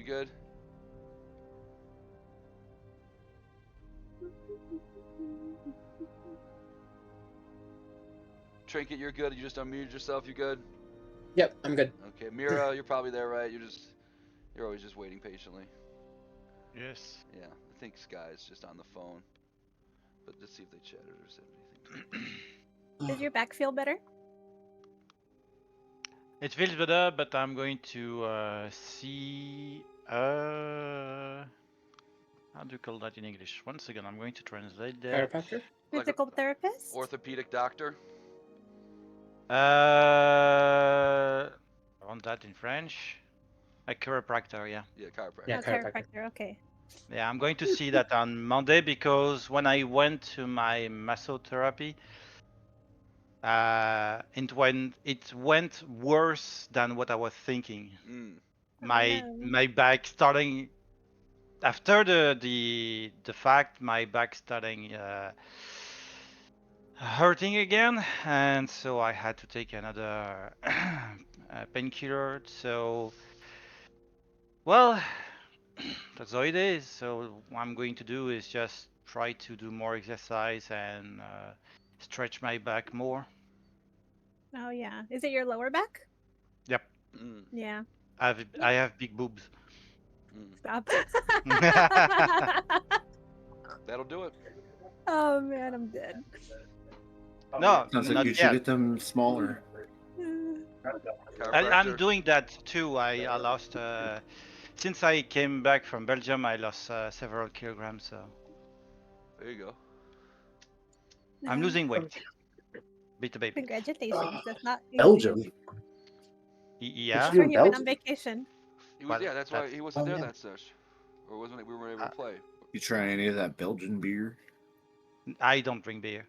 good? Trinket, you're good. You just unmuted yourself. You good? Yep, I'm good. Okay, Mira, you're probably there, right? You're always just waiting patiently. Yes. Yeah, I think Sky's just on the phone. But let's see if they chatted or said anything. Does your back feel better? It feels better, but I'm going to see. How do you call that in English? Once again, I'm going to translate that. Chiropractor? Like Physical therapist? orthopedic doctor. I want that in French. A chiropractor, yeah. Yeah, chiropractor. Yeah, Oh, chiropractor. chiropractor. Okay. Yeah, I'm going to see that on Monday because when I went to my masotherapy, it went worse than what I was thinking. Mm. My no. my back starting after the fact, my back starting hurting again, and so I had to take another painkiller. So, well, that's how it is. So what I'm going to do is just try to do more exercise and stretch my back more. Oh yeah. Is it your lower back? Yep, Mm. Yeah. I have big boobs. Mm. Stop. That'll do it. Oh man, I'm dead. No, Sounds like not you should yet. get them smaller. I'm Chiropractor. doing that too. I lost since I came back from Belgium. I lost several kilograms. So There you go. I'm No. losing weight, bit by bit. Congratulations. That's not easy. Belgium. Yeah. That's you where in he went on Belgium? vacation. He was. Well, Yeah, that's why he wasn't there that sesh, or wasn't we weren't able to play. You try any of that Belgian beer? I don't drink beer.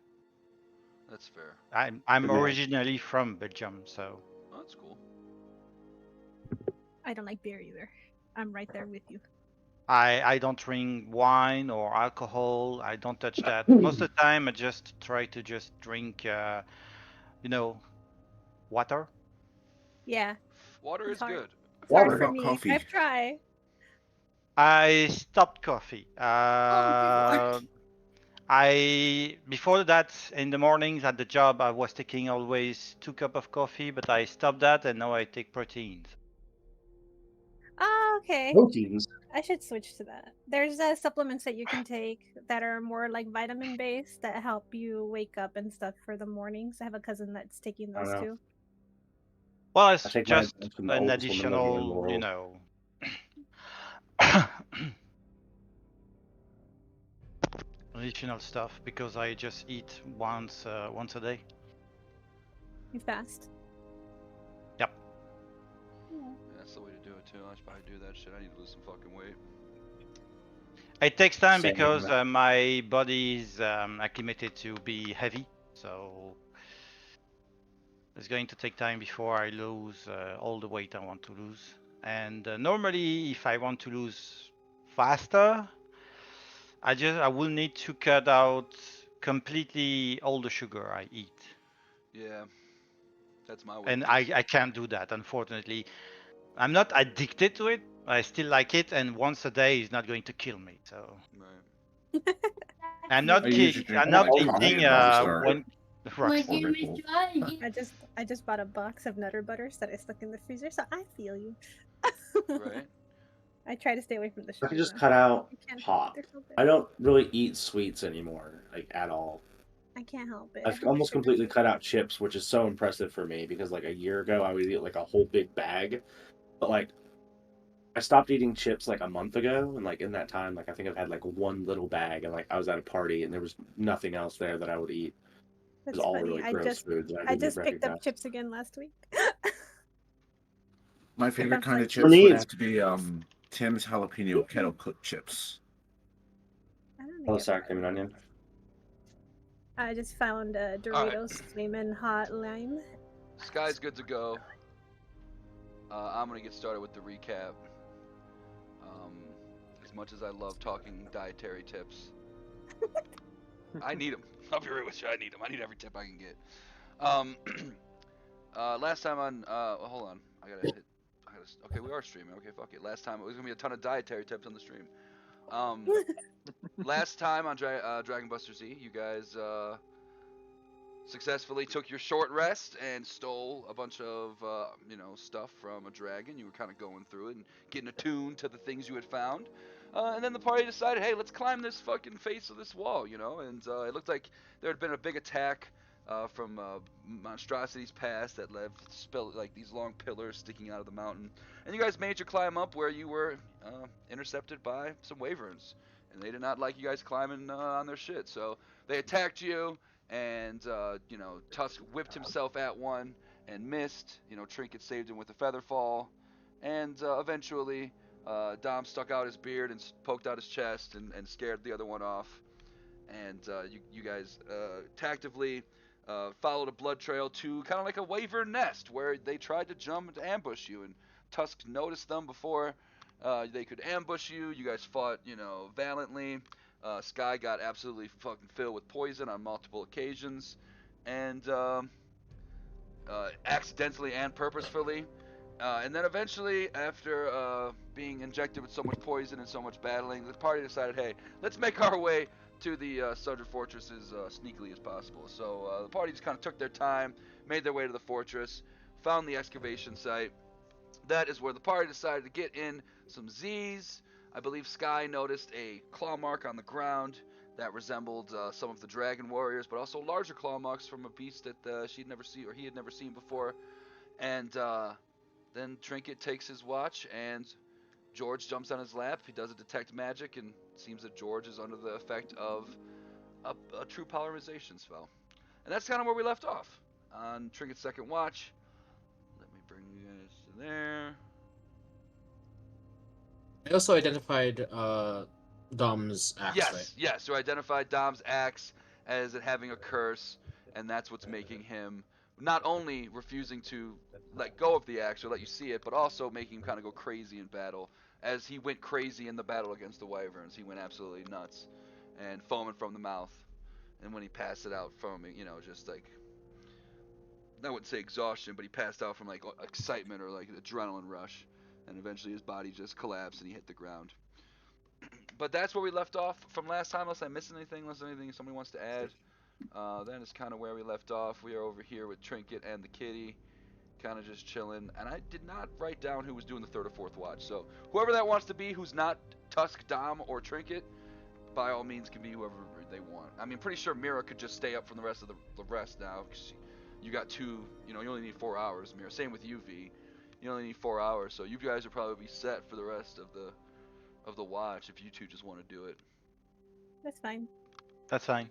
That's fair. I'm Good man. originally from Belgium, so Oh, that's cool. I don't like beer either. I'm right there with you. I don't drink wine or alcohol. I don't touch that. Most of the time, I just try to just drink, water. Yeah. Water It's is hard. good. It's hard What for about me. coffee? I've tried. I stopped coffee. Oh, Before that, in the mornings at the job, I was taking always 2 cups of coffee, but I stopped that, and now I take proteins. Oh, okay. Proteins. I should switch to that. There's supplements that you can take that are more like vitamin based that help you wake up and stuff for the mornings. I have a cousin that's taking those know. too. Well, I it's take my just advice from the an oldest woman living in the additional, world. additional stuff because I just eat once a day. You fast. Yep. Yeah. That's the way to do it too. I should probably do that shit. I need to lose some fucking weight. It takes time Same. because my body is acclimated to be heavy, so it's going to take time before I lose all the weight I want to lose. And normally, if I want to lose faster, I will need to cut out completely all the sugar I eat. Yeah, that's my And weakness. I can't do that, unfortunately. I'm not addicted to it. I still like it, and once a day is not going to kill me. So Right. I'm not I usually drink I'm not like coffee eating and Rockstar. one My Rockstar. game is I just bought a box of Nutter Butters that I stuck in the freezer, so I feel you. Right. I try to stay away from the I sugar. can just though. cut out I can't. pop. They're so good. I don't really eat sweets anymore, like at all. I can't help it. I I've think the almost sugar's completely so cut good. out chips, which is so impressive for me because like a year ago I would eat like a whole big bag, but like I stopped eating chips like a month ago, and like in that time, like I think I've had like one little bag, and like I was at a party and there was nothing else there that I would eat. It was That's all funny. really gross foods that I I didn't just picked up recognize. chips again last week. My favorite kind of like- chips For me, would it's- have to be Tim's jalapeno kettle cooked chips. I don't Oh, think sour I've cream and onion. I just found Doritos Flamin' Hot Lime. Sky's good to go. I'm gonna get started with the recap. As much as I love talking dietary tips, I need them. I'll be real with you. I need them. I need every tip I can get. Last time on, hold on. I gotta noticed. Okay, we are streaming. Okay, fuck it. Last time it was gonna be a ton of dietary tips on the stream. Last time on Dragon Buster Z, you guys successfully took your short rest and stole a bunch of stuff from a dragon. You were kind of going through it and getting attuned to the things you had found. And then the party decided, hey, let's climb this fucking face of this wall, and it looked like there had been a big attack from monstrosities past that left like these long pillars sticking out of the mountain. And you guys made your climb up where you were intercepted by some wyverns. And they did not like you guys climbing on their shit. So they attacked you, and Tusk whipped himself at one and missed. Trinket saved him with a feather fall. And eventually, Dom stuck out his beard and poked out his chest and scared the other one off. And you guys tactically followed a blood trail to kind of like a wyvern nest where they tried to jump and ambush you. And Tusk noticed them before they could ambush you. You guys fought, valiantly. Sky got absolutely fucking filled with poison on multiple occasions. And accidentally and purposefully. And then eventually, after being injected with so much poison and so much battling, the party decided, hey, let's make our way to the Sudra Fortress as sneakily as possible. So the party just kind of took their time, made their way to the fortress, found the excavation site. That is where the party decided to get in some Z's. I believe Sky noticed a claw mark on the ground that resembled some of the dragon warriors, but also larger claw marks from a beast that she'd never seen, or he had never seen before. And then Trinket takes his watch, and George jumps on his lap. He does a detect magic, and it seems that George is under the effect of a true polymerization spell. And that's kind of where we left off on Trinket's second watch. Let me bring you guys to there. I also identified Dom's axe, Yes, right? yes. So I identified Dom's axe as it having a curse, and that's what's making him not only refusing to let go of the axe or let you see it, but also making him kind of go crazy in battle. As he went crazy in the battle against the wyverns, he went absolutely nuts and foaming from the mouth. And when he passed it out from, just like, I wouldn't say exhaustion, but he passed out from like excitement or like adrenaline rush. And eventually his body just collapsed and he hit the ground. But that's where we left off from last time, unless I missed anything, unless anything somebody wants to add. That is kind of where we left off. We are over here with Trinket and the kitty, kind of just chilling. And I did not write down who was doing the third or fourth watch. So whoever that wants to be, who's not Tusk, Dom, or Trinket, by all means can be whoever they want. I mean, pretty sure Mira could just stay up from the rest of the rest now. Cause you got two, you only need 4 hours, Mira. Same with UV. You only need 4 hours, so you guys will probably be set for the rest of the watch if you two just want to do it. That's fine. That's fine.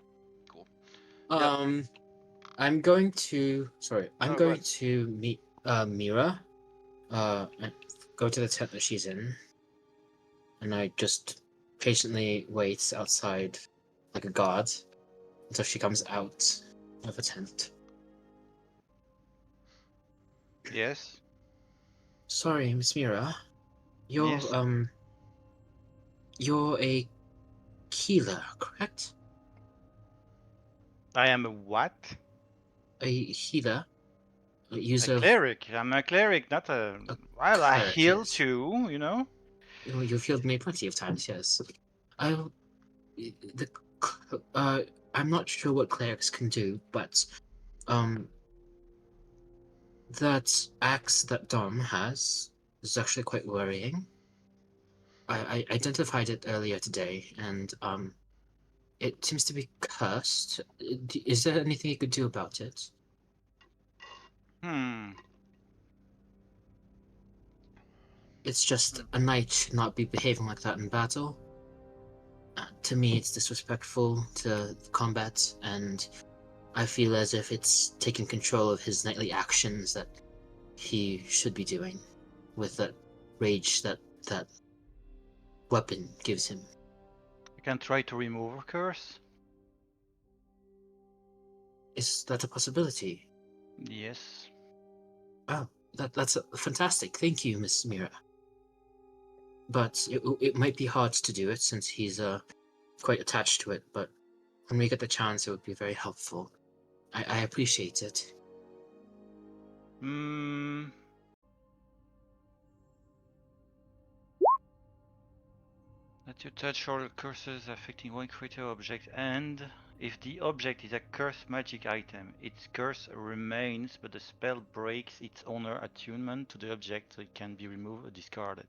Cool. I'm going to go going ahead. to meet Mira, and go to the tent that she's in, and I just patiently wait outside like a guard until she comes out of the tent. Yes. Sorry, Miss Mira. You're Yes. You're a healer, correct? I am a what? A healer. A A user cleric. I'm a cleric, not a. A Well, I cleric, heal yes. too, You've healed me plenty of times, yes. I'm not sure what clerics can do, but that axe that Dom has is actually quite worrying. I identified it earlier today, and it seems to be cursed. Is there anything you could do about it? It's just a knight should not be behaving like that in battle. To me, it's disrespectful to combat, and I feel as if it's taking control of his knightly actions that he should be doing with that rage that weapon gives him. You can try to remove a curse. Is that a possibility? Yes. Oh, that's fantastic. Thank you, Miss Mira. But it might be hard to do it since he's quite attached to it, but when we get the chance, it would be very helpful. I appreciate it. Let you touch all curses affecting one creature or object, and if the object is a cursed magic item, its curse remains, but the spell breaks its owner attunement to the object, so it can be removed or discarded.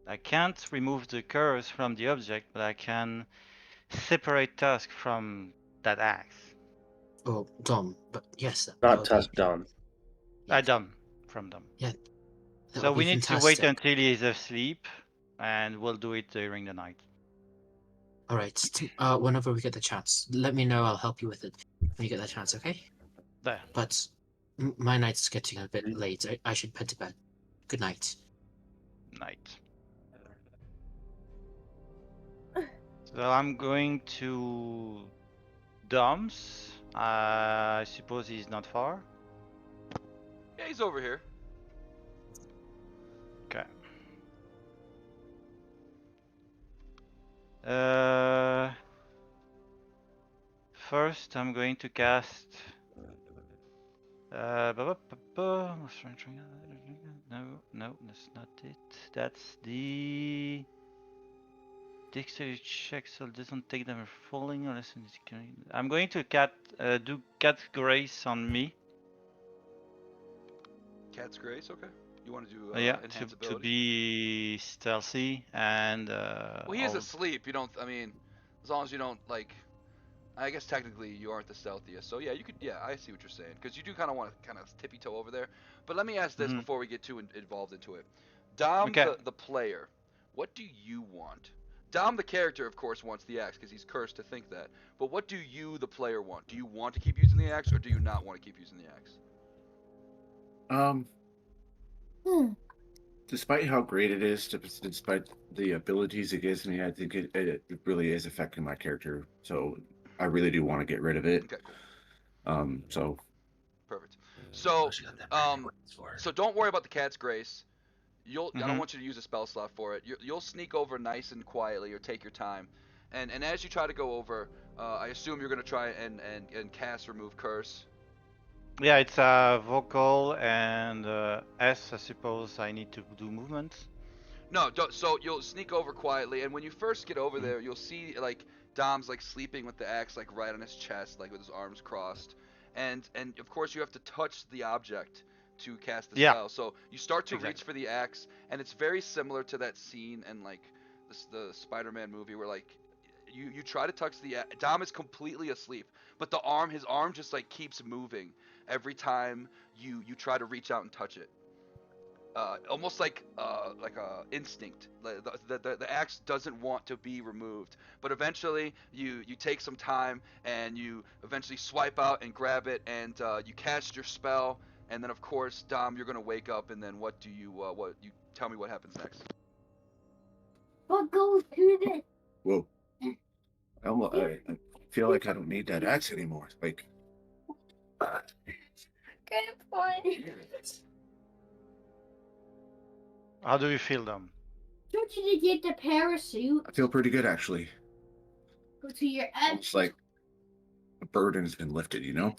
I can't remove the curse from the object, but I can separate Tusk from that axe. Oh, Dom, but yes, that Not would Tusk be, Dom. yes, Done from them. that So would we be need to wait fantastic. until he's asleep, and we'll do it during the night. All right, whenever we get the chance, let me know. I'll help you with it when you get the chance, okay? There. But my night's getting a bit late. I should head to bed. Good night. Night. So I'm going to Dom's. I suppose he's not far. Yeah, he's over here. Okay. First I'm going to cast. No, that's not it. That's the dexterity check, so it doesn't take them falling unless it's. I'm going to do cat grace on me. Cat's Grace, okay. You want to do Yeah, enhance to ability? be stealthy and. Well, he is asleep. You don't. I mean, as long as you don't like. I guess technically you aren't the stealthiest. So yeah, you could. Yeah, I see what you're saying. Because you do kind of want to kind of tippy toe over there. But let me ask this before we get too involved into it. Dom, Okay. the player, what do you want? Dom, the character, of course, wants the axe because he's cursed to think that. But what do you, the player, want? Do you want to keep using the axe, or do you not want to keep using the axe? Despite how great it is, despite the abilities it gives me, I think it really is affecting my character. So I really do want to get rid of it. Okay, cool. So Perfect. So, so don't worry about the Cat's Grace. I don't want you to use a spell slot for it. You'll sneak over nice and quietly, or take your time. And as you try to go over, I assume you're gonna try and cast Remove Curse. Yeah, it's vocal and S. I suppose I need to do movements. No, don't, so you'll sneak over quietly, and when you first get over there, you'll see like Dom's like sleeping with the axe like right on his chest, like with his arms crossed, and of course you have to touch the object to cast the spell. So you start to reach for the axe, and it's very similar to that scene in like the Spider-Man movie where like you try to touch the Dom is completely asleep, but his arm just like keeps moving every time you try to reach out and touch it. Almost like a instinct. The axe doesn't want to be removed, but eventually you take some time and you eventually swipe out and grab it, and you cast your spell, and then of course Dom, you're gonna wake up, and then what you tell me what happens next? What goes through this? Whoa! I feel like I don't need that axe anymore. Like. Good point. How do you feel, Dom? Don't you get the parachute? I feel pretty good, actually. Go to your edge. It's like a burden's been lifted, you know?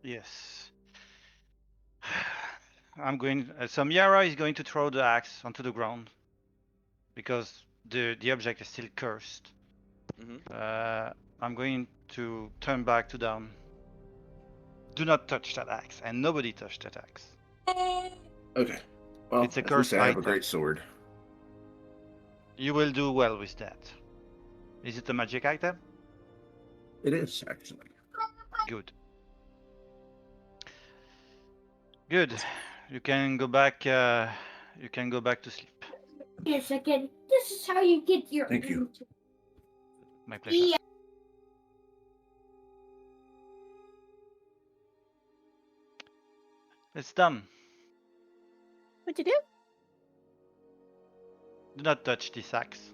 Yes. I'm going. So Miara is going to throw the axe onto the ground because the object is still cursed. I'm going to turn back to Dom. Do not touch that axe, and nobody touch that axe. Okay. Well, it's a at cursed least I have item. a great sword. You will do well with that. Is it a magic item? It is, actually. Good. Good. You can go back. You can go back to sleep. Yes, again. This is how you get your. Thank you. My pleasure. Yeah. It's done. What'd you do? Do not touch this axe.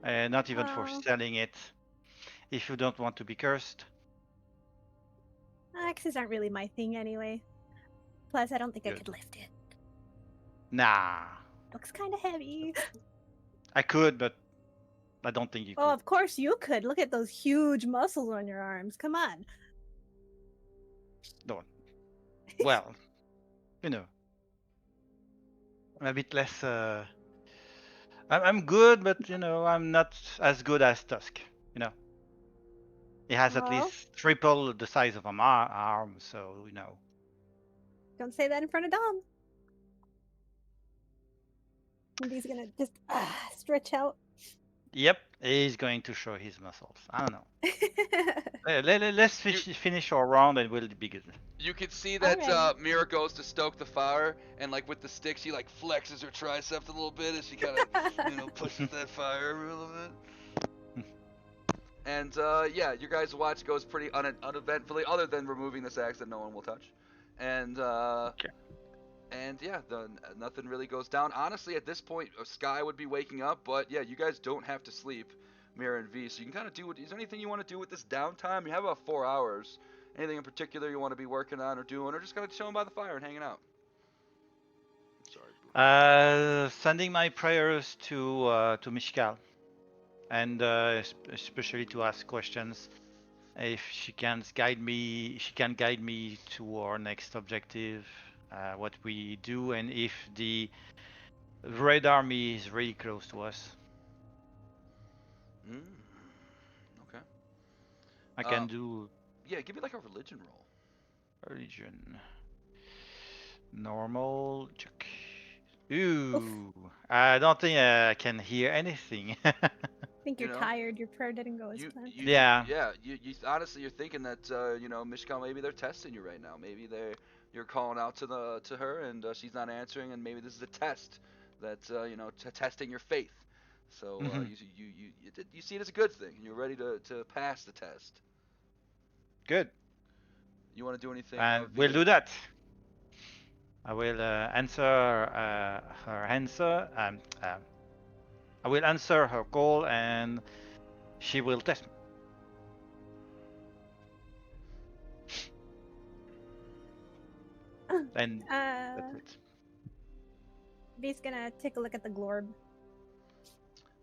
Not even for Oh. selling it. If you don't want to be cursed. Axes aren't really my thing anyway. Plus, I don't think I Good. could lift it. Nah. Looks kind of heavy. I could, but I don't think you Oh, could. of course you could. Look at those huge muscles on your arms. Come on. Don't. Well, you know. I'm a bit less I'm good, but I'm not as good as Tusk. You know, he has at Well, least triple the size of an arm, so don't say that in front of Dom. And he's gonna just stretch out. Yep, he's going to show his muscles. I don't know. Let's finish our round and we'll be good. You can see that Alrighty. Mira goes to stoke the fire, and like with the stick, she like flexes her triceps a little bit as she kind of pushes that fire a little bit. And yeah, your guys' watch goes pretty uneventfully, other than removing this axe that no one will touch. And Okay. and yeah, nothing really goes down. Honestly, at this point, Sky would be waking up, but yeah, you guys don't have to sleep, Mira and V. So you can kind of do what. Is there anything you want to do with this downtime? You have about 4 hours. Anything in particular you want to be working on or doing, or just kind of chilling by the fire and hanging out? Sorry. Sending my prayers to Mishkal, and especially to ask questions. If she can guide me to our next objective, what we do, and if the Red Army is really close to us. Okay. I can do Yeah, give me like a religion roll. religion. Normal check. Ooh, I don't think I can hear anything. I think You you're know? tired. Your prayer didn't go as planned. Yeah. You honestly you're thinking that Mishkal, maybe they're testing you right now. Maybe you're calling out to her and she's not answering, and maybe this is a test that testing your faith. So you see it as a good thing. You're ready to pass the test. Good. You want to do anything? And we'll do that. I will answer her answer. I will answer her call, and she will test me. And that's it. V's gonna take a look at the glorb.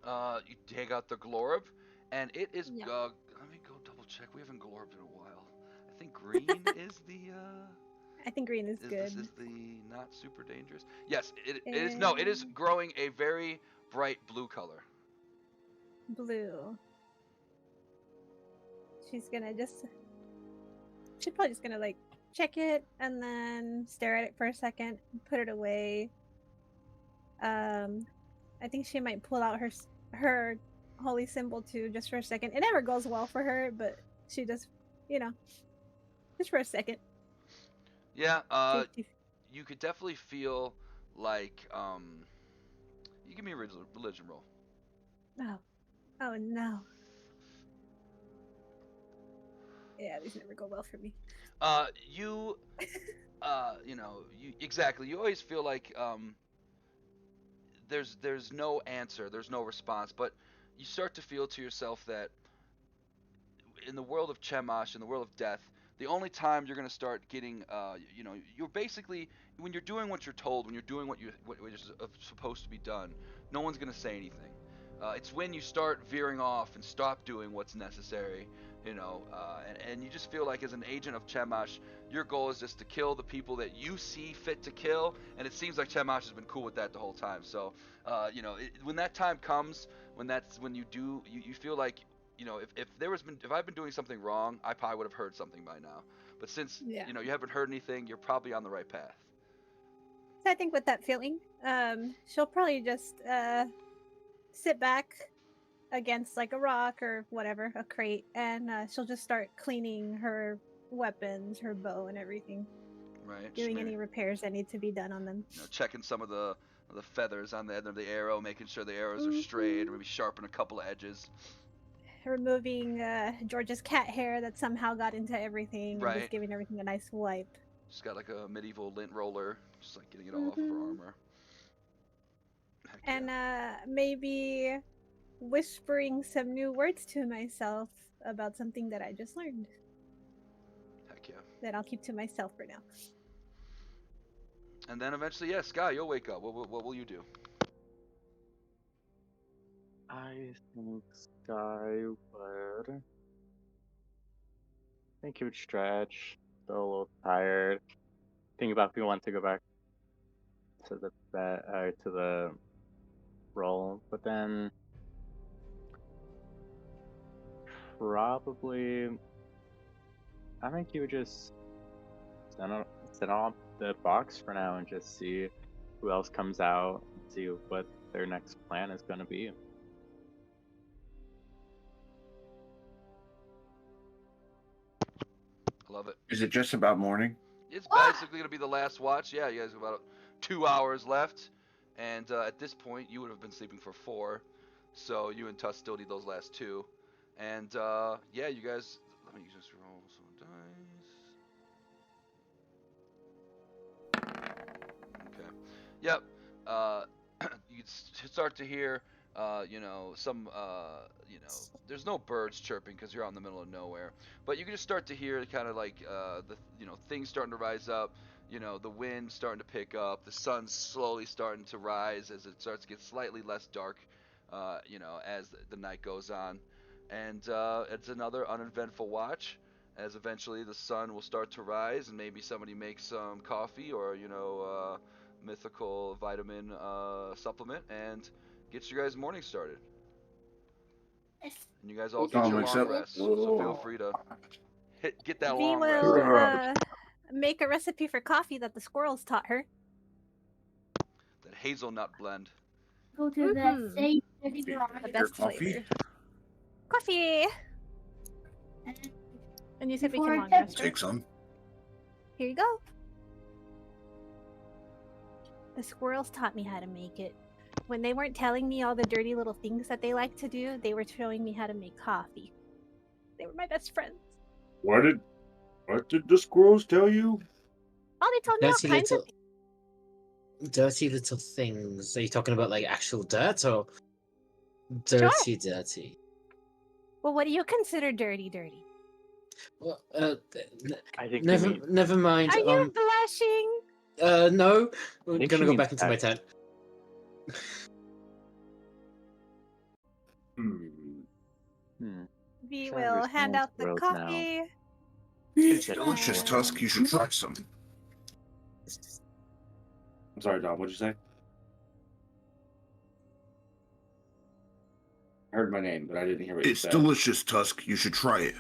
You take out the glorb, and it is. Yeah. Let me go double check. We haven't glorbed in a while. I think green is the. I think green is good. This is the not super dangerous. Yes, it is. No, it is growing a very bright blue color. Blue. She's probably just gonna like check it and then stare at it for a second, put it away. I think she might pull out her holy symbol too, just for a second. It never goes well for her, but she just, just for a second. Yeah. You could definitely feel like You give me a religion roll. Oh no. Yeah, these never go well for me. You exactly. You always feel like there's no answer, there's no response, but you start to feel to yourself that in the world of Chemash, in the world of death, the only time you're going to start getting, you're basically, when you're doing what you're told, when you're doing what is supposed to be done, no one's going to say anything. It's when you start veering off and stop doing what's necessary, and you just feel like as an agent of Chemash, your goal is just to kill the people that you see fit to kill, and it seems like Chemash has been cool with that the whole time. So, when that time comes, when you feel like, if I've been doing something wrong, I probably would have heard something by now. But since you haven't heard anything, you're probably on the right path. So I think with that feeling, she'll probably just sit back against like a rock or whatever, a crate, and she'll just start cleaning her weapons, her bow, and everything. Right. Doing any repairs that need to be done on them. Checking some of the feathers on the end of the arrow, making sure the arrows are straight, or maybe sharpen a couple of edges. Removing George's cat hair that somehow got into everything, and just giving everything a nice wipe. Just got like a medieval lint roller, just like getting it all off of her armor. And maybe whispering some new words to myself about something that I just learned. Heck yeah. That I'll keep to myself for now. And then eventually, Sky, you'll wake up. What will you do? I think Sky would. I think he would stretch. Still a little tired. Think about if we want to go back to the to the roll, but then probably I think you would just sit on the box for now and just see who else comes out, see what their next plan is going to be. Love it. Is it just about morning? It's basically going to be the last watch. Yeah, you guys have about 2 hours left. And at this point, you would have been sleeping for 4. So you and Tuss still need those last 2. And yeah, you guys, let me just roll some dice. Okay. Yep. You start to hear, some, there's no birds chirping because you're out in the middle of nowhere. But you can just start to hear kind of like things starting to rise up. The wind starting to pick up. The sun's slowly starting to rise as it starts to get slightly less dark, as the night goes on. And it's another uneventful watch. As eventually the sun will start to rise, and maybe somebody makes some coffee or mythical vitamin supplement, and gets you guys' morning started. And you guys all get your long rest, so feel free to get that V long will rest. make a recipe for coffee that the squirrels taught her. That hazelnut blend. Go to the Mhm. same The best flavor. Coffee! And you said we can Before long I rest, right? Take some. Here you go. The squirrels taught me how to make it. When they weren't telling me all the dirty little things that they like to do, they were showing me how to make coffee. They were my best friends. What did the squirrels tell you? Oh, they told me all kinds of Dirty little things. Are you talking about like actual dirt or dirty? Well, what do you consider dirty? Well, I think never mind. Are you blushing? No. We're think gonna she go means back into my that. Hmm. We Trying to will hand understand out the squirrels now. coffee. It's Get delicious, on. Tusk. You should try some. I'm sorry, Dom. What'd you say? I heard my name, but I didn't hear what you It's said. delicious, Tusk. You should try it.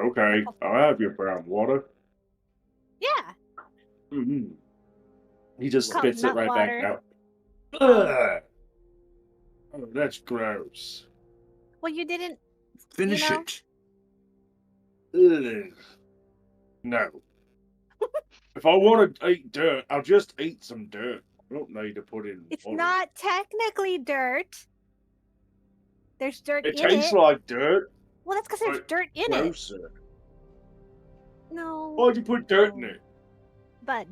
Okay, I'll have your brown water. Yeah. Mm-hmm. He just Called spits it nut right water. back out. Ugh. Oh, that's gross. Well, you didn't. Finish know? it. Ugh. No. If I want to eat dirt, I'll just eat some dirt. I don't need to put in It's water. not technically dirt. There's dirt It in tastes it. like dirt. Well, that's because there's but dirt in it. Closer. No. Why'd you put dirt in No. it? Bud,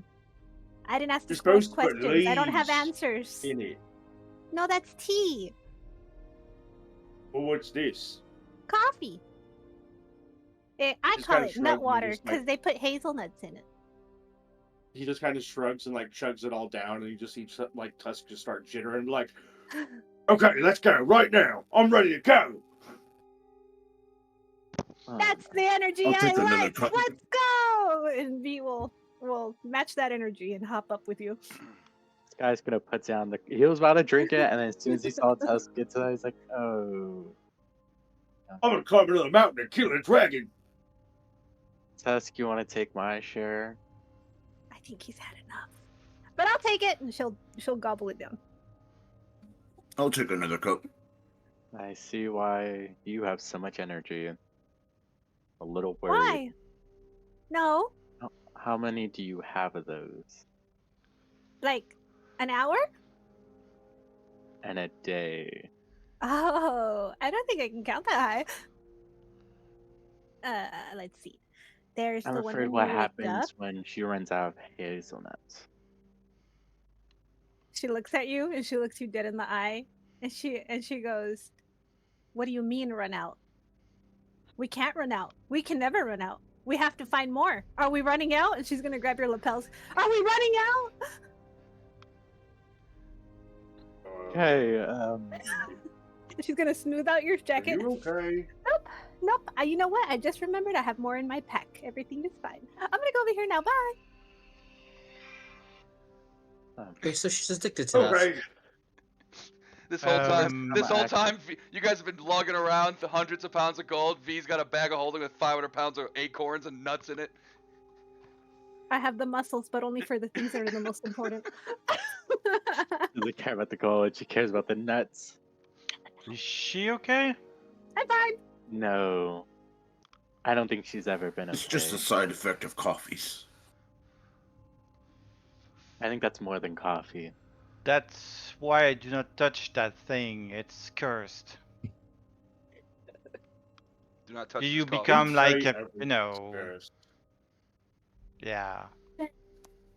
I didn't ask the You're squirrels supposed to put questions. I don't have leaves answers. in it. No, that's tea. Well, what's this? Coffee. I Just call kinda it nut shrugged and water just, because like- they put hazelnuts in it. He just kind of shrugs and like chugs it all down, and you just see like Tusk just start jittering, like, "Okay, let's go right now. I'm ready to go." That's the energy I'll I take another like. cup. Let's go! And V will match that energy and hop up with you. This guy's gonna put down the. He was about to drink it, and then as soon as he saw Tusk get to that, he's like, "Oh, I'm gonna climb another mountain and kill a dragon. Tusk, you want to take my share?" I think he's had enough. But I'll take it, and she'll gobble it down. I'll take another cup. I see why you have so much energy. A little worried. Why? No, How many do you have of those? like an hour? And a day. Oh, I don't think I can count that high. Let's see. There's I'm the one afraid when what you wake up. happens when she runs out of hazelnuts. She looks at you and she looks you dead in the eye, and she goes, "What do you mean run out? We can't run out. We can never run out. We have to find more. Are we running out?" And she's gonna grab your lapels. Are we running out? Okay, She's gonna smooth out your Are jacket. you okay? Nope. You know what? I just remembered I have more in my pack. Everything is fine. I'm gonna go over here now. Bye. Okay, so she's addicted to that. Okay. This whole time, Um, you guys have been lugging around the hundreds of pounds of gold. V's got a bag of holding with 500 pounds of acorns and nuts in it. I have the muscles, but only for the things that are the most important. She doesn't care about the gold. She cares about the nuts. is she okay? High five! No, I don't think she's ever been okay. It's just a side effect of coffees. I think that's more than coffee. That's why I do not touch that thing. It's cursed. Do not touch You this coffee. become like Say a, everything's cursed. yeah,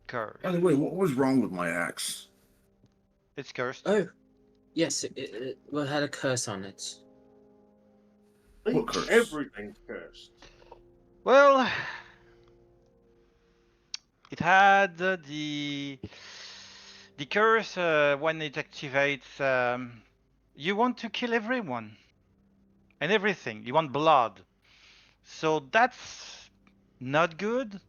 cursed. By the way, what was wrong with my axe? It's cursed. Oh, yes, it had a curse on it. What curse? Everything's cursed. Well, it had the curse when it activates. You want to kill everyone and everything. You want blood, so that's not good.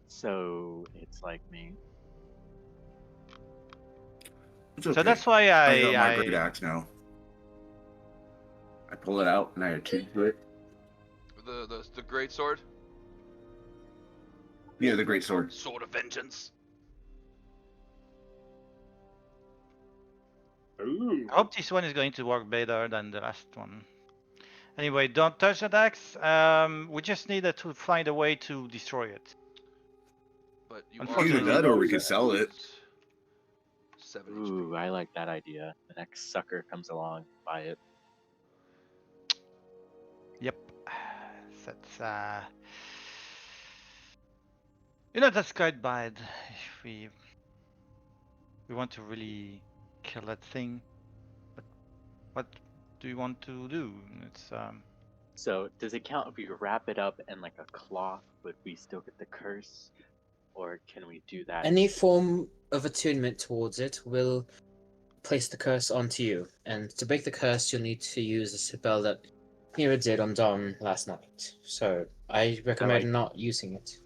So it's like me. It's okay. So that's why I got my great I axe now. I pull it out and I attune to it. The great sword. Yeah, the great sword. Sword of vengeance. Ooh. I hope this one is going to work better than the last one. Anyway, don't touch that axe. We just need to find a way to destroy it. But you Unfortunately- Either that or we could sell it. 7 Ooh, HP. I like that idea. The next sucker comes along, buy it. Yep. That's that's quite bad if we want to really kill that thing. But what do you want to do? It's So does it count if we wrap it up in like a cloth, but we still get the curse? Or can we do that? Any form of attunement towards it will place the curse onto you. And to break the curse, you'll need to use a spell that Hera did on Dom last night. So I recommend not using it.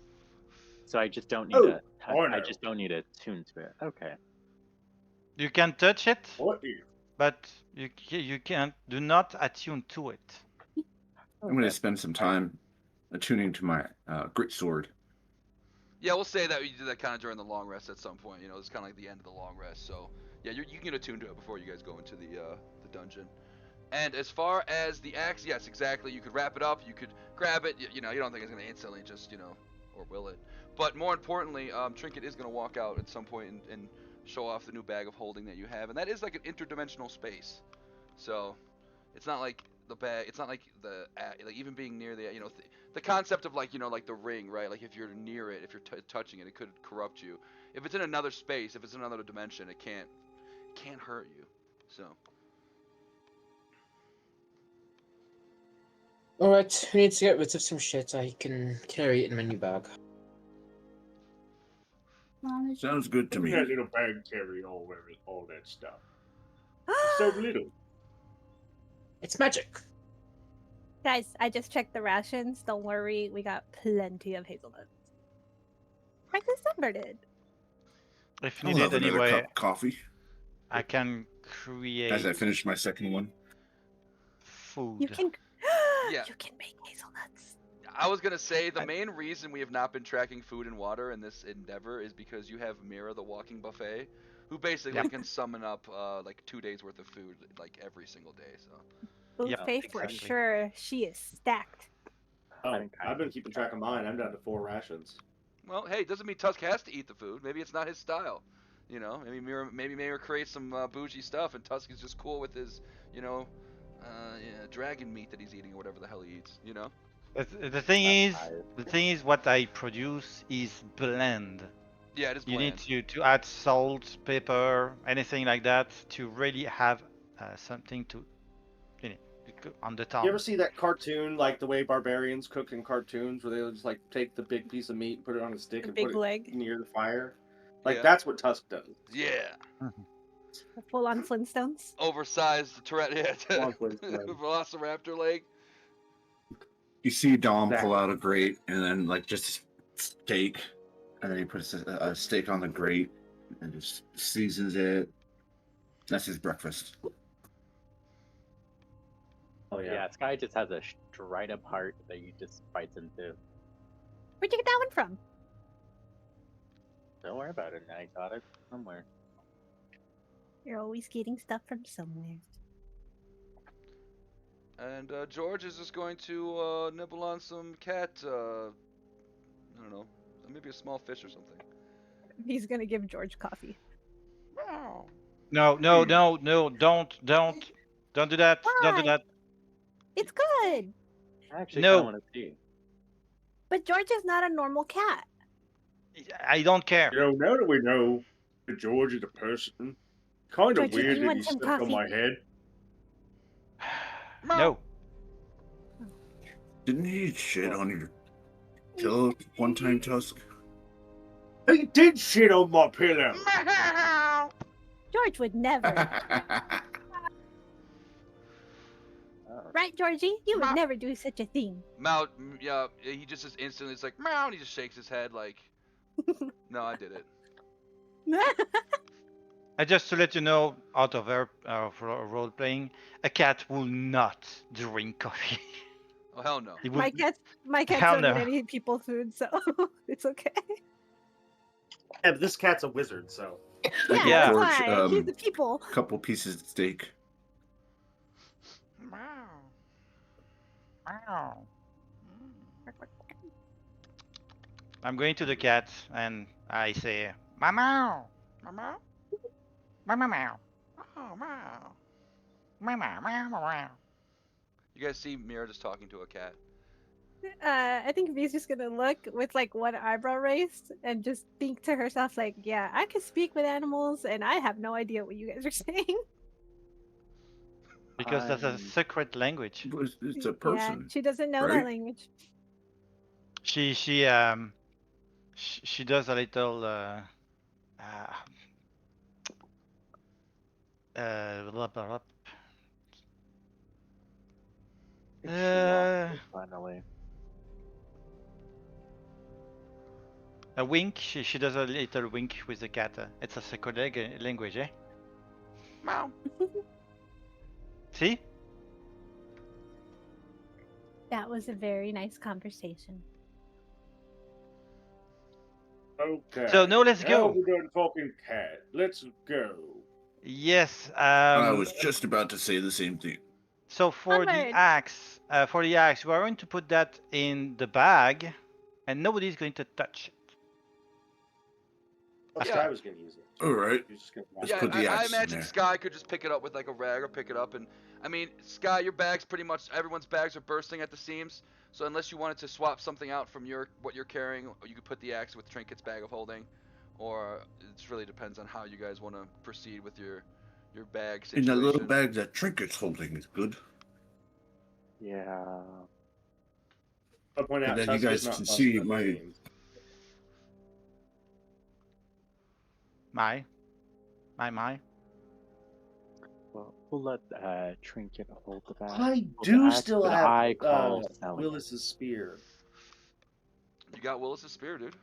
So I just don't need Oh, I no. just don't need to tune to it. Okay. you can touch it, What is? but you can't. Do not attune to it. I'm going to spend some time attuning to my grit sword. Yeah, we'll say that you did that kind of during the long rest at some point. You know, it's kind of like the end of the long rest. So yeah, you can get attuned to it before you guys go into the dungeon. And as far as the axe, yes, exactly. You could wrap it up. You could grab it. You know, you don't think it's going to instantly just, or will it? But more importantly, Trinket is going to walk out at some point and show off the new bag of holding that you have. And that is like an interdimensional space. So it's not like the bag, it's not like like even being near the, the concept of like, like the ring, right? Like if you're near it, if you're touching it, it could corrupt you. If it's in another space, if it's in another dimension, it can't hurt you. So. Alright, we need to get rid of some shit. I can carry it in my new bag. Sounds good to Look me. at that little bag carry all that stuff. It's so little. It's magic. Guys, I just checked the rations. Don't worry, we got plenty of hazelnuts. Frankly, Sunbird did. If I'll needed have another anyway, cup of coffee I can create as I finish my second one. food. You can. Yeah. You can make hazelnuts. I was gonna say the main reason we have not been tracking food and water in this endeavor is because you have Mira, the walking buffet, who basically Yep. can summon up like 2 days worth of food like every single day. So Yep, Buffet for exactly. sure. She is stacked. Oh, I've been keeping track of mine. I'm down to 4 rations. well, hey, doesn't mean Tusk has to eat the food. Maybe it's not his style. Maybe Mira creates some bougie stuff, and Tusk is just cool with his, dragon meat that he's eating or whatever the hell he eats. The thing is, what I produce is bland. Yeah, it is You bland. need to add salt, pepper, anything like that to really have something to, on the top. You ever see that cartoon, like the way barbarians cook in cartoons, where they just like take the big piece of meat, put it on a stick, The and big put it leg. near the fire? Like Yeah. that's what Tusk does. Yeah. The full on Flintstones. Oversized Tourette, Long Flintstone. Velociraptor leg. You see Dom Exactly. pull out a grate and then like just a steak, and then he puts a steak on the grate and just seasons it. That's his breakfast. Oh Yeah. yeah. Sky just has a straight up heart that he just bites into. Where'd you get that one from? Don't worry about it. I got it somewhere. You're always getting stuff from somewhere. And George is just going to nibble on some cat. I don't know, maybe a small fish or something. He's gonna give George coffee. Meow. No, no, no, no! Don't do that! Don't do Why? that! It's good. I actually No. kind of want to see. But George is not a normal cat. I don't care. You know, now that we know that George is a person, kind of Georgie, do weird you that want he some stepped on coffee? my head. No. Didn't he shit on your pillow one time, Tusk? He did shit on my pillow. George would never. Oh, Right, Georgie? You would never do such a thing. Mao, yeah, he just is instantly, it's like, meow, and he just shakes his head like, no, I did it. Just to let you know, out of our role playing, a cat will not drink coffee. Oh, hell no. He My would. cats Hell don't no. eat any people's food, so it's okay. Yeah, but this cat's a wizard, so. Yeah, Yeah. that's George, why. He's the people. couple pieces of steak. Meow. Meow. I'm going to the cat and I say, meow meow, Meow, meow. meow meow meow, Oh, meow. meow meow meow meow. You guys see Mira just talking to a cat. I think V's just gonna look with like one eyebrow raised and just think to herself like, yeah, I can speak with animals and I have no idea what you guys are saying. Because that's a I'm- secret language. But it's a Yeah, person. she doesn't know that right? language. She does a little blah, blah, blah. I think she lost it finally. A wink. She does a little wink with the cat. It's a secret language, eh? Meow. See? That was a very nice conversation. Okay. So now let's Now go. we're done talking cat. Let's go. Yes. I was just about to say the same thing. So for Onward. the axe, we're going to put that in the bag, and nobody's going to touch it. Well, Yeah. Sky was gonna use it. All right. He was just gonna Let's Yeah, put the I axe in imagine there. Sky could just pick it up with like a rag or pick it up. And I mean, Sky, your bag's pretty much, everyone's bags are bursting at the seams. So unless you wanted to swap something out from what you're carrying, you could put the axe with Trinket's bag of holding. Or it really depends on how you guys want to proceed with your bag In situation. that little bag that Trinket's holding is good. Yeah. I'll point And out, then you Tusk guys is not can fussed see about my- the games. My. Well, we'll let Trinket hold the bag. I Hold the do axe, still but have I call selling it. Willis's spear. You got Willis's spear, dude.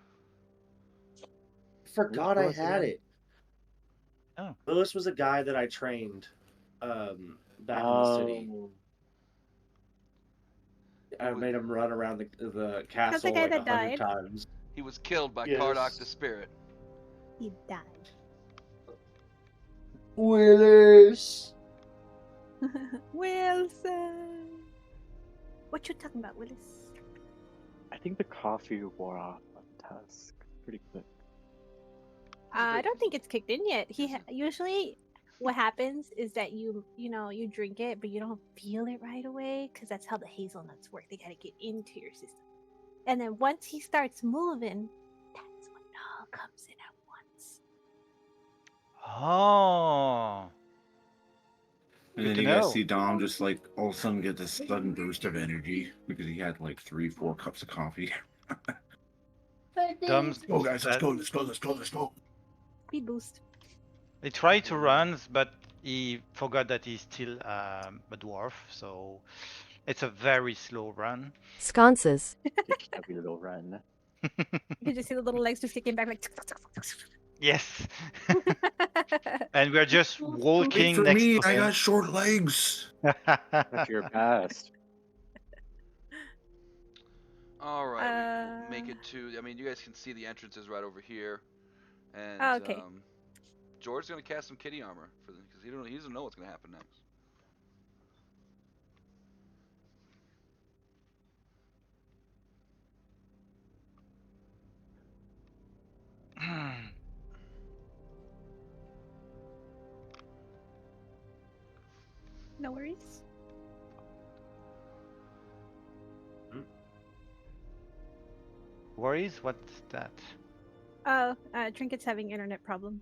Forgot What I was it had again? it. Oh. Willis was a guy that I trained back in the city. Oh, I made him run around the castle the guy like that 100 died? times. He was killed by Yes. Kardak the Spirit. He died. Willis! Wilson. What you talking about, Willis? I think the coffee wore off on Tusk pretty quick. I don't think it's kicked in yet. Usually, what happens is that you drink it, but you don't feel it right away because that's how the hazelnuts work. They gotta get into your system, and then once he starts moving, that's when it all comes in at once. Oh. And Good then to you guys know. see Dom just like all of a sudden get this sudden burst of energy because he had like 3-4 cups of coffee. Dom's. Oh guys, let's go. Speed boost. He tried to run, but he forgot that he's still a dwarf, so it's a very slow run. Sconces. Heavy little run. You can just see the little legs just kicking back like. Yes. And we're just Wait walking for next me, to I him. got short legs. That's your past. All right, we make Uh, it to. I mean, you guys can see the entrances right over here, and Oh, okay. George's gonna cast some kitty armor for them because he doesn't know what's gonna happen next. no worries. Worries? What's that? Oh, Trinket's having internet problem.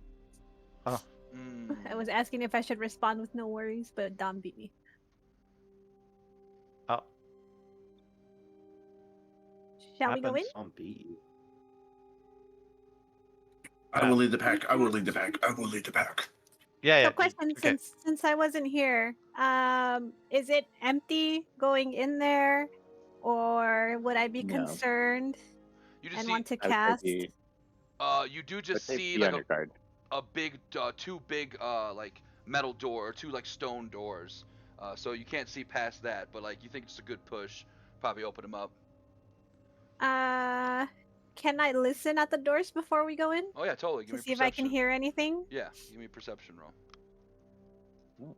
Mm. I was asking if I should respond with no worries, but Dom beat me. Oh, Shall we go in? happens. On beat you. I will lead the pack. I will lead the pack. I will lead the pack. Yeah, yeah. So, question: Okay. since I wasn't here, is it empty going in there, or would I be No. concerned You just and see. want to I would cast? say You do just see be like on your guard. a big, two big like metal door or two like stone doors. So you can't see past that, but like you think it's a good push. Probably open them up. Can I listen at the doors before we go in Oh yeah, totally. Give to me a see if I can perception. hear anything? Yeah, give me a perception roll.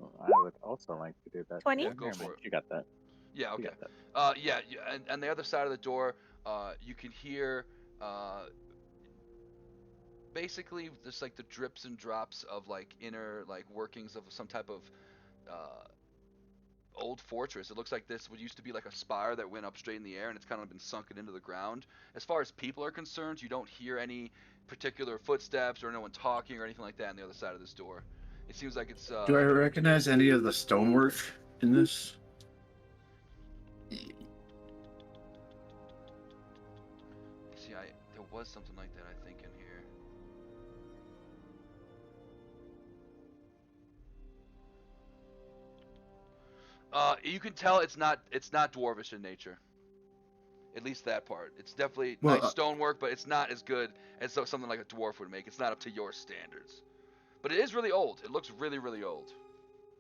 Oh, I would also like to do that. 20? Yeah, go Never for mind, it. You got that. Yeah, You okay. got that. Yeah, and on the other side of the door, you can hear basically just like the drips and drops of like inner like workings of some type of uh, old fortress. It looks like this would used to be like a spire that went up straight in the air, and it's kind of been sunken into the ground. As far as people are concerned, you don't hear any particular footsteps or no one talking or anything like that on the other side of this door. It seems like it's. Do I recognize any of the stonework in this? See, there was something like that I think in here. You can tell it's not dwarvish in nature. At least that part. It's definitely Well, nice stonework, but it's not as good as something like a dwarf would make. It's not up to your standards. But it is really old. It looks really, really old.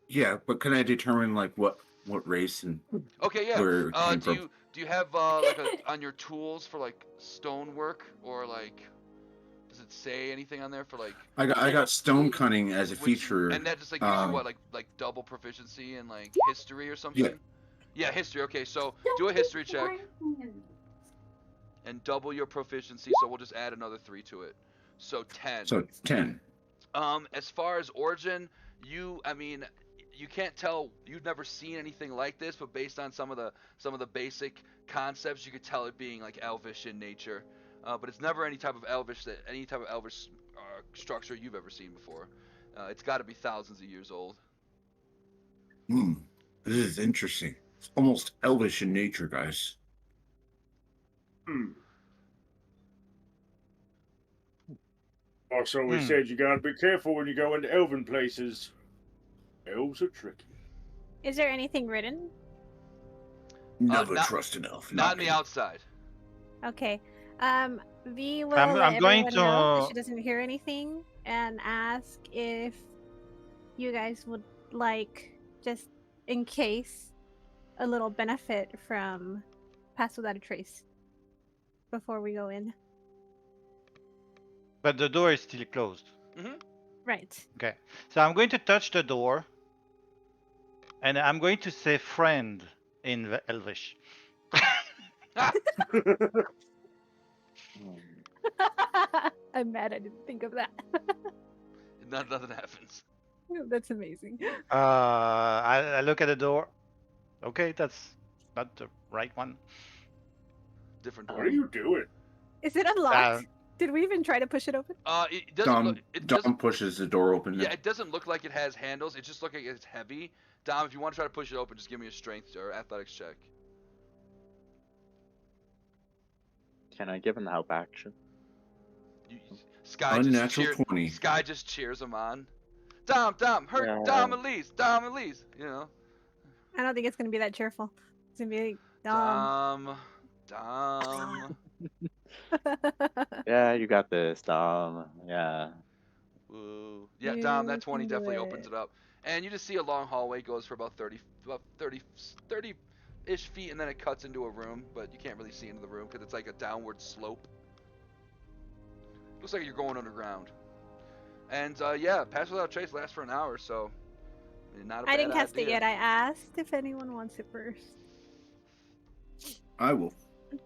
Yeah, but can I determine like what race and Okay, yeah. where it came from? Do you have like on your tools for like stonework, or like does it say anything on there for like? I got stone cutting as a which- feature. And that just like gives you what like double proficiency in like history or something? Yeah. Yeah, history. Okay, so do a history check and double your proficiency. So we'll just add another 3 to it. So 10. So 10. As far as origin, I mean, you can't tell. You've never seen anything like this, but based on some of the basic concepts, you could tell it being like elvish in nature. But it's never any type of elvish structure you've ever seen before. It's got to be thousands of years old. This is interesting. It's almost elvish in nature, guys. Also, we said you gotta be careful when you go into elven places. Elves are tricky. Is there anything written? Never not- trust an elf. Not on the outside. Okay. V will I'm let going everyone know that to- she doesn't hear anything and ask if you guys would like, just in case, a little benefit from Pass Without a Trace before we go in. But the door is still closed. Right. Okay. So I'm going to touch the door. And I'm going to say friend in the Elvish. I'm mad I didn't think of that. Nothing happens. That's amazing. I look at the door. Okay, that's not the right one. Different door. What are you doing? Is it unlocked? Did we even try to push it open? It doesn't look. Dom pushes the door open. Yeah, it doesn't look like it has handles. It just looks like it's heavy. Dom, if you want to try to push it open, just give me a strength or athletics check. Can I give him the help action? Sky Unnatural just 20. Sky just cheers him on. Dom, hurt Yeah. Dom Elise. You know. I don't think it's gonna be that cheerful. It's gonna be like, Dom. Yeah, you got this, Dom. Yeah. Ooh. Yeah, Dom, that You 20 can do definitely opens it. it up. And you just see a long hallway goes for about 30-ish feet, and then it cuts into a room, but you can't really see into the room because it's like a downward slope. Looks like you're going underground. And yeah, Pass Without Trace lasts for an hour, so not a I bad didn't cast idea. it yet. I asked if anyone wants it first. I will.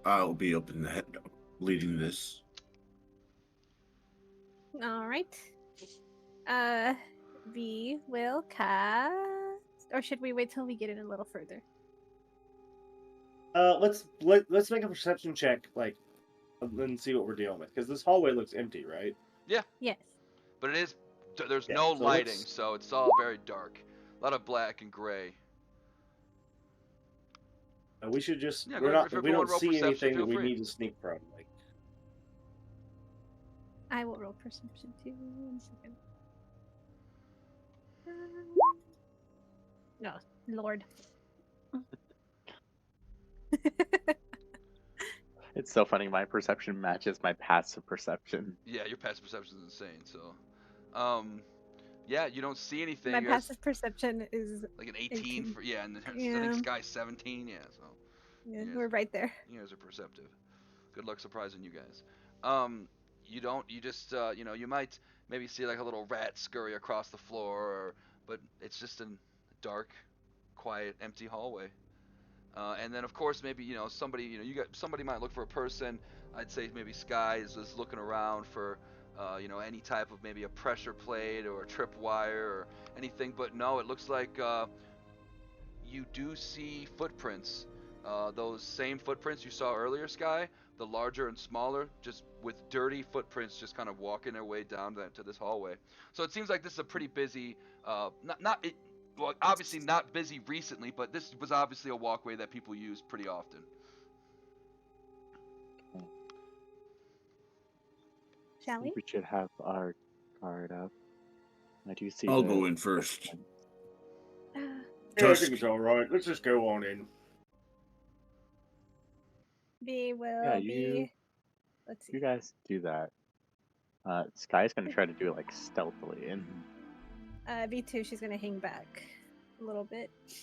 I'll be open the head leading this. All right. V will cast, or should we wait till we get in a little further? Let's make a perception check, like, and then see what we're dealing with, because this hallway looks empty, right? Yeah, Yes. but there's Yeah, no so lighting, let's- so it's all very dark. A lot of black and gray. We should just Yeah, we're go- not if you're we going don't roll see perception, anything feel that we free. need to sneak from. Like, I will roll perception too. 1 second. No, Lord. It's so funny. My perception matches my passive perception. Yeah, your passive perception is insane. So, yeah, you don't see anything. My You guys, passive perception is like an 18 18. for and I Yeah. think Sky's 17. Yeah, so Yeah, Yes. we're right there. you guys are perceptive. Good luck surprising you guys. You don't. You just you might maybe see like a little rat scurry across the floor, but it's just a dark, quiet, empty hallway. And then of course maybe somebody somebody might look for a person. I'd say maybe Sky is looking around for any type of maybe a pressure plate or a tripwire or anything. But no, it looks like you do see footprints. Those same footprints you saw earlier, Sky, the larger and smaller, just with dirty footprints, just kind of walking their way down to this hallway. So it seems like this is a pretty busy, well, obviously not busy recently, but this was obviously a walkway that people use pretty often. Shall I we? think we should have our guard up. I do see. I'll go in first. Yeah, I Tusk. think it's all right. Let's just go on in. B will Yeah, be. Let's see. You guys do that. Sky's gonna try to do it like stealthily, and V2, she's gonna hang back a little bit Yeah,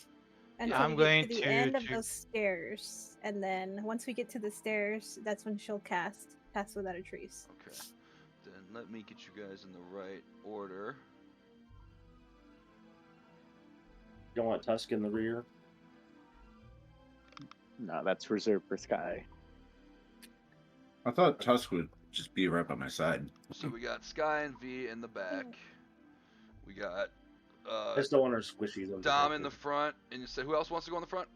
until I'm we going get to the to- end of to- those stairs, and then once we get to the stairs, that's when she'll cast Pass Without a Trace. Okay. Then let me get you guys in the right order. you don't want Tusk in the rear. no, that's reserved for Sky. I thought Tusk would just be right by my side. So we got Sky and V in the back. We got I just don't want our squishies on Dom in the front, and you said who else wants to go in the front?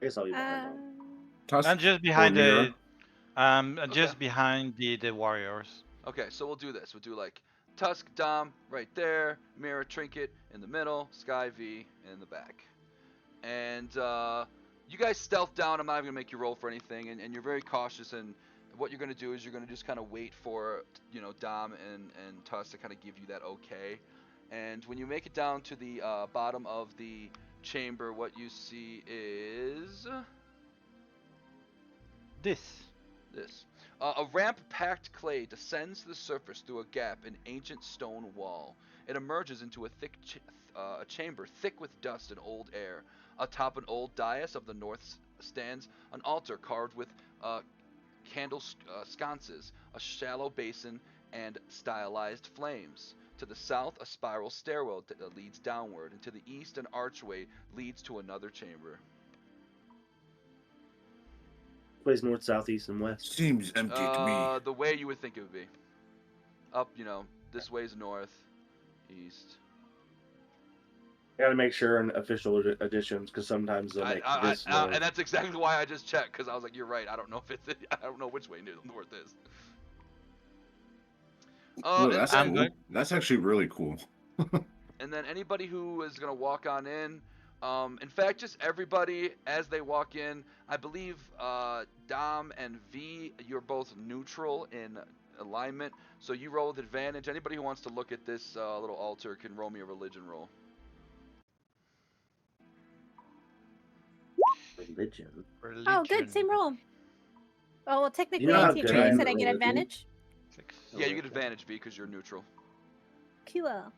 I guess I'll be behind Uh, them. Tusk. I'm just behind or Mira. just behind the warriors. Okay, so we'll do this. We'll do like Tusk, Dom right there, Mira, Trinket in the middle, Sky, V in the back. And you guys stealth down. I'm not even gonna make you roll for anything, and you're very cautious. And what you're gonna do is you're gonna just kind of wait for Dom and Tusk to kind of give you that okay. And when you make it down to the bottom of the chamber, what you see is This. this. A ramp-packed clay descends to the surface through a gap in ancient stone wall. It emerges into a thick a chamber thick with dust and old air. Atop an old dais of the north stands an altar carved with candle sconces, a shallow basin, and stylized flames. To the south, a spiral stairwell that leads downward, and to the east, an archway leads to another chamber. Plays north, south, east, and west. Seems empty to me. The way you would think it would be. Up, this way's north, east. Gotta make sure in official editions, because sometimes they'll make this north. And that's exactly why I just checked, because I was like, you're right. I don't know if it's. I don't know which way north is. Oh, that's I'm cool. good. That's actually really cool. And then anybody who is gonna walk on in, in fact, just everybody as they walk in. I believe Dom and V, you're both neutral in alignment, so you roll with advantage. Anybody who wants to look at this little altar can roll me a religion roll. Religion. Oh, good. Same roll. Oh, well, technically, You know I how see a good tree. I am Said I at get religion? advantage. 6. Yeah, you get Okay. advantage, B, because you're neutral. Cool.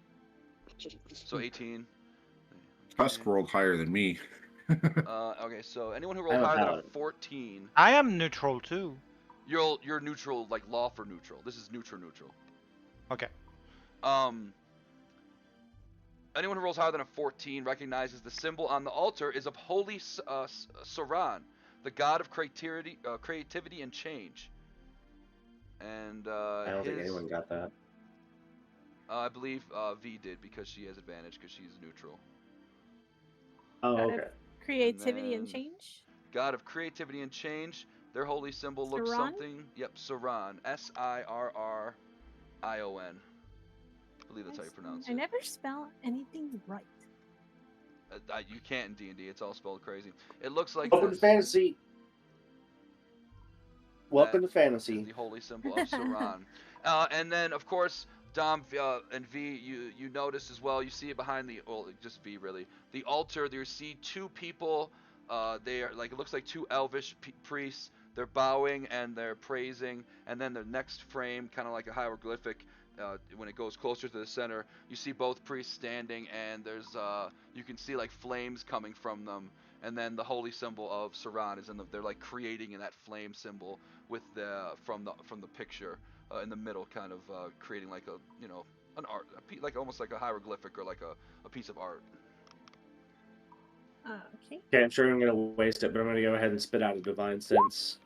So 18. Tusk rolled higher than me. Okay, so anyone who I'm rolled a higher than a paladin. 14, I am neutral too. you're neutral, like law for neutral. This is neutral. Okay. Anyone who rolls higher than a 14 recognizes the symbol on the altar is of Holy Saran, the god of creativity and change. And I don't think his, anyone got that. I believe V did because she has advantage because she's neutral. Oh, Got okay. it. Creativity and then- change. God of creativity and change. Their holy symbol looks Saran? something. Yep, Saran. Sirrion. I believe that's how you pronounce I it. never spell anything right. You can't in D&D. It's all spelled crazy. It looks like Welcome this. to fantasy. Welcome to Is fantasy. the holy symbol of Saran. And then, of course, Dom and V, you notice as well. You see it behind just V really. The altar. There you see two people. They are like, it looks like two elvish priests. They're bowing and they're praising. And then the next frame, kind of like a hieroglyphic. When it goes closer to the center, you see both priests standing, and there's you can see like flames coming from them. And then the holy symbol of Saran is they're like creating in that flame symbol with from the picture in the middle, kind of creating like an art, like almost like a hieroglyphic or like a piece of art. Okay. Okay, I'm sure I'm gonna waste it, but I'm gonna go ahead and spit out a divine sense.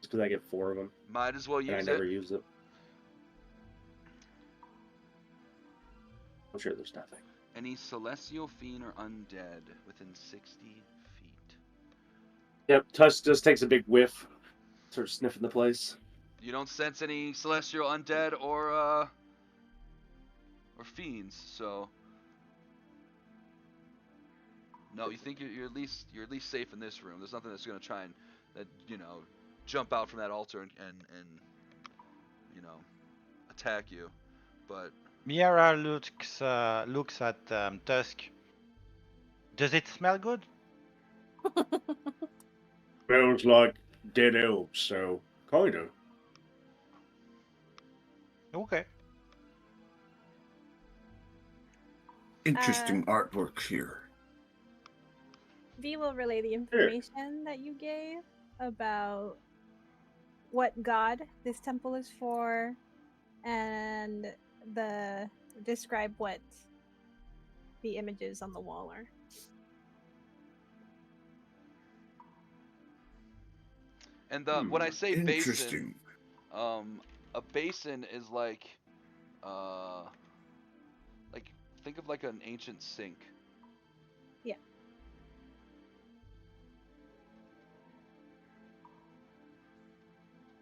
Just because I get 4 of them. Might as well And I use never it. use it. I'm sure there's nothing. Any celestial fiend or undead within 60 feet. Yep, Tusk just takes a big whiff, sort of sniffing the place. You don't sense any celestial undead or fiends, so no. You think you're at least safe in this room. There's nothing that's gonna try and jump out from that altar and attack you. But Miara looks at Tusk. Does it smell good? Smells like dead elves, so kind of. Okay. Interesting artwork here. V will relay the information that you gave about what god this temple is for, and describe what the images on the wall are. and when I say basin, Interesting. a basin is like think of like an ancient sink. Yeah.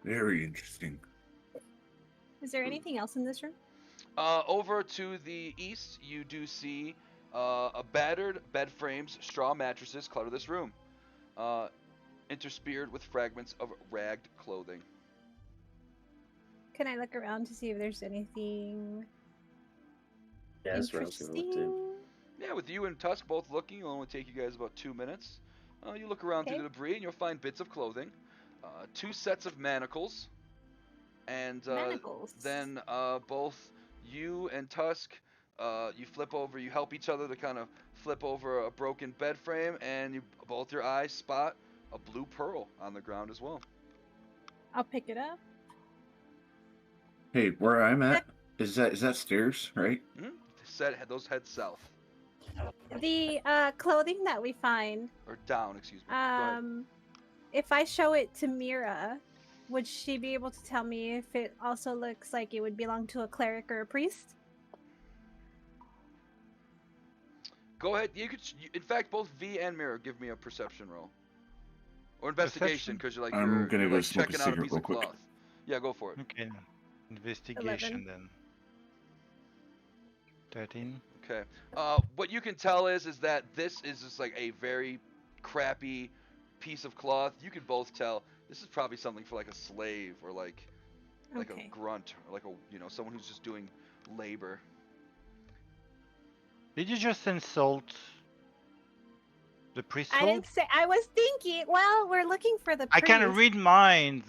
Very interesting. Is there anything else in this room? Over to the east, you do see a battered bed frames, straw mattresses clutter this room, interspersed with fragments of ragged clothing. Can I look around to see if there's anything Yeah, that's where I was gonna look too. interesting? Yeah, with you and Tusk both looking, it'll only take you guys about 2 minutes. You look around through Okay. the debris and you'll find bits of clothing, 2 sets of manacles, and Manacles. then both you and Tusk, you flip over, you help each other to kind of flip over a broken bed frame, and both your eyes spot a blue pearl on the ground as well. I'll pick it up. Hey, where I'm at, is that stairs, right? Those head south. The clothing that we find, Or down, excuse me. Go ahead. if I show it to Mira, would she be able to tell me if it also looks like it would belong to a cleric or a priest? Go ahead. In fact, both V and Mirror give me a perception roll. Or investigation, because you're I'm gonna go like smoke a checking out a cigarette piece real of quick. cloth. Yeah, go for it. Okay. Investigation 11. then. 13. Okay. What you can tell is that this is just like a very crappy piece of cloth. You can both tell this is probably something for like a slave or like Okay. a grunt or like a someone who's just doing labor. Did you just insult the I priesthood? didn't say. I was thinking. Well, we're looking for the I priest. can read minds.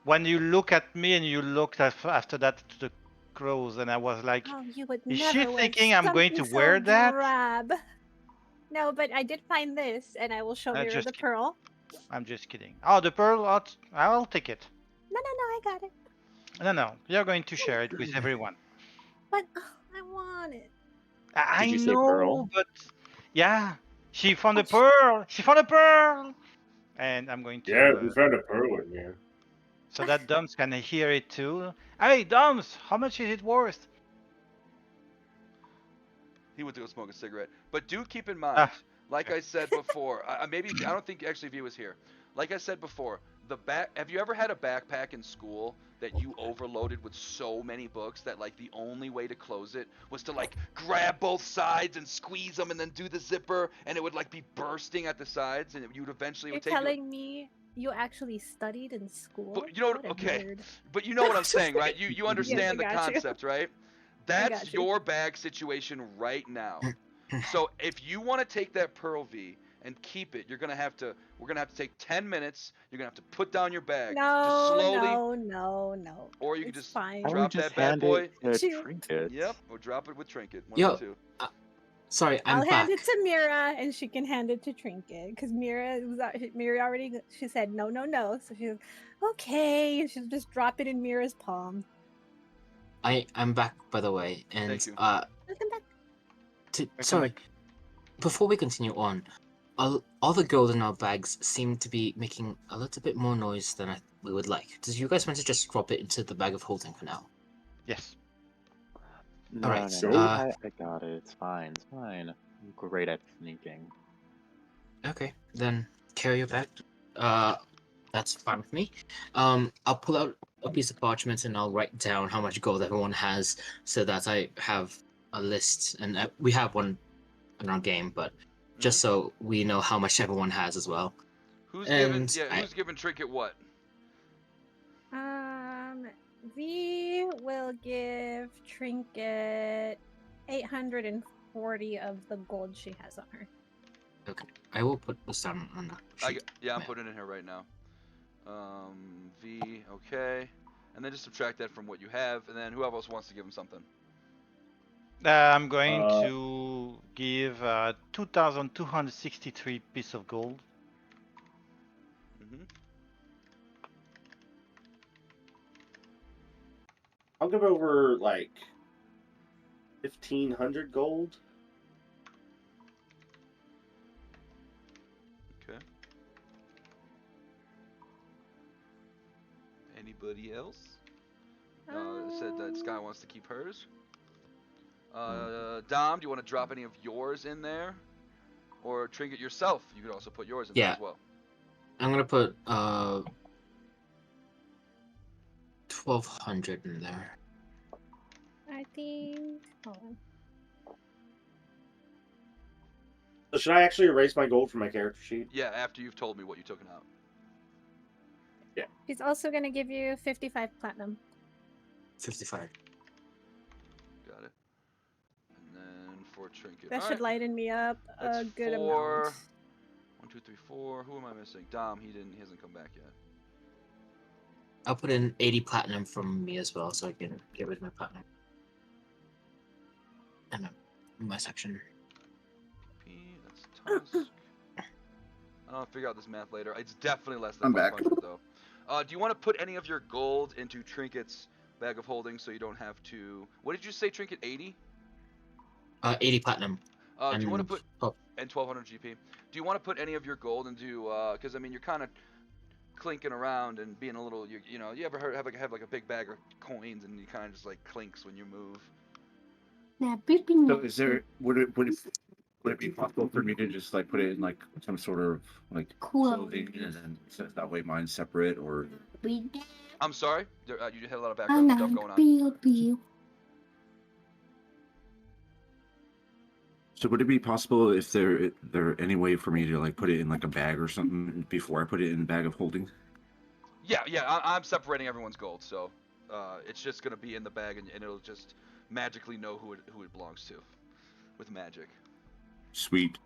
when you look at me and you looked after that to the crows, and I was like, Oh, you would is never she wear thinking I'm going to something wear so that? drab. No, but I did find this, and I will show Mira Just the kidding. pearl. I'm just kidding. Oh, the pearl, I'll take it. No, I got it. No, you're going to share it with everyone. But I want it. I Did you say know, pearl? but yeah, she found Oh, a pearl. She found a pearl, and I'm going Yeah, to. we found a pearl in here. So that Doms can hear it too. Hey, Doms, how much is it worth? He went to go smoke a cigarette. But do keep in mind, Ah, like okay. I said before, maybe I don't think actually V was here. Like I said before, the back. Have you ever had a backpack in school that you overloaded with so many books that like the only way to close it was to like grab both sides and squeeze them and then do the zipper and it would like be bursting at the sides and you'd eventually You're would take you. telling me you actually studied in school? But you know, What a okay, nerd. but you know what I'm saying, right? You Yes, I understand the got you. concept, right? I That's got you. your bag situation right now. So if you want to take that Pearl V and keep it, we're gonna have to take 10 minutes. You're gonna have to put down your bag, just No, slowly, no. or you can It's just fine. I would drop just that bad hand boy. it to Shoot. Trinket. Yep, or drop it with Trinket. One Yo, of the two. Sorry, I'm I'll back. hand it to Mira, and she can hand it to Trinket because Mira already. She said no. So she's okay, and she'll just drop it in Mira's palm. I'm back, by the way, and Thank you. Welcome back. sorry. Before we continue on, all the gold in our bags seem to be making a little bit more noise than we would like. Does you guys want to just drop it into the bag of holding for now? Yes. No, Alright, no, I got it. It's fine. It's fine. I'm great at sneaking. Okay, then carry your bag. That's fine with me. I'll pull out a piece of parchment and I'll write down how much gold everyone has, so that I have a list, and we have one in our game, but just so we know how much everyone has as well. Who's And giving Trinket what? V will give Trinket 840 of the gold she has on her. Okay, I will put this down on the sheet. I'm putting it in here right now. V, okay. And then just subtract that from what you have, and then whoever else wants to give him something. I'm going to give 2,263 piece of gold. I'll give over like 1,500 gold. Okay. Anybody else? Said that Sky wants to keep hers. Dom, do you want to drop any of yours in there? Or Trinket yourself? You could also put yours in there as well. I'm gonna put 1,200 in there. I think. Hold on. So should I actually erase my gold from my character sheet? Yeah, after you've told me what you took out. Yeah. She's also gonna give you 55 platinum. 55. Got it. And then for Trinket. That should lighten me up That's a good 4. amount. 1, 2, 3, 4. Who am I missing? Dom. He hasn't come back yet. I'll put in 80 platinum from me as well, so I can get rid of my platinum. And my section. That's Tusk. I'll figure out this math later. It's definitely less than 500 though. Do you want to put any of your gold into Trinket's bag of holding so you don't have to? What did you say, Trinket? 80? 80 platinum. Do you want to put and 1,200 GP? Do you want to put any of your gold into? Because I mean, you're kind of clinking around and being a little. You know, you ever have like a big bag of coins and you kind of just like clinks when you move. So is there would it be possible for me to just like put it in like some sort of like clothing and then so that way mine's separate, or? I'm sorry, you had a lot of background stuff going on. So would it be possible if there any way for me to like put it in like a bag or something before I put it in a bag of holding? Yeah, I'm separating everyone's gold, so it's just gonna be in the bag and it'll just magically know who it belongs to, with magic. Sweet.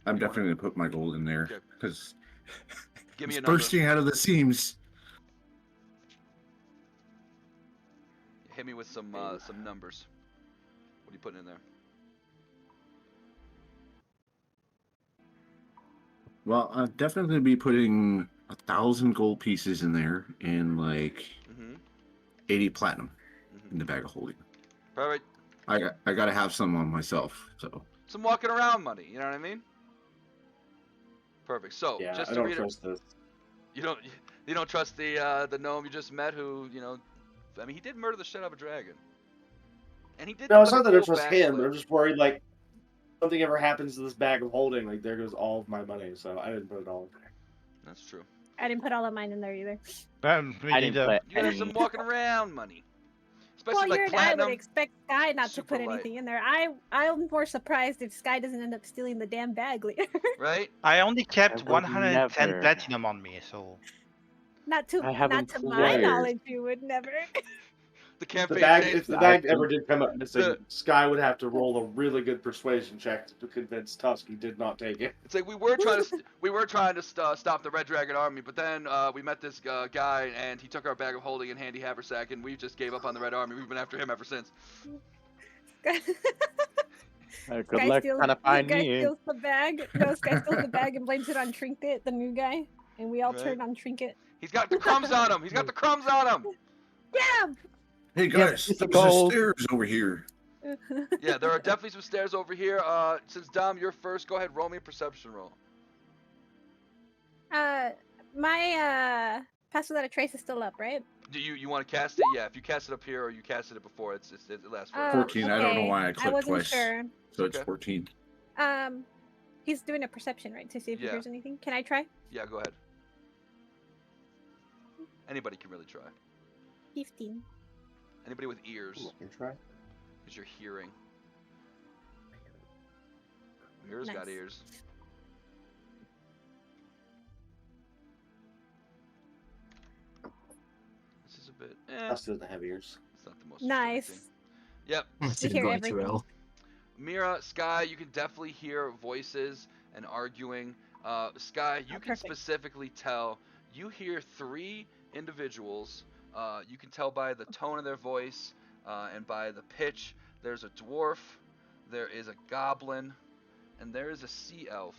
I'm definitely gonna put my gold in there because Give me It's a number. bursting out of the seams. Hit me with some numbers. What are you putting in there? Well, I'll definitely be putting 1,000 gold pieces in there and like 80 platinum in the bag of holding. Perfect. I gotta have some on myself, so. Some walking around money. You know what I mean? Perfect. So Yeah, just I to don't trust this. You don't trust the gnome you just met, who I mean, he did murder the shit out of a dragon, and he did. No, it's like, not a that I cool trust him. backflip. I'm just worried, like, something ever happens to this bag of holding, like, there goes all of my money, so I didn't put it all in there. That's true. I didn't put all of mine in there either. Me neither. You gotta have some walking around money, especially Well, like I platinum. would expect Sky not to super put light. anything in there. I'm more surprised if Sky doesn't end up stealing the damn bag later. Right? I only kept I would 110 never. platinum on me, so not to I have not to my employers. knowledge, you would never. The campaign. If the bag I ever did come up missing, the- Sky would have to roll a really good persuasion check to convince Tusk he did not take it. It's like we were trying to stop the Red Dragon army, but then we met this guy, and he took our bag of holding and handy haversack, and we just gave up on the Red Army. We've been after him ever since. Good luck trying to find Guy me. steals the bag. No, Sky steals the bag and blames it on Trinket, the new guy, and we all Right. turn on Trinket. He's got the crumbs on him. He's got the crumbs on him. Yeah. Hey guys, piece of there's some gold. stairs over here. Yeah, there are definitely some stairs over here. Since Dom, you're first, go ahead, roll me a perception roll. My Pass Without a Trace is still up, right? Do you want to cast it? Yeah, if you cast it up here or you casted it before, it lasts forever. 14. I don't know okay. why I I clicked wasn't twice. sure. So it's Okay. 14. He's doing a perception, right, to see if he Yeah. hears anything. Can I try? Yeah, go ahead. Anybody can really try. 15. Anybody with ears, You can try. because you're hearing. Mira's got Nice. ears. This is a bit. Tusk doesn't have ears. It's not the most. Nice. distracting. Yep. It's We hear going everything. to roll. Mira, Sky, you can definitely hear voices and arguing. Sky, you can perfect. specifically tell. You hear 3 individuals. You can tell by the tone of their voice and by the pitch. There's a dwarf, there is a goblin, and there is a sea elf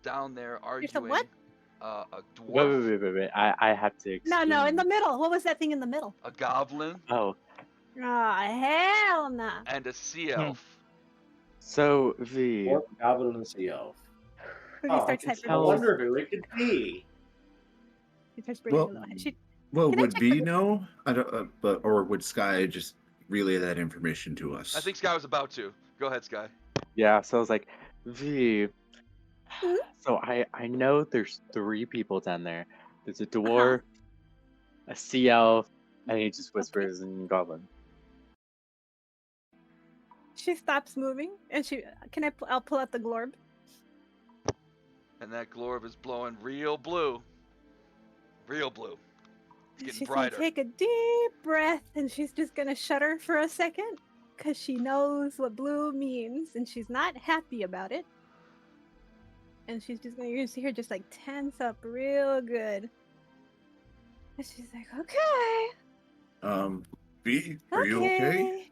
down there arguing. There's a what? A dwarf, Wait. I have to. No, in excuse- the middle. What was that thing in the middle? a goblin, Oh, Oh, hell nah. and a sea elf. so V. Or Goblin and the Sea Elf. He Oh, starts can I tell- hyperventilating. wonder who it could be. He starts breathing Well- a little. She- Well, Can I would check B the- know? I don't, or would Sky just relay that information to us? I think Sky was about to. Go ahead, Sky. Yeah, so I was like, V. Hmm? So I know there's 3 people down there. There's a dwarf, a sea elf, and he just whispers in Goblin. She stops moving, and I'll pull out the glorb. And that glorb is blowing real blue. Real blue. It's And getting she's brighter. gonna take a deep breath, and she's just gonna shudder for a second, because she knows what blue means, and she's not happy about it. And she's just you're gonna see her just like tense up real good. And she's like, okay. B, are you okay?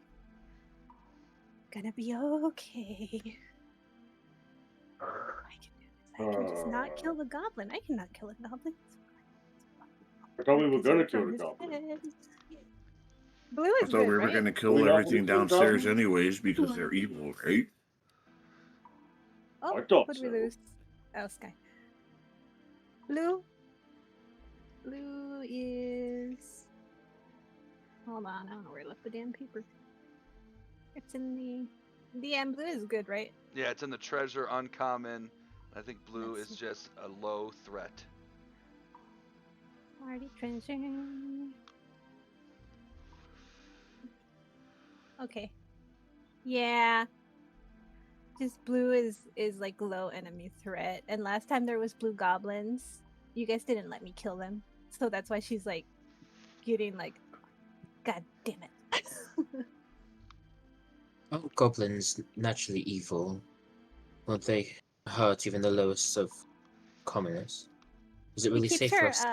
Gonna be okay. I can do this. I can just not kill the goblin. I cannot kill a goblin. I thought we were Because gonna it's kill on the his Goblin. head. Blue I is thought good, we were right? going to kill We don't everything believe in downstairs goblins? anyways because they're evil, right? Oh, I thought what'd we so. lose? Oh, Sky. Blue is... Hold on, I don't know where I left the damn paper. It's in the end. Blue is good, right? Yeah, it's in the treasure uncommon. I think blue Let's is just a low threat. Party treasure. Okay. Yeah. Just blue is like low enemy threat. And last time there was blue goblins, you guys didn't let me kill them. So that's why she's like getting like, God damn it. Oh, goblins naturally evil. Won't they hurt even the lowest of commoners? Is it He really keeps safe her. for us?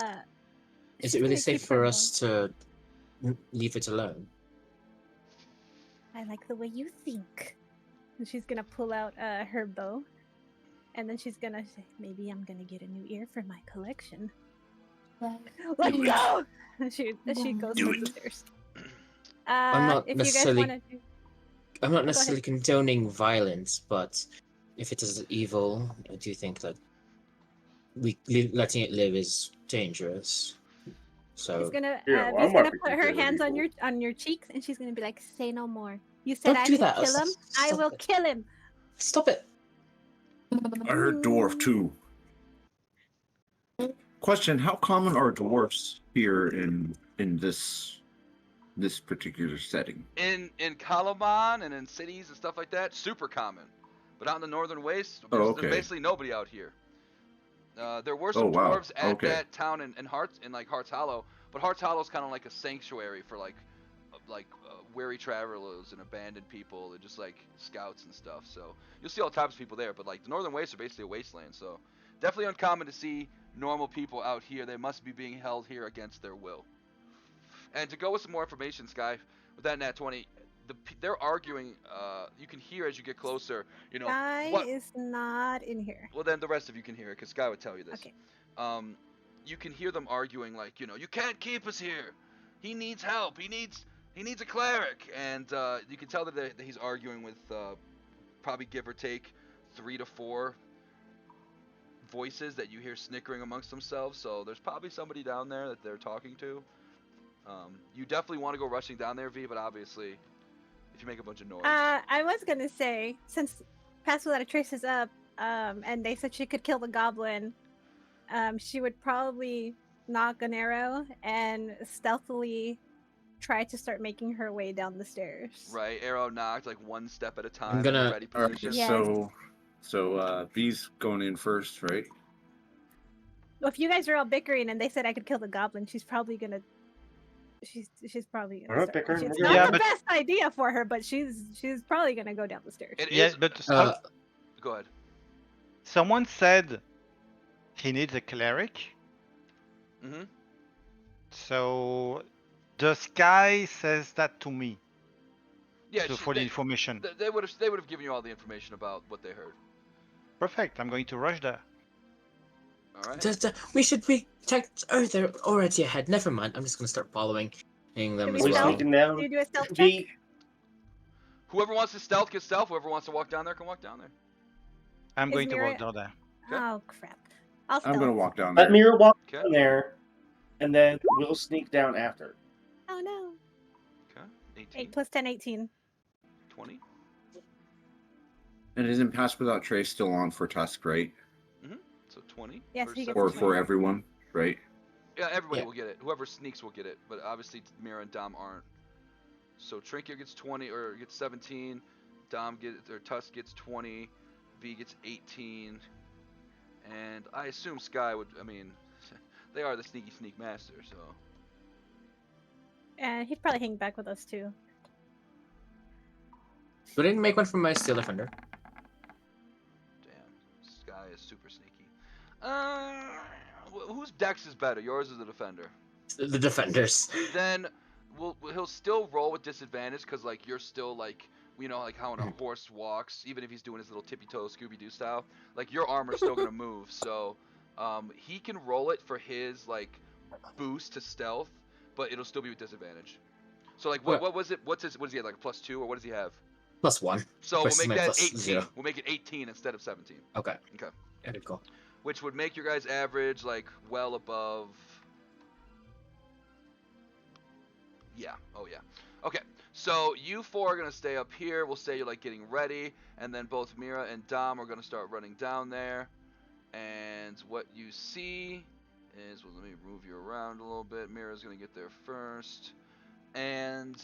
Is it really safe for us to leave it alone? I like the way you think. And she's gonna pull out her bow, and then she's gonna say, "Maybe I'm gonna get a new ear for my collection." Let's go. And she goes Do up the it. stairs. I'm not If you guys necessarily. want to, I'm not Go ahead. necessarily condoning violence, but if it is evil, I do think that letting it live is dangerous. So she's gonna Yeah, well, I V's might gonna be put her considering hands evil. on your cheeks, and she's gonna be like, "Say no more. You said don't I do could that. kill him. I Stop will it. kill him." Stop it. I heard dwarf too. Question: how common are dwarfs here in this particular setting? In Kalaman and in cities and stuff like that, super common. But out in the northern waste, Oh, there's okay. basically nobody out here. There were Oh, some wow. dwarves at Okay. that town in Hearts Hollow, but Hearts Hollow is kind of like a sanctuary for weary travelers and abandoned people. They're just like scouts and stuff. So you'll see all types of people there. But like the northern wastes are basically a wasteland. So definitely uncommon to see normal people out here. They must be being held here against their will. And to go with some more information, Sky, with that nat 20, they're arguing. You can hear as you get closer. Guy What? is not in here. Well, then the rest of you can hear it, because Sky would tell you this. Okay. You can hear them arguing, like, you can't keep us here. He needs help. He needs a cleric. And you can tell that he's arguing with probably give or take 3 to 4 voices that you hear snickering amongst themselves. So there's probably somebody down there that they're talking to. You definitely want to go rushing down there, V, but obviously, if you make a bunch of noise. I was gonna say, since Pass Without a Trace is up, and they said she could kill the goblin, she would probably knock an arrow and stealthily try to start making her way down the stairs. Right, arrow knocked, like one step at a time in gonna- the ready All right. position. Yes. So V's going in first, right? Well, if you guys are all bickering and they said I could kill the goblin, she's probably gonna. She's probably gonna. We're not start- bickering, It's we're not Yeah, the but- best idea for her, but she's probably gonna go down the stairs. It Yeah, is. but Go ahead. someone said he needs a cleric. Mm-hmm. So the Sky says that to me. Yeah, For the information. They would have given you all the information about what they heard. Perfect. I'm going to rush there. All right. We should protect. Oh, they're already ahead. Never mind. I'm just gonna start following them Can as we We well. stealth? sneaking down. Do you do a stealth check? V, Whoever wants to stealth, get stealth. Whoever wants to walk down there, can walk down there. I'm Is going to Mira- walk down there. Okay. Oh crap! I'll stealth. I'm gonna walk down there. let Mira walk Okay. down there, and then we'll sneak down after. Oh no! Okay. 18, 8 plus 10, 18. 20. And isn't Pass Without Trace still on for Tusk, right? So 20. Yes, for he gets Or 17. for everyone, right? Yeah, everybody Yeah. will get it. Whoever sneaks will get it, but obviously Mira and Dom aren't. So Trinket gets 20 or gets 17. Dom Tusk gets 20. V gets 18. And I assume Sky would. I mean, they are the sneak master, so. And he'd probably hang back with us too. But I didn't make one from my Steel Defender. Damn, Sky is super sneaky. Whose dex is better, yours or the defender? The Defenders. Then he'll still roll with disadvantage because like you're still like like how when a horse walks, even if he's doing his little tippy toe Scooby Doo style, like your armor's still gonna move. So he can roll it for his like boost to stealth, but it'll still be with disadvantage. So like what was it? What does he have, like a +2 or what does he have? +1. So Versus we'll my make that plus 18. 0. We'll make it 18 instead of 17. Okay. Okay. Yeah, cool. Which would make your guys' average like well above. Yeah. Oh yeah. Okay. So you four are gonna stay up here. We'll say you're like getting ready, and then both Mira and Dom are gonna start running down there. And what you see is, well, let me move you around a little bit. Mira's gonna get there first, and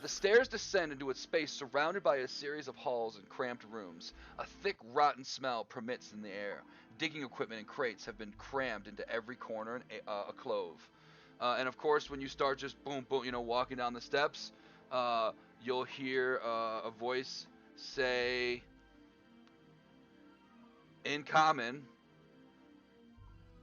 the stairs descend into a space surrounded by a series of halls and cramped rooms. A thick, rotten smell permeates in the air. Digging equipment and crates have been crammed into every corner and a clove. And of course, when you start just boom, boom, walking down the steps, you'll hear a voice say, in common,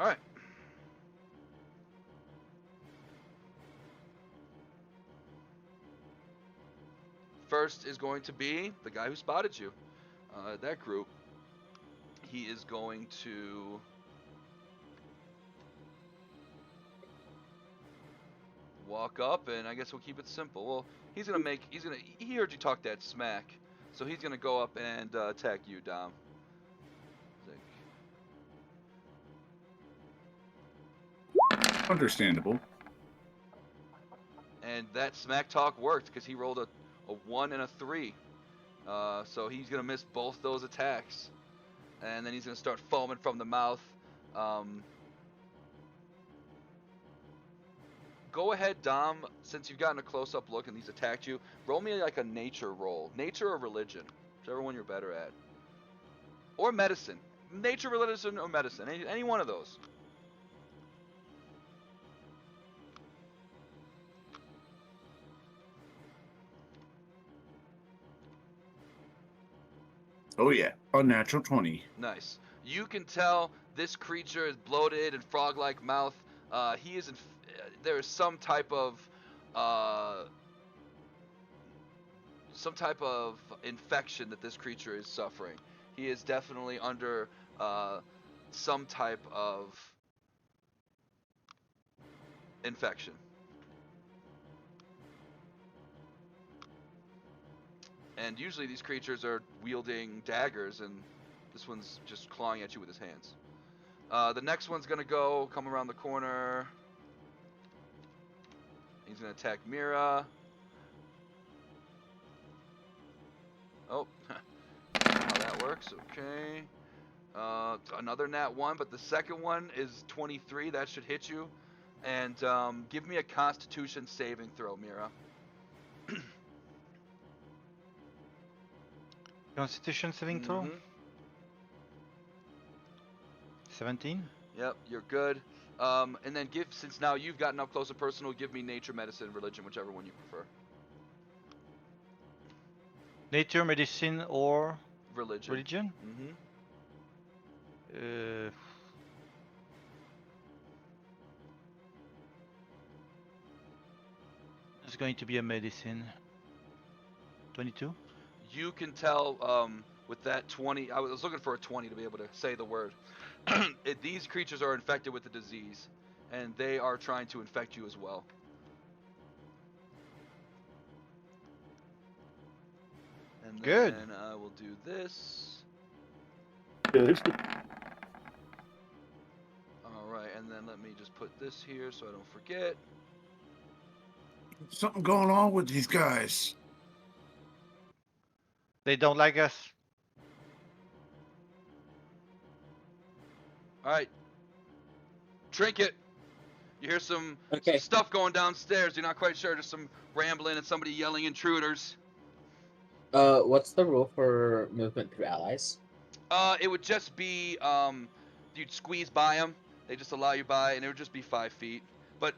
All right. First is going to be the guy who spotted you. That group. He is going to walk up, and I guess we'll keep it simple. Well, he heard you talk that smack, so he's gonna go up and attack you, Dom. Understandable. And that smack talk worked because he rolled a 1 and a 3. So he's gonna miss both those attacks, and then he's gonna start foaming from the mouth. Go ahead, Dom. Since you've gotten a close-up look and he's attacked you, roll me like a nature roll, nature or religion, whichever one you're better at, or medicine. Nature, religion, or medicine. Any one of those. Oh yeah, unnatural 20. Nice. You can tell this creature is bloated and frog-like mouth. He is. There is some type of infection that this creature is suffering. He is definitely under some type of infection. And usually these creatures are wielding daggers, and this one's just clawing at you with his hands. The next one's gonna come around the corner. He's gonna attack Mira. Oh, how that works, okay. Another nat 1, but the second one is 23, that should hit you. And give me a Constitution saving throw, Mira. Constitution saving throw? 17? Yep, you're good. And then since now you've gotten up close and personal, give me nature, medicine, religion, whichever one you prefer. Nature, medicine, or religion? Religion? It's going to be a medicine. 22? You can tell with that 20, I was looking for a 20 to be able to say the word. These creatures are infected with the disease, and they are trying to infect you as well. And Good. then I will do this. Good. Alright, and then let me just put this here so I don't forget. Something going on with these guys. They don't like us. Alright. Trinket. You hear some Okay. stuff going downstairs. You're not quite sure. Just some rambling and somebody yelling intruders. What's the rule for movement through allies? It would just be, you'd squeeze by them. They just allow you by, and it would just be 5 feet. But,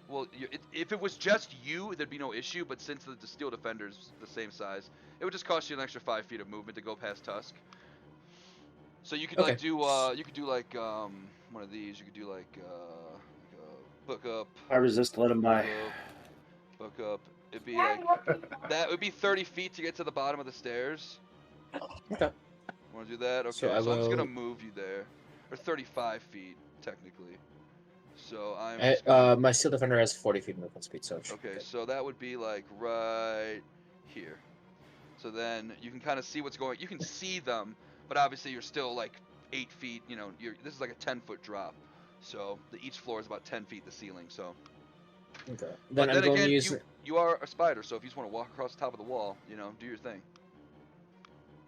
well, if it was just you, there'd be no issue. But since the Steel Defender's the same size, it would just cost you an extra 5 feet of movement to go past Tusk. So you could Okay. like do, one of these. You could do like a book up. I resist, let him by. Book up. It'd be like that. Would be 30 feet to get to the bottom of the stairs. Okay. Want to do that? Okay. So So, I I'm just will- gonna move you there, or 35 feet technically. So I'm. Just gonna... My Steel Defender has 40 feet movement speed, so it should be Okay, good. so that would be like right here. So then you can kind of see what's going. You can see them, but obviously you're still like 8 feet. This is like a 10-foot drop. So each floor is about 10 feet the ceiling. So. Okay. But Then I'm then going again, to use. you are a spider, so if you just want to walk across the top of the wall, do your thing.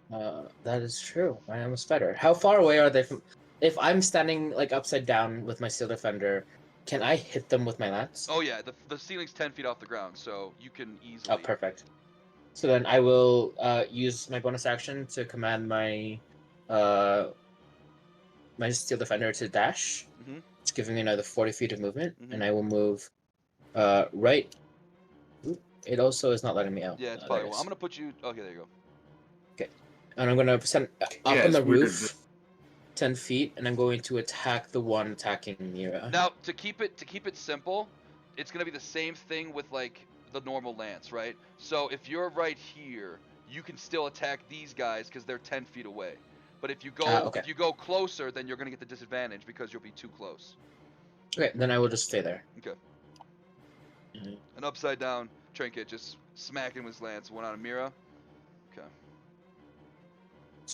That is true. I am a spider. How far away are they from? If I'm standing like upside down with my Steel Defender, can I hit them with my lance? Oh yeah, the ceiling's 10 feet off the ground, so you can easily. Oh, perfect. So then I will use my bonus action to command my my Steel Defender to dash. Mhm. It's giving me another 40 feet of movement, Mhm. and I will move right. Oop, it also is not letting me out. Yeah, it's There probably it well. is. I'm gonna put you. Okay, there you go. And I'm gonna send up Yeah, on the it's weird roof. 10 feet, and I'm going to attack the one attacking Mira. Now, to keep it simple, it's gonna be the same thing with like the normal lance, right? So if you're right here, you can still attack these guys because they're 10 feet away. But if you go closer, then you're gonna get the disadvantage because you'll be too close. Okay, then I will just stay there. Okay. Mhm. An upside down trinket, just smacking with his lance. One on Mira. Okay.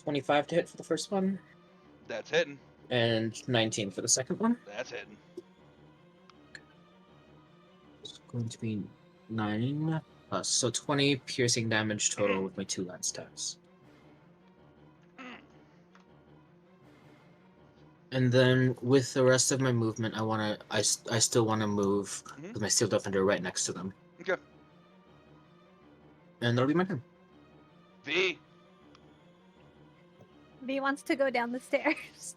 25 to hit for the first one, That's hitting. and 19 for the second one. That's hitting. It's going to be 9 plus, so 20 piercing damage total with my 2 lance attacks. And then with the rest of my movement, I still wanna move with my Steel Defender right next to them. Okay. And that'll be my turn. V. V wants to go down the stairs.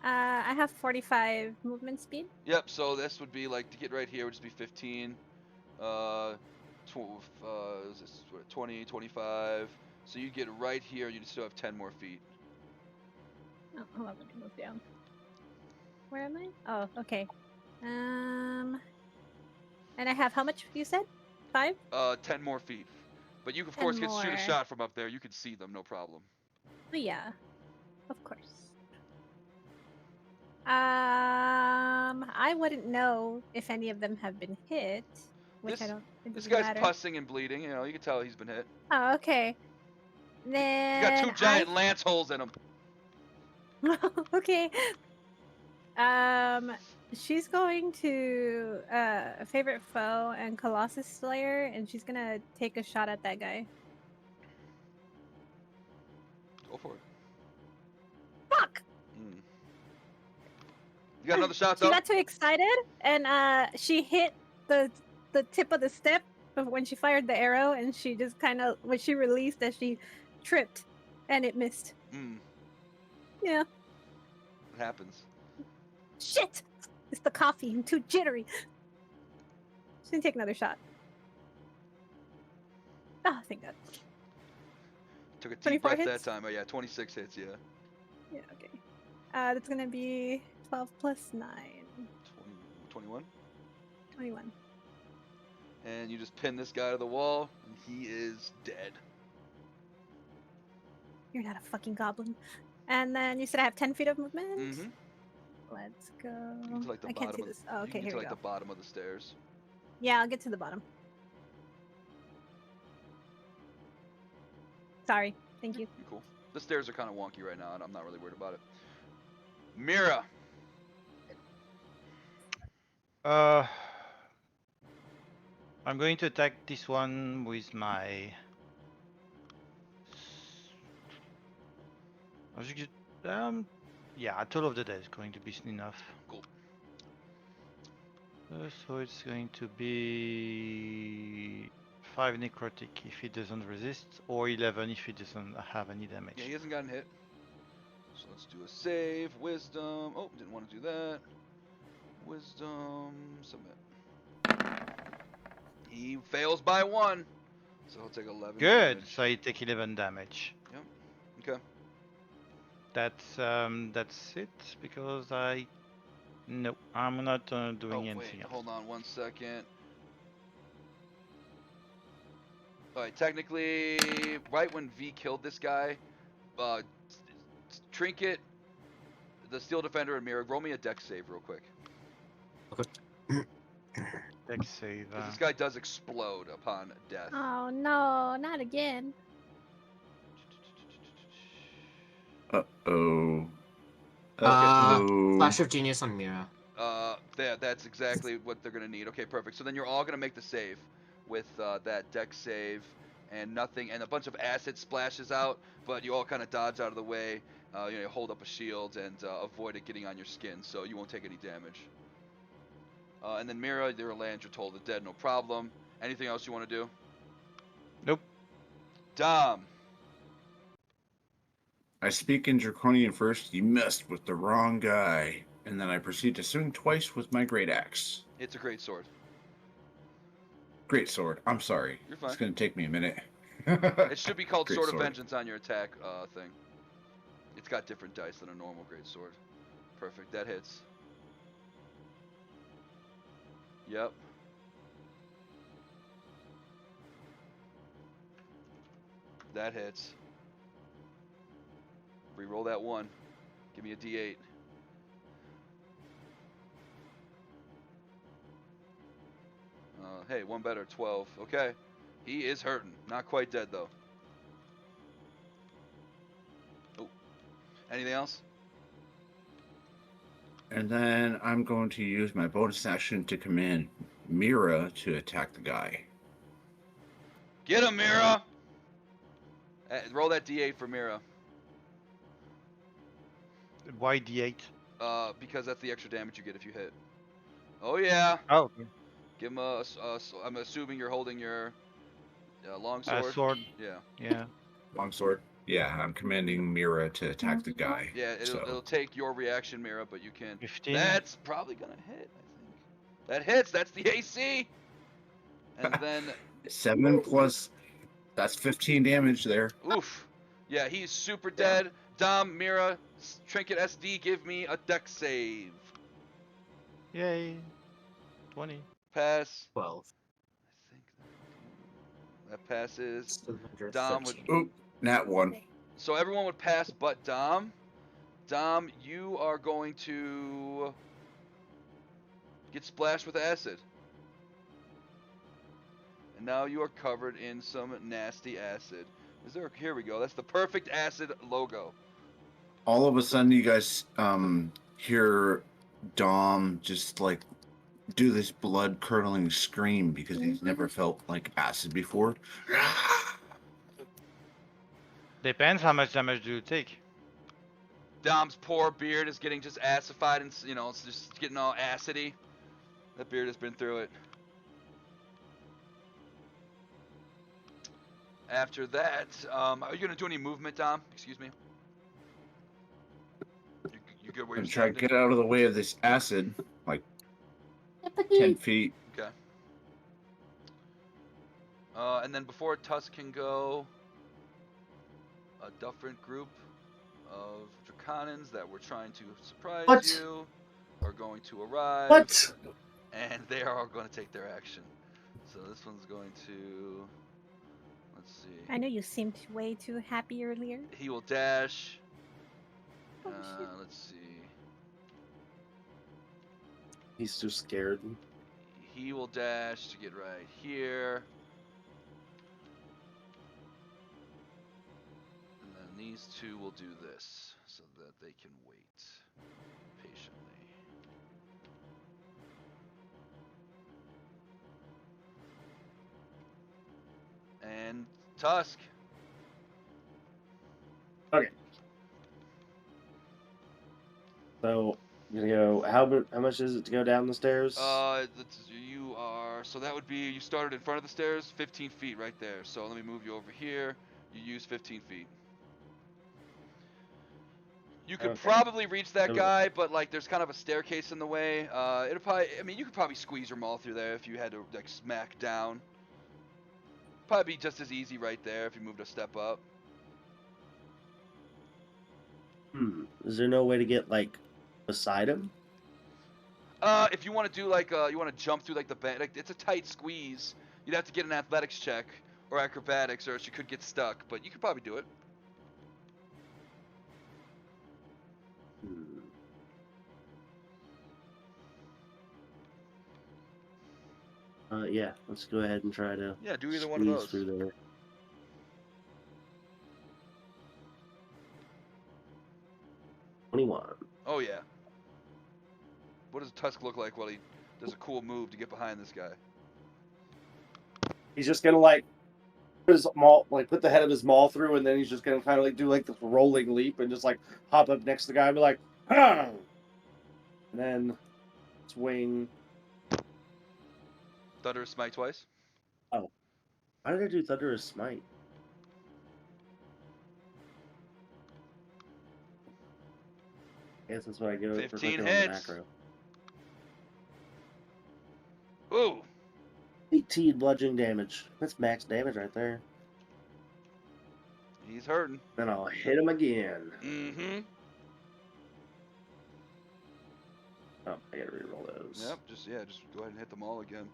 I have 45 movement speed. Yep. So this would be like to get right here would just be 15. Is this what, 20, 25? So you get right here. You still have 10 more feet. Oh, hold on, let me move down. Where am I? Oh, okay. And I have how much you said? 5? 10 more feet. But you of 10 course can shoot a more. shot from up there. You can see them, no problem. Oh, yeah, of course. I wouldn't know if any of them have been hit, which I don't. It This doesn't guy's matter. pussing and bleeding. You know, you can tell he's been hit. Oh, okay. He's Then got 2 giant lance holes in him. okay. She's going to favorite foe and Colossus Slayer, and she's gonna take a shot at that guy. Go for it. Fuck! You got another shot She though? got too excited, and she hit the tip of the step of when she fired the arrow, and she just kind of when she released as she tripped, and it missed. Yeah. It happens. Shit! It's the coffee. I'm too jittery. She's gonna take another shot. Oh, thank God. Took a deep 24 breath hits? that time. Oh yeah, 26 hits, yeah. Yeah, okay. That's gonna be 12 plus 9. 21. 21. And you just pin this guy to the wall, and he is dead. You're not a fucking goblin. And then you said I have 10 feet of movement? Mm-hmm. Let's go. You get to, like, the I can't see bottom of this. Oh, okay, you can get here to we like go. the bottom of the stairs. Yeah, I'll get to the bottom. Sorry. Thank you. You're cool. The stairs are kind of wonky right now, and I'm not really worried about it. Mira. I'm going to attack this one with my. Yeah, Toll of the Dead is going to be enough. Cool. So it's going to be 5 necrotic if he doesn't resist, or 11 if he doesn't have any damage. Yeah, he hasn't gotten hit. So let's do a save. Wisdom. Oh, didn't want to do that. Wisdom. Submit. He fails by 1. So he'll take 11 Good. damage. So he take 11 damage. Yep. Okay. That's it because no, I'm not doing anything else. Hold on 1 second. Alright, technically, right when V killed this guy, Trinket, the Steel Defender, and Mira, roll me a dex save real quick. Okay. Dex save. Because this guy does explode upon death. Oh no, not again. Uh-oh. Flash of Genius on Mira. That's exactly what they're going to need. Okay, perfect. So then you're all going to make the save with that dex save and nothing, and a bunch of acid splashes out, but you all kind of dodge out of the way. You hold up a shield and avoid it getting on your skin, so you won't take any damage. And then Mira, you're land, you're told the dead, no problem. Anything else you want to do? Nope. Dom. I speak in Draconian first. You messed with the wrong guy. And then I proceed to swing twice with my great axe. It's a great sword. Great sword. I'm sorry. You're fine. It's going to take me a minute. It should be called Great Sword sword. of Vengeance on your attack thing. It's got different dice than a normal greatsword. Perfect. That hits. Yep. That hits. Reroll that 1. Give me a D8. Hey, 1 better. 12. Okay. He is hurting. Not quite dead, though. Oh. Anything else? And then I'm going to use my bonus action to command Mira to attack the guy. Get him, Mira! Roll that D8 for Mira. Why D8? Because that's the extra damage you get if you hit. Oh, yeah. Oh, Give him I'm assuming you're holding your long sword. sword. Yeah. Yeah. Longsword. Yeah, I'm commanding Mira to attack the guy. Yeah, it'll take your reaction, Mira, but you can. 15. That's probably gonna hit, I think. That hits. That's the AC. And then 7 plus. That's 15 damage there. oof. Yeah, he's super dead. Dom, Mira, Trinket SD, give me a dex save. Yay. 20. Pass. 12. I think that passes. Still under Dom would. 13. Oop, nat 1. So everyone would pass but Dom. Dom, you are going to get splashed with acid. And now you are covered in some nasty acid. Here we go. That's the perfect acid logo. All of a sudden, you guys hear Dom just like do this blood curdling scream because he's never felt like acid before. Depends how much damage do you take. Dom's poor beard is getting just acidified and, it's just getting all acidy. That beard has been through it. After that, are you going to do any movement, Dom? Excuse me. You good where I'm you're trying to standing? get out of the way of this acid, like 10 feet. Okay. And then before Tusk can go, a different group of Draconans that were trying to surprise you are going to arrive. What? And they are all going to take their action. So this one's going to, let's see. I know you seemed way too happy earlier. He will dash. Oh, shit. Let's see. He's too scared. He will dash to get right here. And then these two will do this so that they can wait patiently. And Tusk. Okay. So I'm gonna go. How much is it to go down the stairs? You are, so that would be, you started in front of the stairs, 15 feet right there. So let me move you over here. You use 15 feet. You could probably reach that guy, but like there's kind of a staircase in the way. It'll probably, you could probably squeeze your maul through there if you had to like smack down. Probably be just as easy right there if you moved a step up. Is there no way to get like beside him? If you want to do like you want to jump through like the bed, like it's a tight squeeze. You'd have to get an athletics check or acrobatics, or else you could get stuck. But you could probably do it. Yeah, let's go ahead and try to. Yeah, do either one of those. Through there. Oh yeah. What does Tusk look like while he does a cool move to get behind this guy? He's just gonna like put his maul, like put the head of his maul through, and then he's just gonna kind of like do like this rolling leap and just like hop up next to the guy and be like, ah! And then swing. Thunderous Smite twice. Oh, why did I do Thunderous Smite? I guess that's what I go 15 for hits. macro. Ooh. 18 bludgeoning damage. That's max damage right there. He's hurting. Then I'll hit him again. Mm-hmm. Oh, I gotta reroll those. Yep. Just go ahead and hit them all again.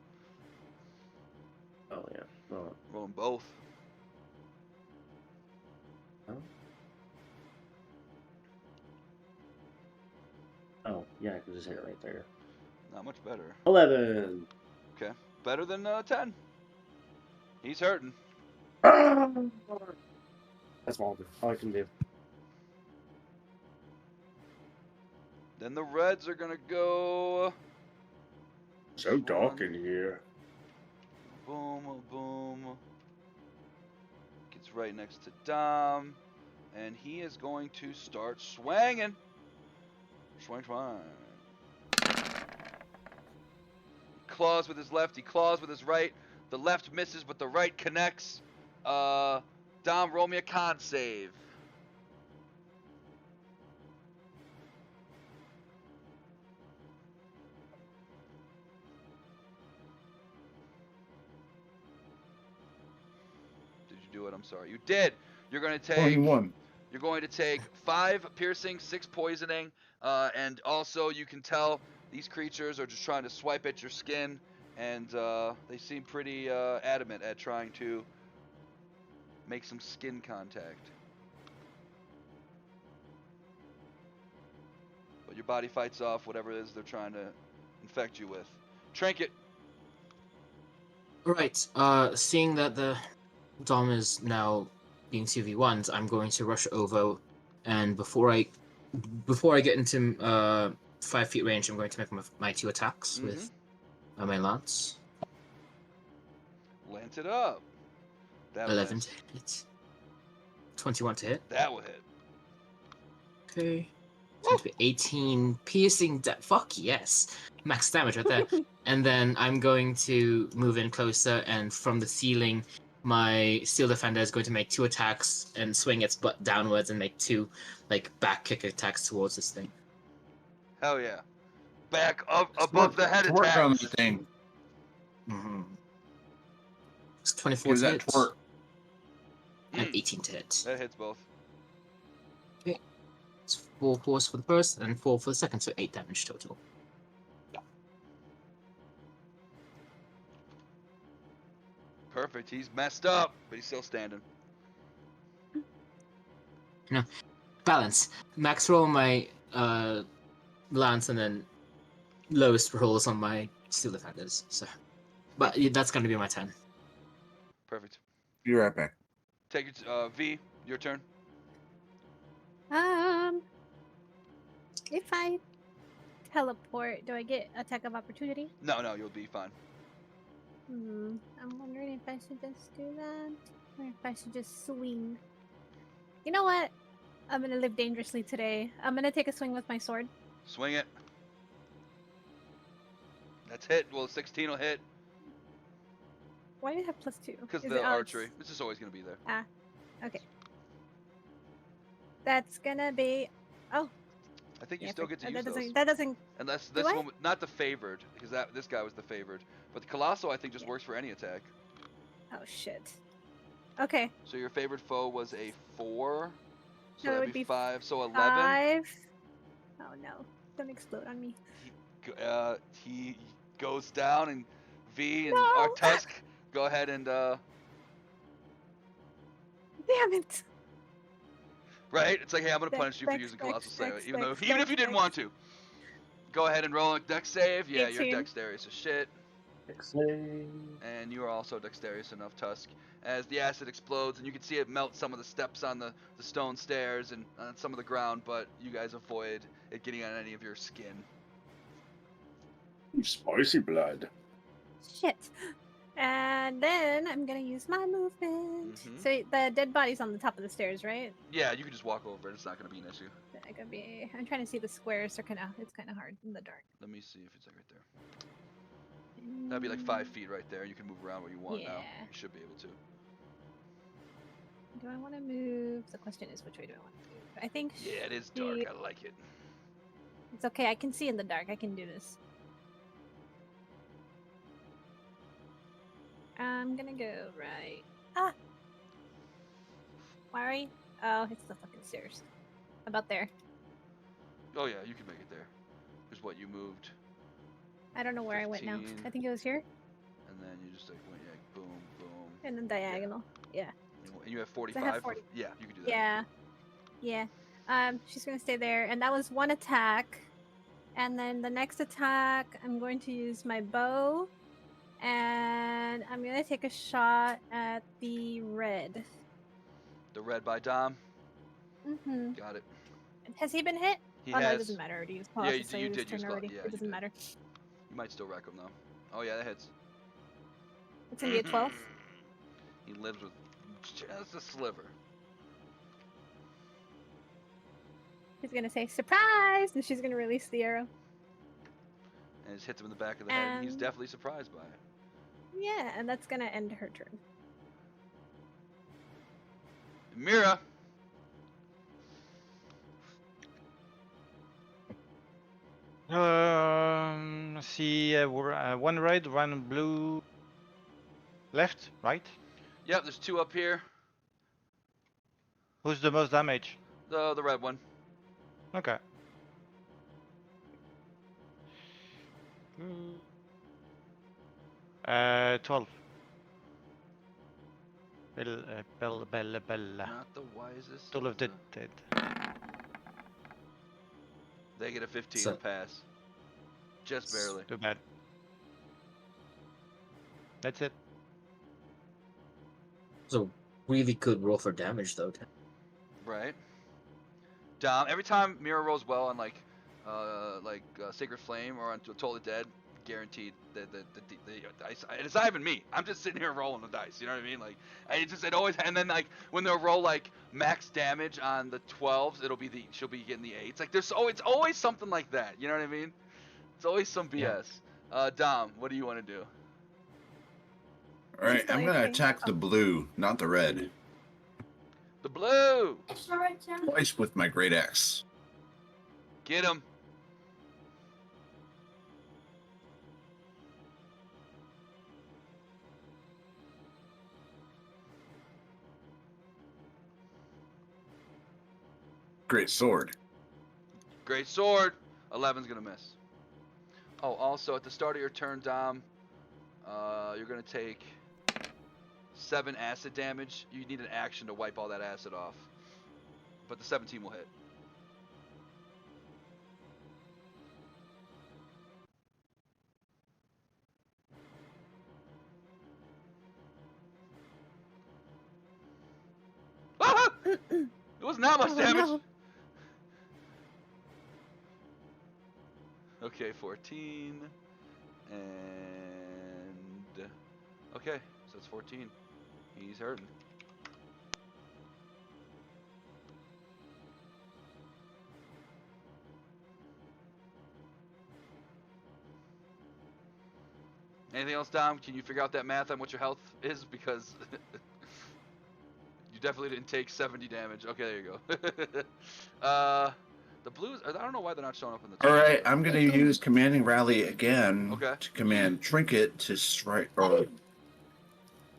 Oh yeah. Oh. Roll them both. Oh yeah, I can just hit it right there. Not much better. 11. Okay. Better than 10. He's hurting. That's all I can do. Then the Reds are gonna go. So dark in here. Boom, boom. Gets right next to Dom, and he is going to start swinging. Swing. He claws with his left. He claws with his right. The left misses, but the right connects. Dom, roll me a con save. Did you do it? I'm sorry. You did. You're going to take 21. You're going to take 5 piercing, 6 poisoning, and also you can tell these creatures are just trying to swipe at your skin, and they seem pretty adamant at trying to make some skin contact. But your body fights off whatever it is they're trying to infect you with. Trinket. Alright, seeing that the Dom is now being 2v1s, I'm going to rush over, and before I get into 5 feet range, I'm going to make my 2 attacks with my lance. Lance it up. That 11 to hit. 21 to hit. That will hit. Okay. It's going to be 18 piercing. Fuck yes. Max damage right there. And then I'm going to move in closer, and from the ceiling, my Steel Defender is going to make 2 attacks and swing its butt downwards and make 2 back kick attacks towards this thing. Hell yeah. Back up above the head Twerk on attacks. the thing. Mm-hmm. It's 24 to hit. And 18 to hit. That hits both. Okay. It's 4 force for the first and 4 for the second, so 8 damage total. Perfect. He's messed up, but he's still standing. No. Balance. Max roll my lance and then lowest rolls on my Steel Defenders. So, but that's going to be my 10. Perfect. Be right back. Take it, V. Your turn. If I teleport, do I get attack of opportunity? No, you'll be fine. I'm wondering if I should just do that, or if I should just swing. You know what? I'm gonna live dangerously today. I'm gonna take a swing with my sword. Swing it. That's hit. Well, 16 will hit. Why do you have +2? Because Is the it- oh, archery. it's- This is always going to be there. Ah, okay. That's gonna be. Oh. I think you yeah, still get to that use doesn't. those. That doesn't. Unless Do this I? one, not the favored, because this guy was the favored. But the Colossal, I think, just works for any attack. Oh shit. Okay. So your favored foe was a 4. So No, it that'd would be be 5. So 11. 5. Oh no! Don't explode on me. He goes down, and V and No! our Tusk go ahead and Damn it! right. It's like, hey, I'm gonna Dex, punish you for Dex, using Dex, Colossal Save, Dex, even Dex, if you Dex, didn't Dex. want to. Go ahead and roll a Dex save. Yeah, you're 18. dexterous as shit. And you are also dexterous enough, Tusk. As the acid explodes, and you can see it melt some of the steps on the stone stairs and on some of the ground, but you guys avoid it getting on any of your skin. Spicy blood. Shit. And then I'm gonna use my movement. Mhm. So the dead body's on the top of the stairs, right? Yeah, you can just walk over it. It's not gonna be an issue. That could be. I'm trying to see the squares. They're it's kind of hard in the dark. Let me see if it's like right there. That'd be like 5 feet right there. You can move around where you want now. Yeah. You should be able to. Do I want to move? The question is, which way do I want to move? I think. Yeah, it is dark. I like it. It's okay. I can see in the dark. I can do this. I'm gonna go right. Ah. worry. Oh, it's the fucking stairs. About there. Oh yeah, you can make it there. Here's what you moved, I don't know where I went now. 15. I think it was here. and then you just like went boom, boom. And then diagonal. Yeah. And you have 'Cause 45. I have 40. Yeah, you can do that. Yeah. Yeah. She's gonna stay there, and that was one attack. And then the next attack, I'm going to use my bow, and I'm gonna take a shot at the red. The red by Dom. Mm-hmm. Got it. Has he been hit? He Oh has. no, it doesn't matter. I already used Yeah, Colossus, so you it was did turn use already. Yeah, It you doesn't did. matter. You might still wreck him though. Oh yeah, that hits. It's gonna be a 12. He lives with just a sliver. She's gonna say surprise, and she's gonna release the arrow. And it just hits him in the back of the head. And he's definitely surprised by it. Yeah, and that's gonna end her turn. Mira. See, one red, one blue. Left, right. Yep, there's 2 up here. Who's the most damage? The red one. Okay. 12. Bella. Not the wisest. Toll of the Dead. They get a 15 So- pass. Just barely. Too bad. That's it. It's a really good roll for damage, though. Right. Dom, every time Mira rolls well on Sacred Flame or on Totally Dead, guaranteed the dice. And it's not even me. I'm just sitting here rolling the dice. You know what I mean? Like, it always. And then like when they'll roll like max damage on the 12s, she'll be getting the 8s. Like it's always something like that. You know what I mean? It's always some BS. Dom, what do you want to do? All right, I'm gonna attack the blue, not the red. The blue. Twice with my great axe. Get him. Great sword. Great sword. 11's gonna miss. Oh, also at the start of your turn, Dom, you're gonna take 7 acid damage. You need an action to wipe all that acid off. But the 17 will hit. Ah! It was not much damage. No. Okay, 14. And... Okay, so that's 14. He's hurting. Anything else, Dom? Can you figure out that math on what your health is? Because you definitely didn't take 70 damage. Okay, there you go. The blues, I don't know why they're not showing up in the All chat. right, I'm gonna use commanding rally again Okay. to command trinket to strike or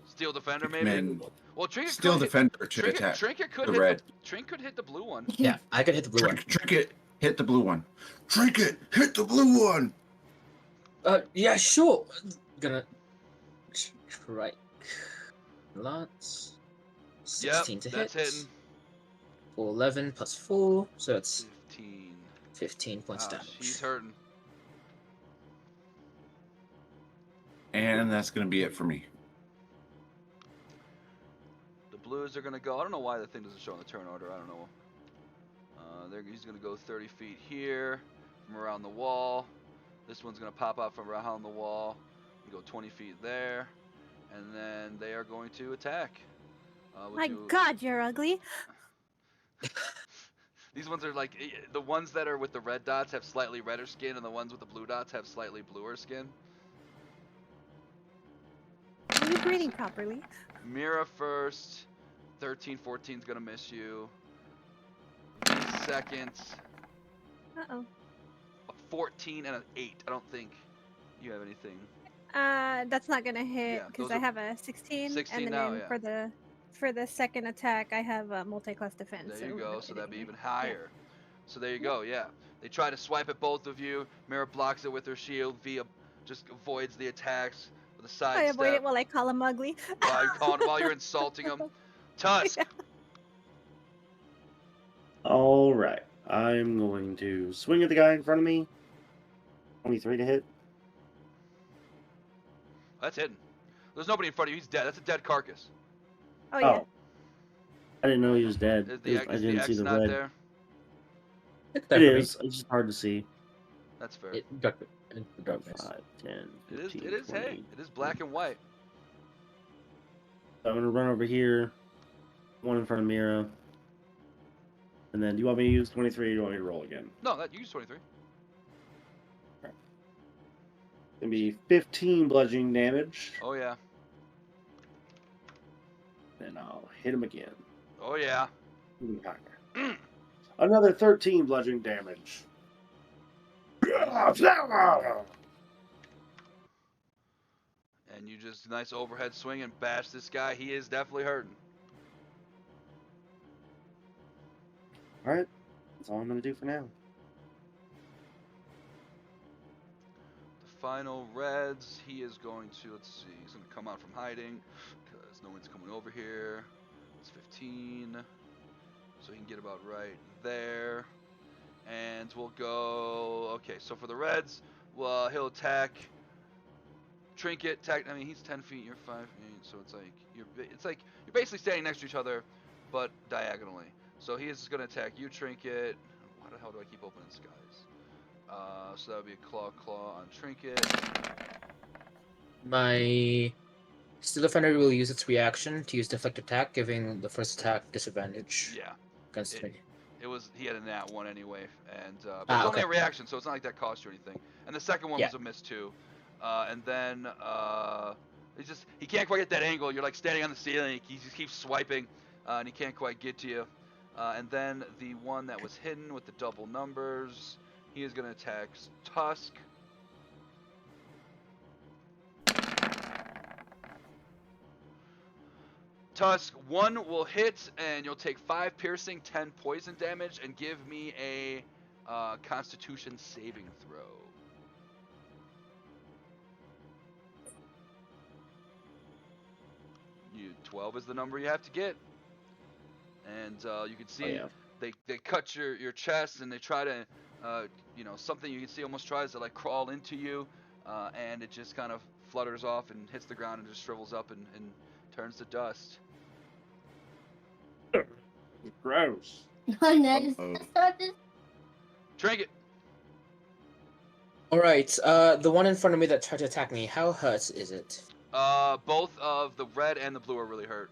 Steel Defender, maybe? command Well, Trinket steel could defender to Trinket, attack Trinket could the hit red. Trinket could hit the blue one. Yeah, I could hit the blue one. Trinket, hit the blue one. Trinket, hit the blue one. Yeah, sure. Gonna strike Lance. 16 to that's hit. hitting. For 11 plus 4, so it's 15. 15 points Ouch, damage. he's hurting. And that's gonna be it for me. The blues are gonna go. I don't know why the thing doesn't show in the turn order. I don't know. He's gonna go 30 feet here from around the wall. This one's gonna pop out from around the wall and go 20 feet there, and then they are going to attack. My God, you're ugly. These ones are like the ones that are with the red dots have slightly redder skin, and the ones with the blue dots have slightly bluer skin. Are you breathing properly? Mira first. 13, 14 is gonna miss you. These seconds. Uh-oh. A 14 and an 8. I don't think you have anything. That's not gonna hit Yeah, because those I are- have a 16. 16 and then now, yeah. for the for the second attack, I have multi-class defense. There you so go. So that'd be hitting even me. higher. So there you go. Yeah. They try to swipe at both of you. Mira blocks it with her shield. Via just avoids the attacks with a I avoid it sidestep while I call him ugly. while you're insulting him. Tusk. All right. I'm going to swing at the guy in front of me. 23 to hit. That's hidden. There's nobody in front of you. He's dead. That's a dead carcass. Oh yeah. Oh. I didn't know he was dead. Is I the didn't see X the not red. there? It's It there for me. is. It's just hard to see. That's fair. Darkness. 5, 10, It is. 15, It is. 20. Hey, it is black and white. So I'm going to run over here. One in front of Mira. And then, do you want me to use 23 or do you want me to roll again? No, that you use 23. It's going to be 15 bludgeoning damage. Oh yeah. Then I'll hit him again. Oh yeah. Even higher. Another 13 bludgeoning damage. And you just nice overhead swing and bash this guy. He is definitely hurting. Alright. That's all I'm going to do for now. The final reds. He is going to. Let's see. He's going to come out from hiding because no one's coming over here. It's 15. So he can get about right there. And we'll go. Okay, so for the reds, well, he'll attack. Trinket, I mean, he's 10 feet, you're 5 feet, so it's like you're basically standing next to each other, but diagonally. So he is going to attack you, Trinket. Why the hell do I keep opening skies? So that would be a claw on Trinket. My Steel Defender will use its reaction to use deflect attack, giving the first attack disadvantage Yeah, against me. he had a nat 1 anyway, and but it's only a reaction, so it's not like that cost you anything. And the second one was a miss too. And then he can't quite get that angle. You're like standing on the ceiling. He just keeps swiping, and he can't quite get to you. And then the one that was hidden with the double numbers, he is going to attack Tusk. Tusk, 1 will hit, and you'll take 5 piercing, 10 poison damage, and give me a Constitution saving throw. 12 is the number you have to get. And you can see they cut your chest, and they try to, something you can see almost tries to like crawl into you, and it just kind of flutters off and hits the ground and just shrivels up and turns to dust. Gross. Trinket. Alright, the one in front of me that tried to attack me, how hurt is it? Both of the red and the blue are really hurt.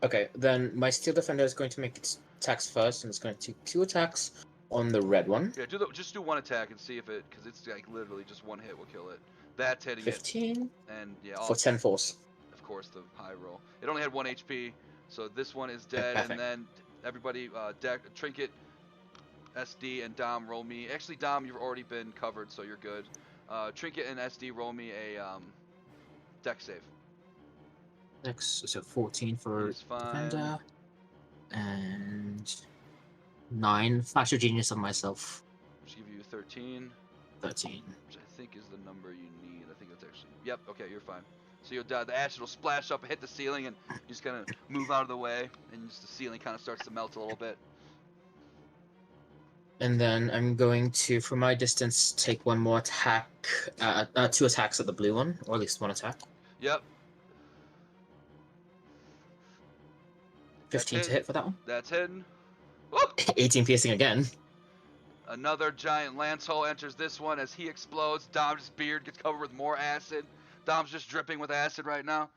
Okay, then my Steel Defender is going to make its attacks first, and it's going to take 2 attacks on the red one. Yeah, just do 1 attack and see if it, because it's like literally just 1 hit will kill it. That's hitting 15 it. And yeah, for 10 force. Of course, the high roll. It only had 1 HP, so this one is dead. And then everybody, Trinket, SD, and Dom roll me. Actually, Dom, you've already been covered, so you're good. Trinket and SD roll me a dex save. Dex, so 14 for Defender. And 9. Flash of Genius on myself. Which give you 13. 13. Which I think is the number you need. I think that's actually... Yep, okay, you're fine. So you'll die. The acid will splash up and hit the ceiling, and you just kind of move out of the way, and just the ceiling kind of starts to melt a little bit. And then I'm going to, from my distance, take 1 more attack. 2 attacks at the blue one, or at least 1 attack. Yep. 15 to hit for that one. That's hidden. 18 piercing again. Another giant lance hole enters this one as he explodes. Dom's beard gets covered with more acid. Dom's just dripping with acid right now.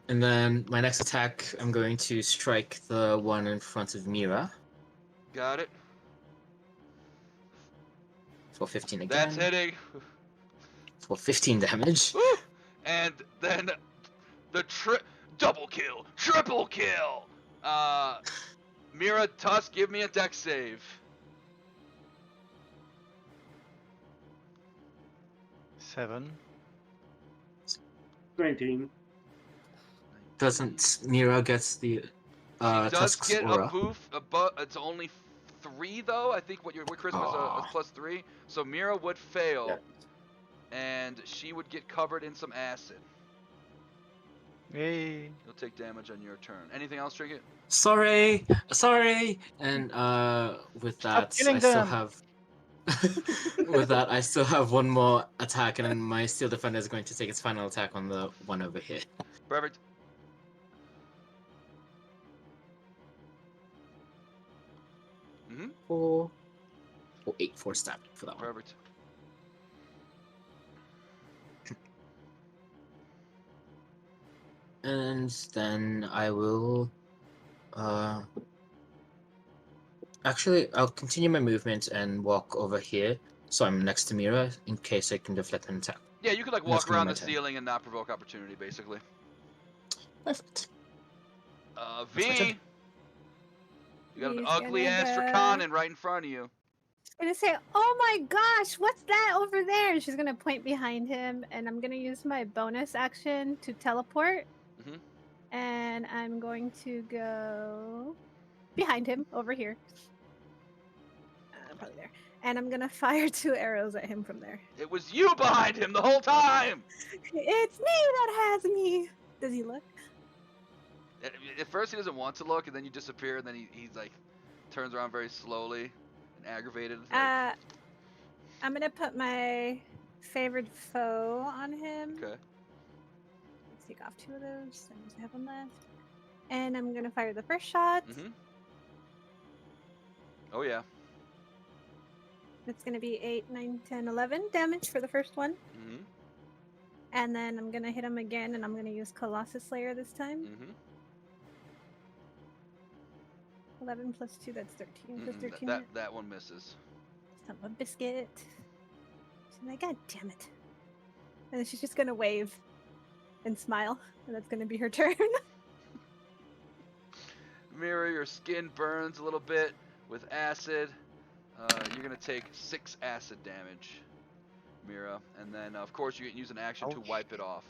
And then my next attack, I'm going to strike the one in front of Mira. Got it. For 15 again. That's hitting. For 15 damage. Woo! And then the double kill, triple kill. Mira, Tusk, give me a dex save. 7. 19. doesn't Mira gets the She does Tusk's get aura? a boof, but it's only 3 though. I think what Charisma is Aw. +3, so Mira would fail, Yeah. and she would get covered in some acid. Yay. You'll take damage on your turn. Anything else, Trinket? Sorry. And with that, killing I still them. have. With that, I still have one more attack, and then my Steel Defender is going to take its final attack on the one over here. Perfect. Mhm. 4 stab for that one. Perfect. And then I will. Actually, I'll continue my movement and walk over here, so I'm next to Mira in case I can deflect an attack. Yeah, you could like And that's walk gonna be around my the turn. ceiling and not provoke opportunity, basically. Perfect. That's my turn. V. You got an He's ugly gonna ass go- Draconin right in front of you. Gonna say, "Oh my gosh, what's that over there?" And she's gonna point behind him, and I'm gonna use my bonus action to teleport. Mhm. And I'm going to go behind him over here. Probably there. And I'm gonna fire 2 arrows at him from there. It was you behind him the whole time. It's me that has me. Does he look? At first he doesn't want to look, and then you disappear, and then he's like turns around very slowly and aggravated. Like, I'm gonna put my favored foe on him. okay. Let's take off 2 of those. I just have 1 left. And I'm gonna fire the first shot. Mhm. Oh yeah. It's gonna be 8, 9, 10, 11 damage for the first one. Mhm. And then I'm gonna hit him again, and I'm gonna use Colossus Slayer this time. Mhm. 11 plus 2, that's 13. Does Mm-mm, 13 that hit? that one misses. Son of a biscuit. She's like, God damn it. And then she's just gonna wave and smile, and that's gonna be her turn. Mira, your skin burns a little bit with acid. You're gonna take 6 acid damage, Mira, and then of course you can use an action to Ouch. wipe it off.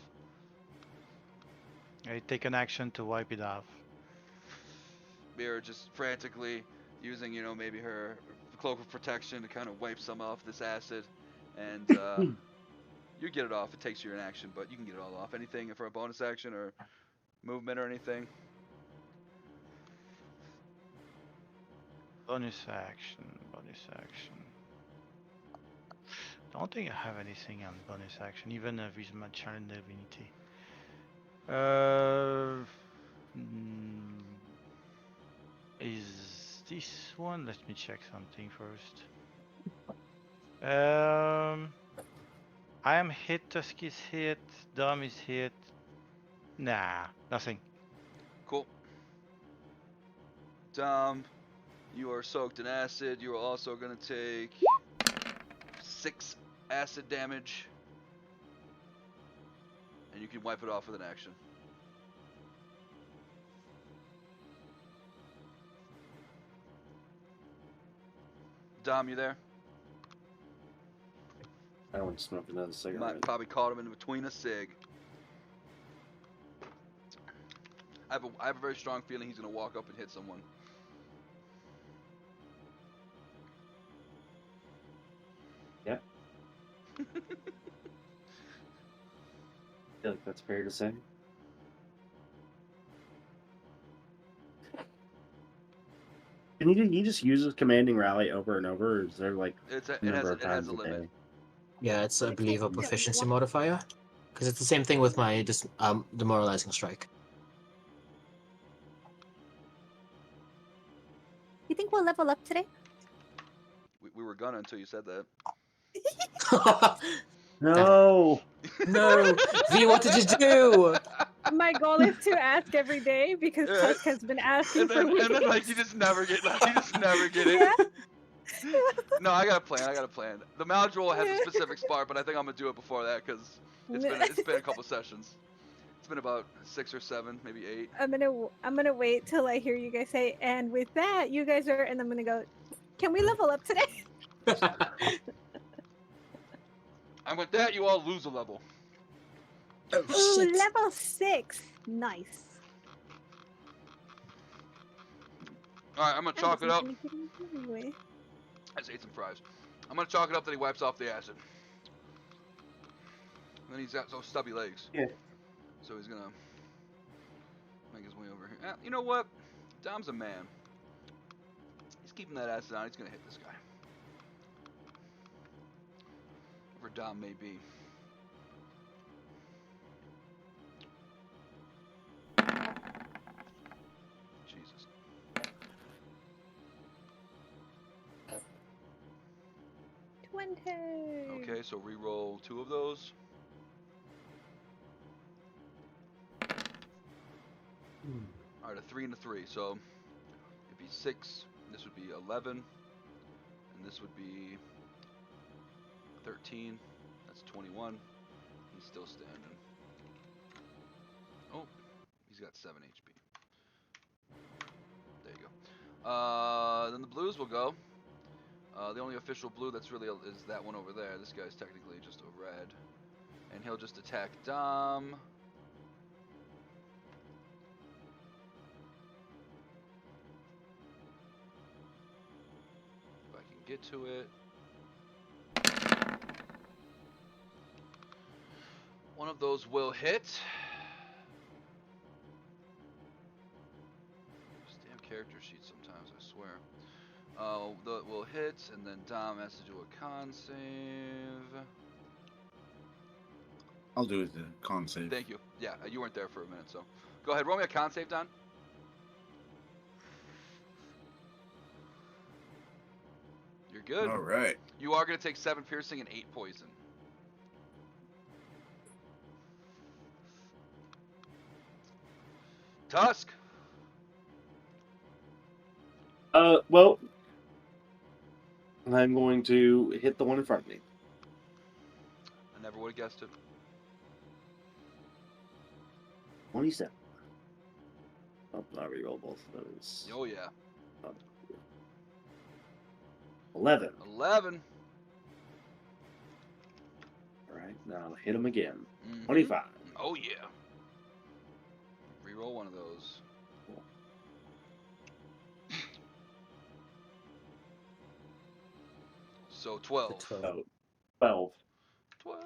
I take an action to wipe it off. Mira just frantically using, maybe her cloak of protection to kind of wipe some off this acid, and you get it off. It takes you an action, but you can get it all off. Anything for a bonus action or movement or anything? Bonus action. Don't think I have anything on bonus action, even with my challenge divinity. Is this one? Let me check something first. I am hit, Tusk is hit, Dom is hit. Nah, nothing. Cool. Dom, you are soaked in acid. You are also going to take 6 acid damage. And you can wipe it off with an action. Dom, you there? I want to smoke another You cigarette. might probably caught him in between a cig. I have a very strong feeling he's going to walk up and hit someone. Yep. I feel like that's fair to say. Can you just use a commanding rally over and over, or is there like It number of has times a a limit. day? Yeah, it's I believe a Yeah, proficiency what- modifier, because it's the same thing with my demoralizing strike. You think we'll level up today? We were gonna until you said that. No. No, V, what did you do? My goal is to ask every day because Yeah. Tusk has been asking And then, for weeks. and then like you just never get it. Yeah. No, I got a plan. The Maladrool has a specific spot, but I think I'm gonna do it before that because it's been a couple sessions. It's been about 6 or 7, maybe 8. I'm gonna wait till I hear you guys say, and with that, you guys are, and I'm gonna go. Can we level up today? And with that, you all lose a level. Oh, Ooh, shit. level 6. Nice. All right, I'm gonna I chalk it wasn't up. gonna get him anyway. I just ate some fries. I'm gonna chalk it up that he wipes off the acid. And then he's got those stubby legs. Yeah. So he's gonna make his way over here. You know what? Dom's a man. He's keeping that acid on. He's gonna hit this guy. Whoever Dom may be. Jesus. Okay, so re-roll 2 of those. Alright, a 3 and a 3. So it'd be 6. This would be 11. And this would be 13. That's 21. He's still standing. Oh, he's got 7 HP. There you go. Then the blues will go. The only official blue that's really is that one over there. This guy's technically just a red. And he'll just attack Dom. If I can get to it. One of those will hit. This damn character sheet sometimes, I swear. That will hit, and then Dom has to do a con save. I'll do the con save. Thank you. Yeah, you weren't there for a minute, so. Go ahead, roll me a con save, Don. You're good. All right. You are going to take 7 piercing and 8 poison. Tusk. Well, I'm going to hit the one in front of me. I never would have guessed it. 27. Oh, I reroll both of those. Oh, yeah. 11. 11. Alright, now I'll hit him again. Mm-hmm. 25. Oh, yeah. Reroll one of those. So 12. 12. 12. 12.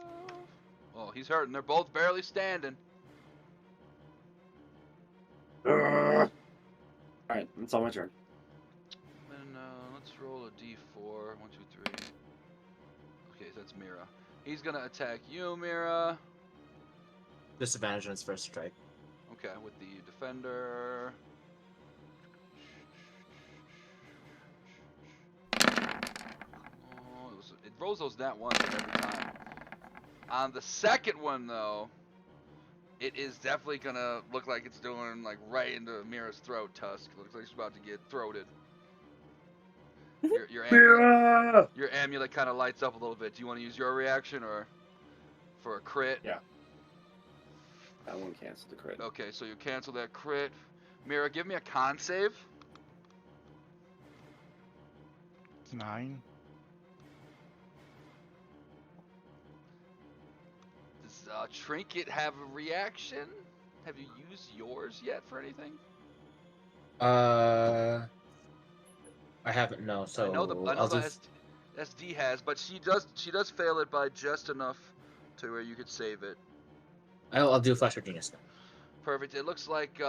Oh, he's hurting. They're both barely standing. Alright, that's all my turn. And let's roll a d4. 1, 2, 3. Okay, so that's Mira. He's gonna attack you, Mira. Disadvantage on his first strike. Okay, with the defender. Oh, it rolls those nat ones every time. On the second one, though, it is definitely gonna look like it's doing like right into Mira's throat. Tusk looks like she's about to get throated. Your amulet kind of lights up a little bit. Do you want to use your reaction or for a crit? Yeah. I won't cancel the crit. Okay, so you cancel that crit. Mira, give me a con save. 9. Does Trinket have a reaction? Have you used yours yet for anything? I haven't. No. So I know the SD has, but she does fail it by just enough to where you could save it. I'll do Flash of Genius then. Perfect. It looks like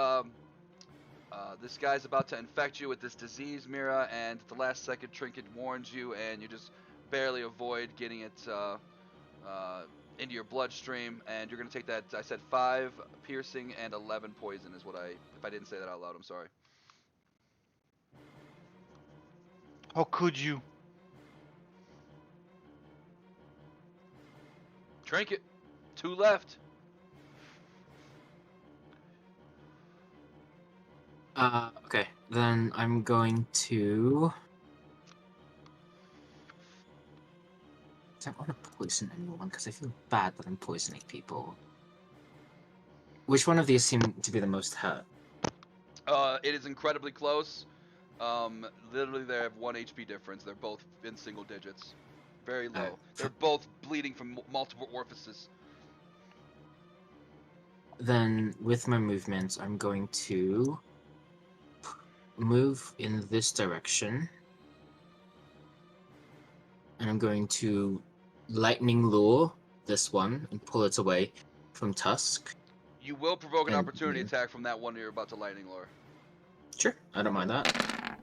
this guy's about to infect you with this disease, Mira, and at the last second, Trinket warns you, and you just barely avoid getting it into your bloodstream, and you're going to take that, I said 5 piercing and 11 poison is what if I didn't say that out loud, I'm sorry. How could you? Trinket, 2 left. Okay. Then I'm going to. I don't want to poison anyone because I feel bad that I'm poisoning people. Which one of these seem to be the most hurt? It is incredibly close. Literally, they have 1 HP difference. They're both in single digits. Very low. They're both bleeding from multiple orifices. Then, with my movements, I'm going to move in this direction. And I'm going to lightning lure this one and pull it away from Tusk. You will provoke an And opportunity you- attack from that one you're about to lightning lure. Sure, I don't mind that.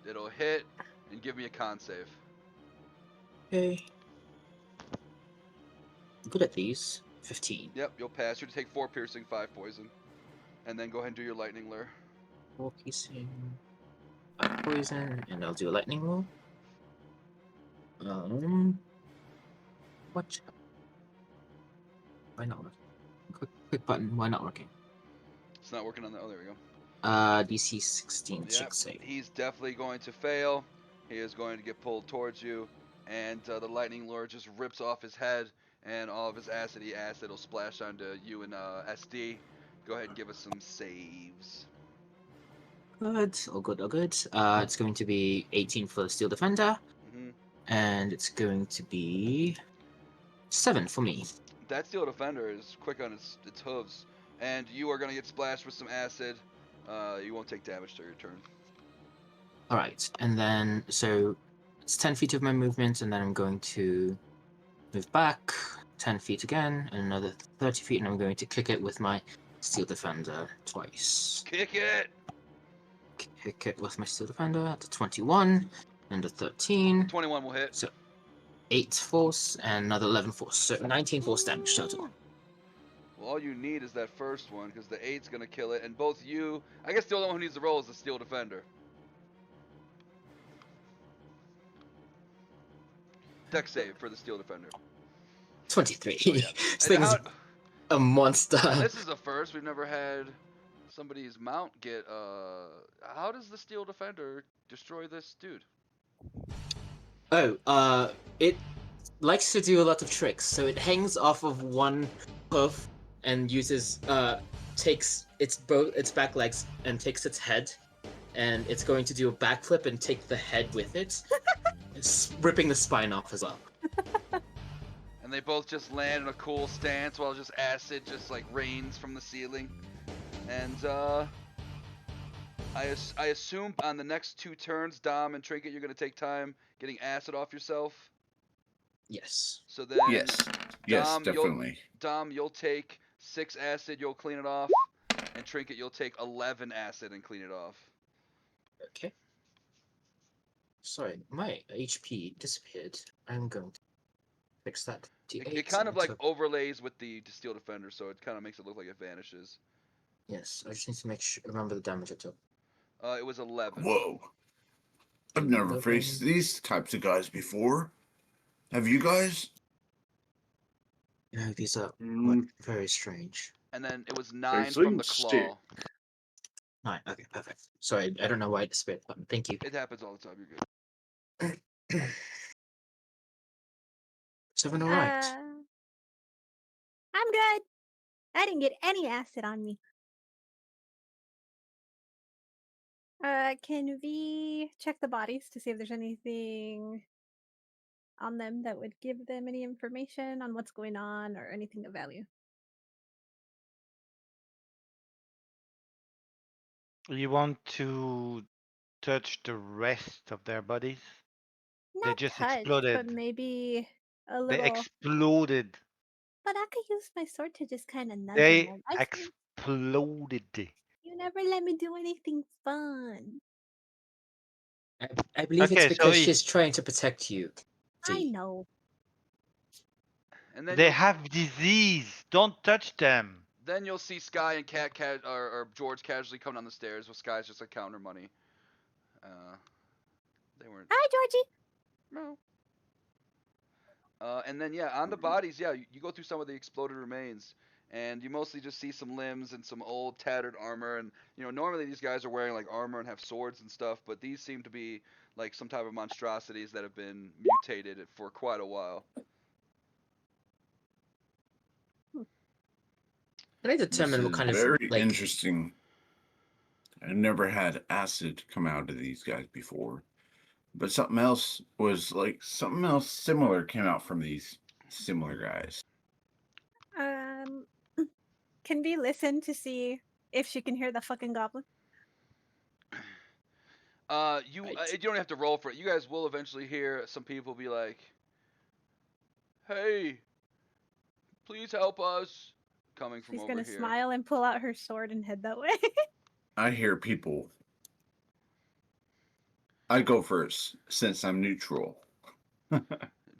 It'll hit and give me a con save. Okay. Good at these. 15. Yep, you'll pass. You're to take 4 piercing, 5 poison. And then go ahead and do your lightning lure. 4 piercing, 5 poison, and I'll do a lightning roll. What? Why not working? Quick button. Why not working? It's not working on the. Oh, there we go. DC 16 Yep, check save. he's definitely going to fail. He is going to get pulled towards you, and the lightning lure just rips off his head, and all of his acidy acid will splash onto you and SD. Go ahead and give us some saves. Good. All good. All good. It's going to be 18 for the Steel Defender, and it's going to be 7 for me. That Steel Defender is quick on its hooves, and you are going to get splashed with some acid. You won't take damage to your turn. All right, and then so it's 10 feet of my movement, and then I'm going to move back 10 feet again, and another 30 feet, and I'm going to kick it with my Steel Defender twice. Kick it! Kick it with my Steel Defender at 21 and a 13. 21 will hit. So 8 force and another 11 force. So 19 force damage total. Well, all you need is that first one, because the 8's going to kill it, and both you... I guess the only one who needs to roll is the Steel Defender. Dex save for the Steel Defender. 23. Oh, yeah. This thing's a monster. This is a first. We've never had somebody's mount get... How does the Steel Defender destroy this dude? Oh, it likes to do a lot of tricks. So it hangs off of one hoof and uses takes its back legs and takes its head, and it's going to do a backflip and take the head with it, ripping the spine off as well. And they both just land in a cool stance while just acid just like rains from the ceiling. And I assume on the next 2 turns, Dom and Trinket, you're gonna take time getting acid off yourself. Yes. So then, Yes, definitely. Dom, you'll take 6 acid, you'll clean it off, and Trinket, you'll take 11 acid and clean it off. Okay. Sorry, my HP disappeared. I'm going to fix that. It kind of like overlays with the Steel Defender, so it kind of makes it look like it vanishes. Yes, I just need to remember the damage I took. It was 11. Whoa. I've never faced these types of guys before. Have you guys? No, these are very strange. And then it was 9 from the claw. 9, okay, perfect. Sorry, I don't know why I disappeared the button. Thank you. It happens all the time, you're good. 7, alright. I'm good. I didn't get any acid on me. Can we check the bodies to see if there's anything on them that would give them any information on what's going on or anything of value? You want to touch the rest of their bodies? They Not just touch, exploded. but maybe a They little. exploded. But I could use my sword to just kind of nudge They them. Like, exploded. you never let me do anything fun. I believe Okay, it's because so she's trying to protect you. I know. And then they have disease. Don't touch them. Then you'll see Sky and Cat or George casually come down the stairs with Sky's just like counter money. They weren't. Hi, Georgie. No. And then yeah, on the bodies, yeah, you go through some of the exploded remains, and you mostly just see some limbs and some old tattered armor. And you know, normally these guys are wearing like armor and have swords and stuff, but these seem to be like some type of monstrosities that have been mutated for quite a while. Can I determine what kind of very interesting. I never had acid come out of these guys before, but something else similar came out from these similar guys. Can we listen to see if she can hear the fucking goblin? You Right. you don't have to roll for it. You guys will eventually hear some people be like, "Hey, please help us," coming from She's over gonna here. smile and pull out her sword and head that way. I hear people. I go first since I'm neutral.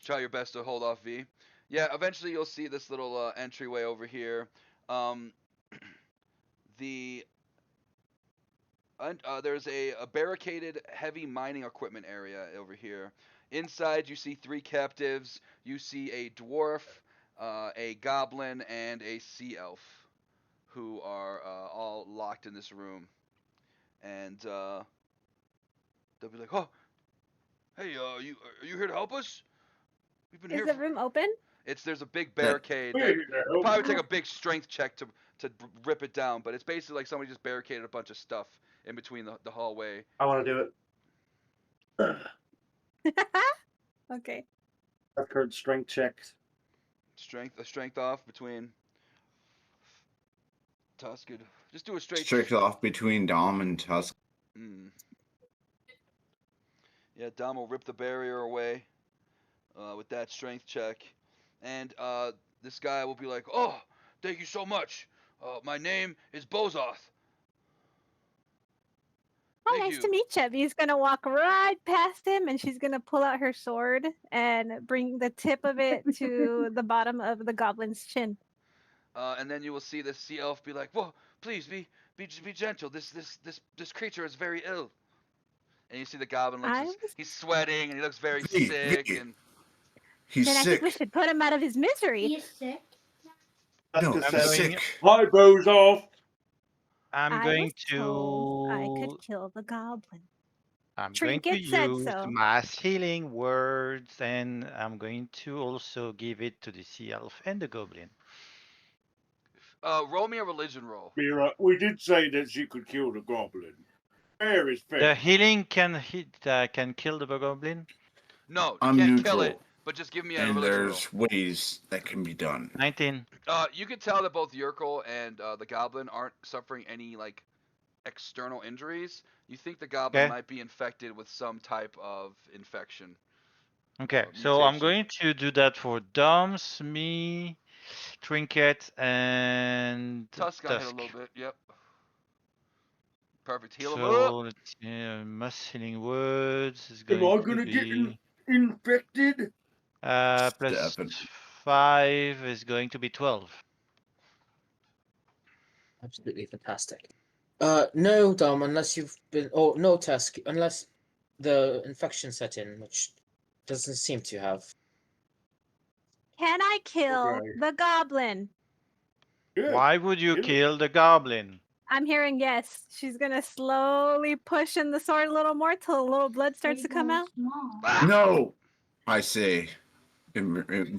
Try your best to hold off V. Yeah, eventually you'll see this little entryway over here. Um, the there's a barricaded heavy mining equipment area over here. Inside, you see 3 captives. You see a dwarf, a goblin, and a sea elf, who are all locked in this room. And they'll be like, "Oh, hey, are you here to help us? We've been Is here the for." room open? There's a big That- barricade Hey, that now. it'll probably take a big strength check to rip it down, but it's basically like somebody just barricaded a bunch of stuff in between the hallway. I want to do it. Okay. I've heard strength checks. A strength off between Tusk. Just do a straight. Strict off between Dom and Tusk. Mm. Yeah, Dom will rip the barrier away with that strength check, and this guy will be like, "Oh, thank you so much. My name is Bozoth." Oh, Thank nice you. to meet you. He's gonna walk right past him, and she's gonna pull out her sword and bring the tip of it to the bottom of the goblin's chin. And then you will see the sea elf be like, "Whoa, please be gentle. This creature is very ill." And you see the goblin he's sweating and he looks very V, sick. V. And He's Then I sick. think we should put him out of his misery. He is sick. No, Tuska I'm he's says, going- sick. Hi, Bozoff. I'm I going was told I to. could kill the goblin. I'm going to Trinket said use so. mass healing words, and I'm going to also give it to the sea elf and the goblin. roll me a religion roll. Mira, we did say that she could kill the goblin. Fair is The fair. healing can kill the goblin. No, you I'm can't neutral. kill it, but just give me a And religion roll. there's ways that can be done. 19. You can tell that both Yurkel and the goblin aren't suffering any like external injuries. You think the goblin Okay. might be infected with some type of infection. Okay, so I'm mutation. going to do that for Doms, me, Trinket, and Tusk got hit a Tusk. little bit. Yep. Perfect. Heal him So up. let's see, mass healing words is Am going I to gonna get be infected? plus Seven. 5 is going to be 12. Absolutely fantastic. No, Dom, unless you've been. Oh, no, Tusk, unless the infection set in, which doesn't seem to have. Can I kill Okay. the goblin? Yeah. Why would you kill it. kill the goblin? I'm hearing yes. She's gonna slowly push in the sword a little more till a little blood starts to come out. Ah! No, I say in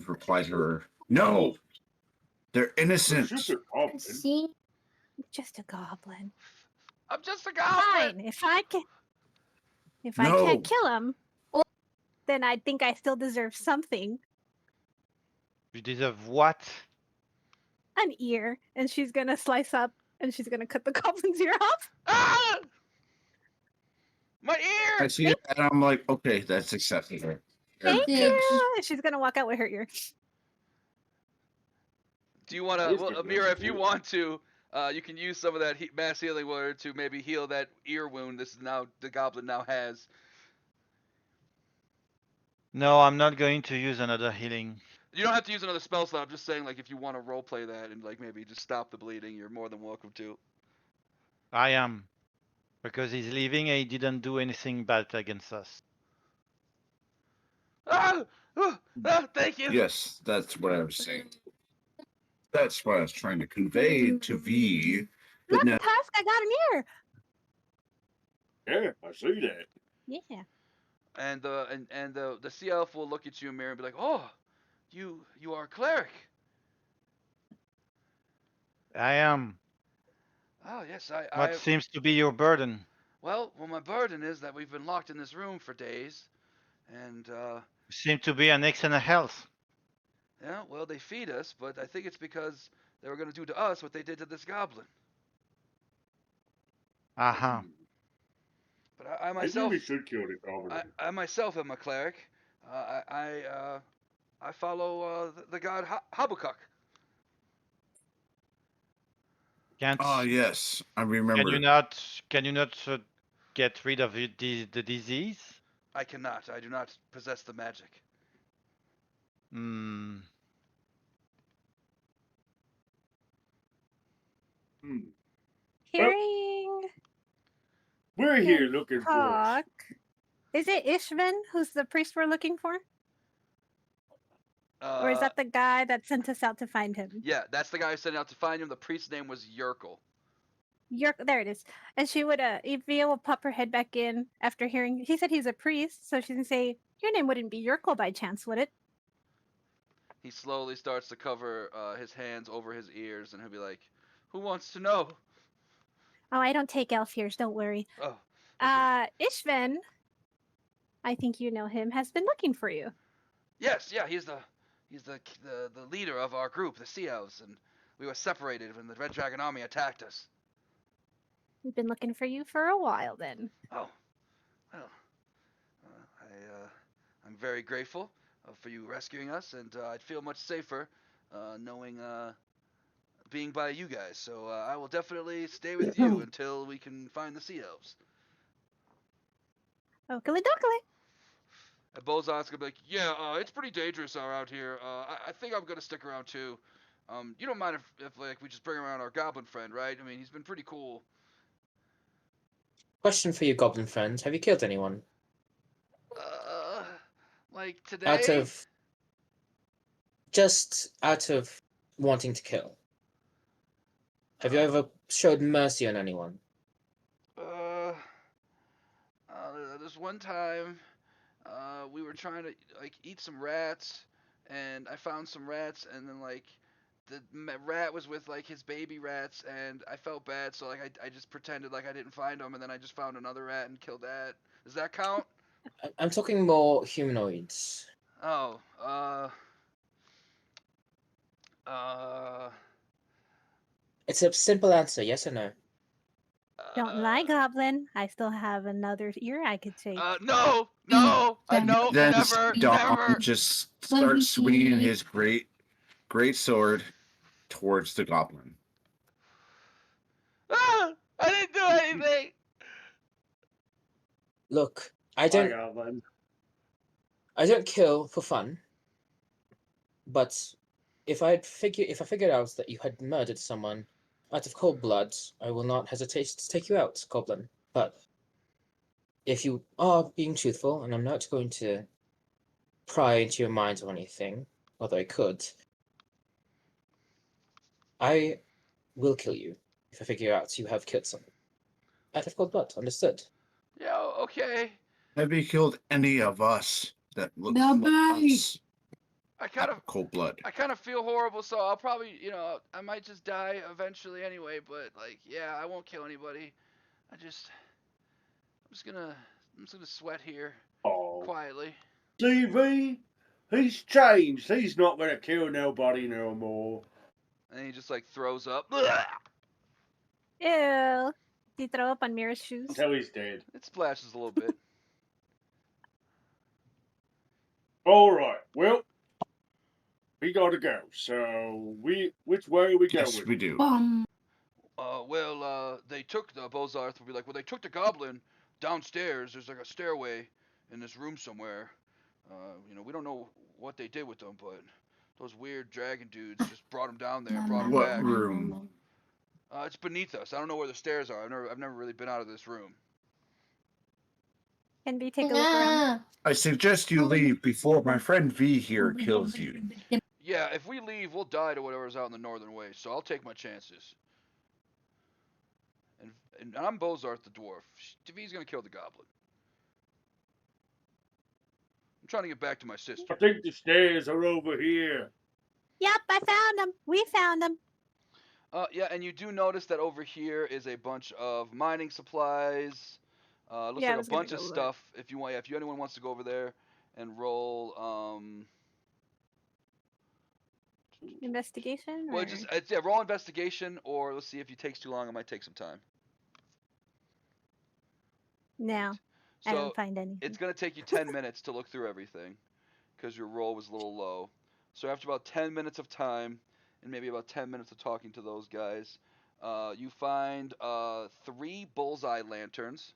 reply to her. No, they're It's innocent. just a goblin. See? Just a goblin. I'm just a goblin. Fine. If I No. can't kill him, then I think I still deserve something. You deserve what? An ear. And she's gonna slice up and she's gonna cut the goblin's ear off. Ah! My I ear. see it, and I'm like, okay, that's acceptable. Thank Thanks. you. And she's gonna walk out with her ear. Do you want to, He's well, gonna Amira, if you do it. want to, you can use some of that mass healing word to maybe heal that ear wound. The goblin now has. No, I'm not going to use another healing. You don't have to use another spell slot. I'm just saying, like, if you want to roleplay that and like maybe just stop the bleeding, you're more than welcome to. I am. Because he's leaving and he didn't do anything bad against us. Ah! Thank you. Yes, that's what I was saying. That's what I was trying to convey to V. But Look, now, Tusk, I got an ear. Yeah, I see that. Yeah. And the sea elf will look at you, Amira, and be like, "Oh, you are a cleric." I am. Oh yes, What seems to be your burden? Well, my burden is that we've been locked in this room for days, and You seem to be an excellent health. yeah, well, they feed us, but I think it's because they were going to do to us what they did to this goblin. Uh-huh. But I I think myself, we should kill the goblin. I myself am a cleric. I follow the god Habakuk. Can't Ah, yes, I can remember. you not get rid of the disease? I cannot. I do not possess the magic. Hmm. Hmm. Hearing We're here him looking for talk. Is it Ishvan who's the priest we're looking for? Or is that the guy that sent us out to find him? Yeah, that's the guy who sent out to find him. The priest's name was Yerkel. There it is. And she would, Evia will pop her head back in after hearing. He said he's a priest, so she can say, "Your name wouldn't be Yerkel by chance, would it?" He slowly starts to cover his hands over his ears, and he'll be like, "Who wants to know?" Oh, I don't take elf ears. Don't worry. Oh, okay. Ishvan, I think you know him, has been looking for you. Yes, yeah, he's the leader of our group, the Sea Elves, and we were separated when the Red Dragon Army attacked us. We've been looking for you for a while, then. Oh, well, I'm very grateful for you rescuing us, and I'd feel much safer knowing being by you guys. So I will definitely stay with you until we can find the Sea Elves. Oakley dokley. And Bozart's gonna be like, "Yeah, it's pretty dangerous around here. I think I'm gonna stick around too. You don't mind if like we just bring around our goblin friend, right? I mean, he's been pretty cool." Question for you, goblin friends: have you killed anyone? Like Out today? of out of wanting to kill. Have you ever showed mercy on anyone? This one time, we were trying to like eat some rats, and I found some rats, and then like the rat was with like his baby rats, and I felt bad, so like I just pretended like I didn't find them, and then I just found another rat and killed that. Does that count? I'm talking more humanoids. Oh, uh, It's a simple answer, yes or no. Don't lie, goblin. I still have another ear I could take. No, no, Then never, Dom never. just starts swinging his great sword towards the goblin. I didn't do anything. Look, My goblin. I don't kill for fun. But if I figured out that you had murdered someone out of cold blood, I will not hesitate to take you out, goblin. But if you are being truthful, and I'm not going to pry into your mind or anything, although I could, I will kill you if I figure out you have killed someone out of cold blood. Understood? Yeah, okay. Have you killed any of us that look like us? I kind of Cold blood. I kind of feel horrible, so I'll probably, I might just die eventually anyway, but like, yeah, I won't kill anybody. I'm just gonna sweat here Oh, quietly. TV, he's changed. He's not gonna kill nobody no more. And he just like throws up. Ew. Did you throw up on Mira's shoes? Until he's dead. It splashes a little bit. All right. Well, we gotta go. So which way are we going? Yes, we do. They took the Bozarth will be like, well, they took the goblin downstairs. There's like a stairway in this room somewhere. We don't know what they did with them, but those weird dragon dudes just brought him down there and brought him What back. room? It's beneath us. I don't know where the stairs are. I've never really been out of this room. Can we take a look around? I suggest you leave before my friend V here kills you. Yeah, if we leave, we'll die to whatever's out in the northern way. So I'll take my chances. And I'm Bozarth the dwarf. V's gonna kill the goblin. I'm trying to get back to my sister. I think the stairs are over here. Yep, I found them. We found them. Yeah, and you do notice that over here is a bunch of mining supplies. Looks Yeah, I like a was gonna bunch go of look. stuff. If anyone wants to go over there and roll, Investigation? well, Or... roll investigation, or let's see if it takes too long. It might take some time. No, I So don't find anything. it's gonna take you 10 minutes to look through everything, because your roll was a little low. So after about 10 minutes of time, and maybe about 10 minutes of talking to those guys, you find 3 bullseye lanterns,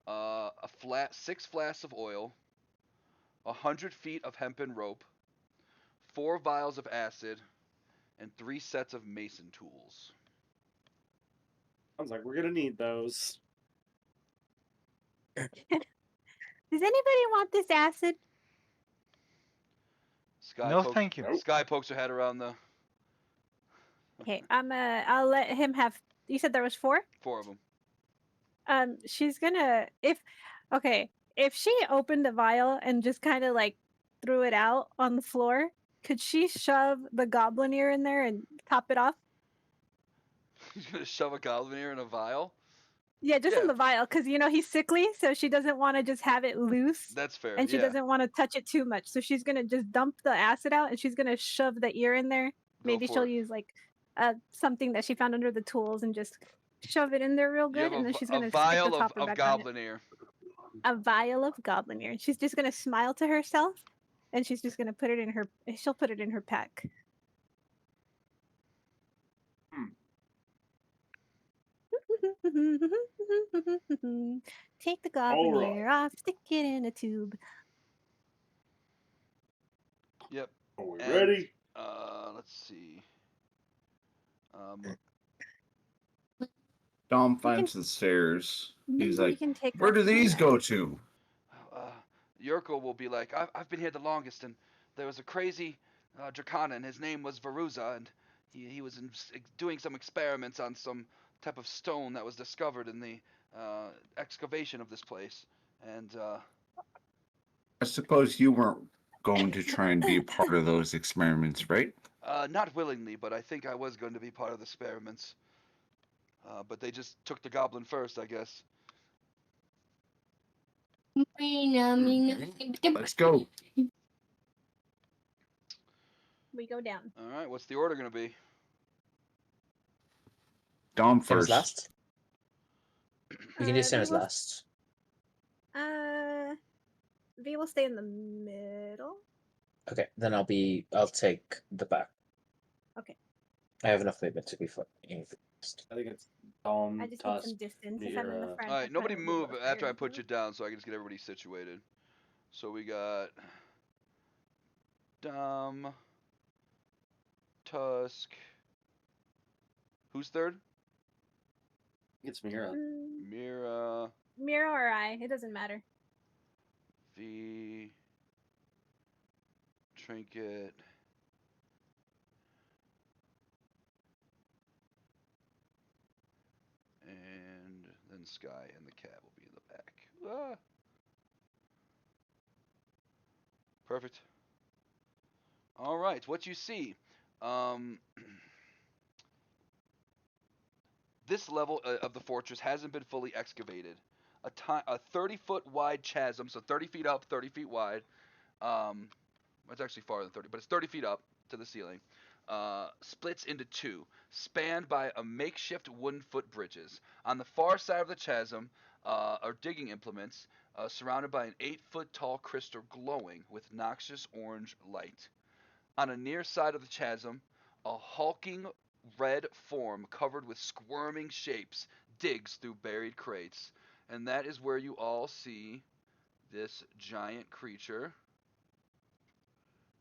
6 flasks of oil, 100 feet of hempen rope, 4 vials of acid, and 3 sets of mason tools. I was like, we're gonna need those. Does anybody want this acid? No, thank you. Sky pokes her head around the Okay, I'll let him have. You said there was 4? 4 of them. She's gonna if she opened the vial and just kind of like threw it out on the floor, could she shove the goblin ear in there and top it off? He's gonna shove a goblin ear in a vial? Yeah, just in the vial, because he's sickly, so she doesn't want to just have it loose. That's fair. And she yeah. doesn't want to touch it too much, so she's gonna just dump the acid out, and she's gonna shove the ear in there. Maybe she'll use like something that she found under the tools and just shove it in there real good, and then she's gonna stick the vial topper of back goblin on it. ear. A vial of goblin ear, and she's just gonna smile to herself, and she's just gonna put it in her. She'll put it in her pack. Take the goblin ear off, stick it in a tube. Yep. Are we ready? Let's see. Dom finds the stairs. He's You like, can take where off do the these mask. go to? Yurko will be like, I've been here the longest, and there was a crazy Dracana, and his name was Veruza, and he was doing some experiments on some type of stone that was discovered in the excavation of this place. And I suppose you weren't going to try and be a part of those experiments, right? not willingly, but I think I was going to be part of the experiments. But they just took the goblin first, I guess. Let's go. We go down. All right, what's the order going to be? Dom Same as first. last. We can do same V as will- last. V will stay in the middle. Okay, then I'll take the back. Okay. I have enough movement to be fine. I think it's Dom, I just need Tusk, some distance. If I'm in the Mira. front, All I'll right, nobody probably be a move little after I tired. put you down, so I can just get everybody situated. So we got Dom, Tusk. Who's third? It's Mira. Mira, Mira or I, it doesn't matter. V, Trinket, and then Sky and the cat will be in the back. Ah. Perfect. All right, what you see. This level of the fortress hasn't been fully excavated. A 30-foot wide chasm, so 30 feet up, 30 feet wide. It's actually farther than 30, but it's 30 feet up to the ceiling. Splits into 2, spanned by a makeshift wooden footbridges. On the far side of the chasm are digging implements, surrounded by an 8-foot tall crystal glowing with noxious orange light. On a near side of the chasm, a hulking red form covered with squirming shapes digs through buried crates. And that is where you all see this giant creature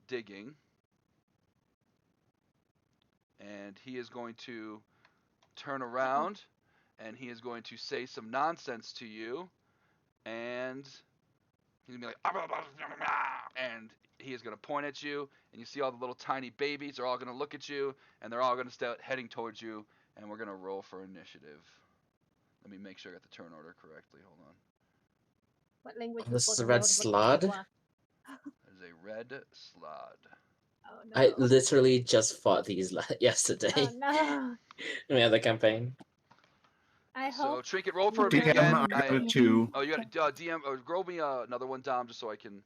digging. And he is going to turn around and he is going to say some nonsense to you. And he's going to be like, and he is going to point at you. And you see all the little tiny babies are all going to look at you. And they're all going to start heading towards you. And we're going to roll for initiative. Let me make sure I got the turn order correctly. Hold on. What language? This was is a spoken red there? Was slod. That is a red slod. Oh no. I literally just fought these yesterday Oh no. in my other campaign. I So hope. Trinket, roll for me DM, again. I have a 2. Oh, you got DM. Roll me another one, Dom, just so I can.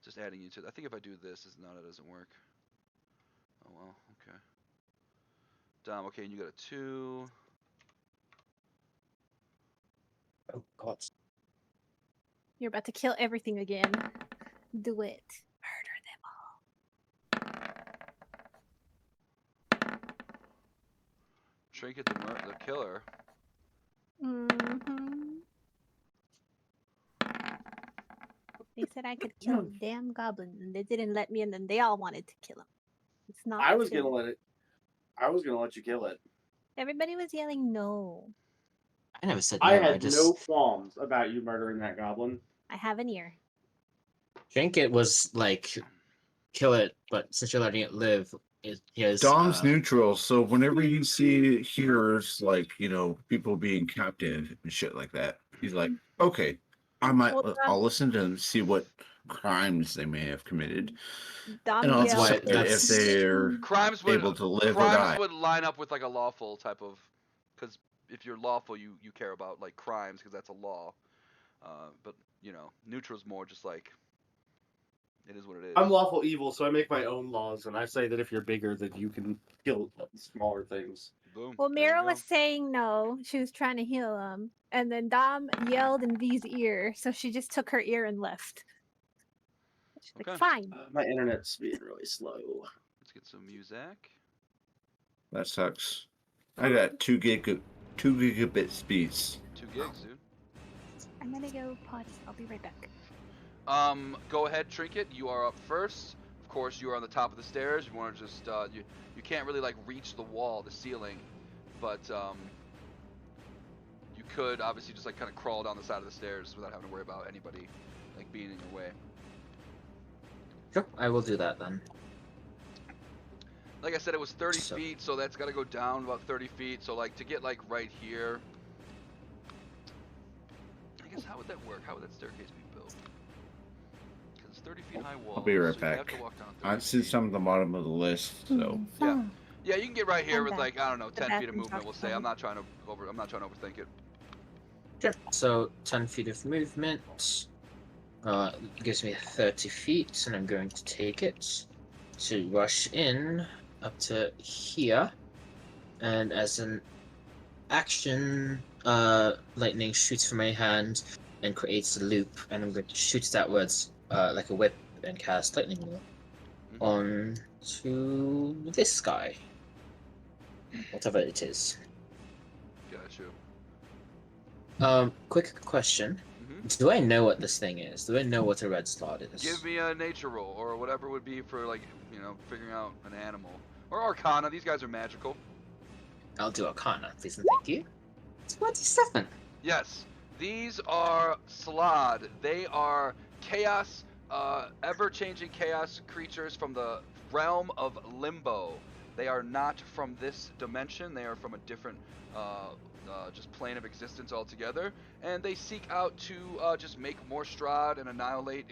Just adding you to. I think if I do this, that doesn't work. Oh well, okay. Dom, okay, and you got a 2. Oh God. You're about to kill everything again. Do it. Murder Trinket the killer. them all. They said I could kill a damn goblin, and they didn't let me, and then they all wanted to kill him. It's not. I was fair. gonna let it. I was gonna let you kill it. Everybody was yelling no. I never said no. I had just no qualms about you murdering that goblin. I have an ear. think it was like kill it, but since you're letting it live, Dom's neutral, so whenever you see hears like people being captive and shit like that, he's like, okay, Well, I'll listen to them, see what crimes they may have committed, Dom and I'll yelled. decide if they're Crimes would able to live or die. would line up with like a lawful type of, because if you're lawful, you care about like crimes because that's a law. But neutral's more just like it is what it is. I'm lawful evil, so I make my own laws, and I say that if you're bigger, that you can kill smaller things. Boom. Well, There you Mira go. was saying no. She was trying to heal him, and then Dom yelled in V's ear, so she just took her ear and left. She's Okay. like, fine. My internet's being really slow. Let's get some music. That sucks. I got 2 gigabit speeds. 2 gigs, dude. I'm gonna go potty. I'll be right back. Go ahead, Trinket. You are up first. Of course, you are on the top of the stairs. You want to just you can't really like reach the wall, the ceiling, but you could obviously just like kind of crawl down the side of the stairs without having to worry about anybody like being in your way. Sure, I will do that then. Like I said, it was 30 So- feet, so that's got to go down about 30 feet. So like to get like right here, I guess how would that work? How would that staircase be built? Because it's 30 feet high wall. I'll be right so you have back. to walk down 30 Since feet. I'm at the bottom of the list, so Yeah, you can get right here I'm with back. like I don't know, The 10 feet of bathroom's movement. We'll say. I'm not trying to overthink it. Sure. So 10 feet of movement. Gives me 30 feet, and I'm going to take it to rush in up to here. And as an action, lightning shoots from my hand and creates a loop, and I'm going to shoot it outwards like a whip and cast lightning bolt on to this guy. Whatever it is. Got you. Quick question. Mhm. Do I know what this thing is? Do I know what a red slot is? Give me a nature roll or whatever would be for like figuring out an animal or Arcana. These guys are magical. I'll do Arcana, please and thank you. 27. Yes, these are Slod. They are chaos, ever-changing chaos creatures from the realm of Limbo. They are not from this dimension. They are from a different, just plane of existence altogether. And they seek out to just make more Strahd and annihilate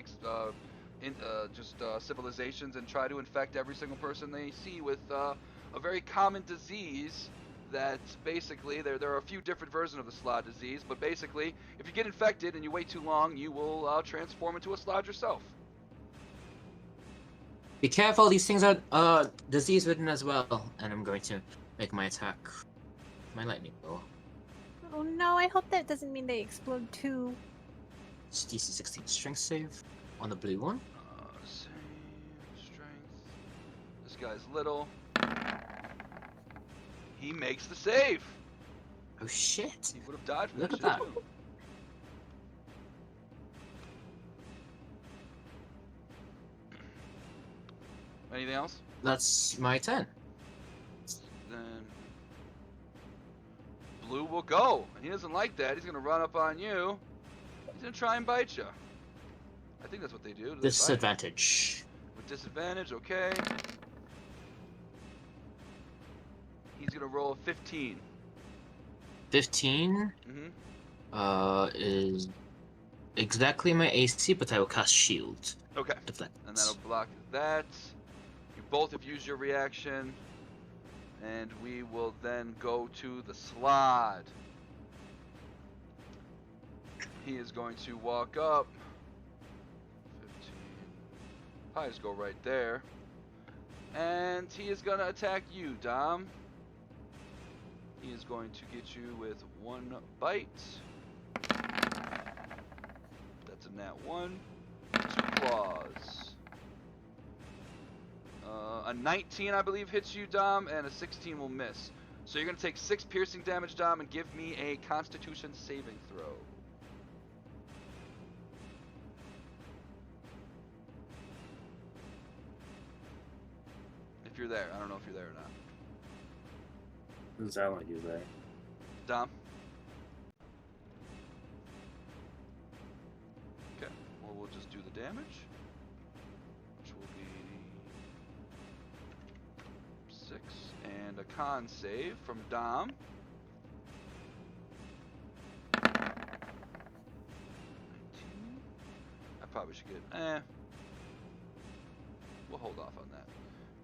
civilizations and try to infect every single person they see with a very common disease. That basically, there are a few different versions of the Slod disease, but basically, if you get infected and you wait too long, you will transform into a Slod yourself. Be careful, these things are disease ridden as well. And I'm going to make my attack. My lightning bolt. Oh no, I hope that doesn't mean they explode too. It's DC 16 strength save on the blue one. Save, strength. This guy's little. He makes the save. Oh shit. He would have died from Look that at shit that. too. Anything else? That's my turn. Then Blue will go. And he doesn't like that. He's gonna run up on you. He's gonna try and bite you. I think that's what they do. Do they bite? Disadvantage. With disadvantage, okay. He's gonna roll a 15. 15 is exactly my AC, but I will cast shield. Okay. Deflect. And that'll block that. You both have used your reaction. And we will then go to the Slod. He is going to walk up. 15. Probably just go right there. And he is going to attack you, Dom. He is going to get you with one bite. That's That's a nat 1. 2 claws. A 19, I believe, hits you, Dom, and a 16 will miss. So you're going to take 6 piercing damage, Dom, and give me a Constitution saving throw. If you're there. I don't know if you're there or not. Doesn't sound like you're there. Dom? Okay, well, we'll just do the damage, which will be 6, and a con save from Dom. 19. I probably should get, we'll hold off on that.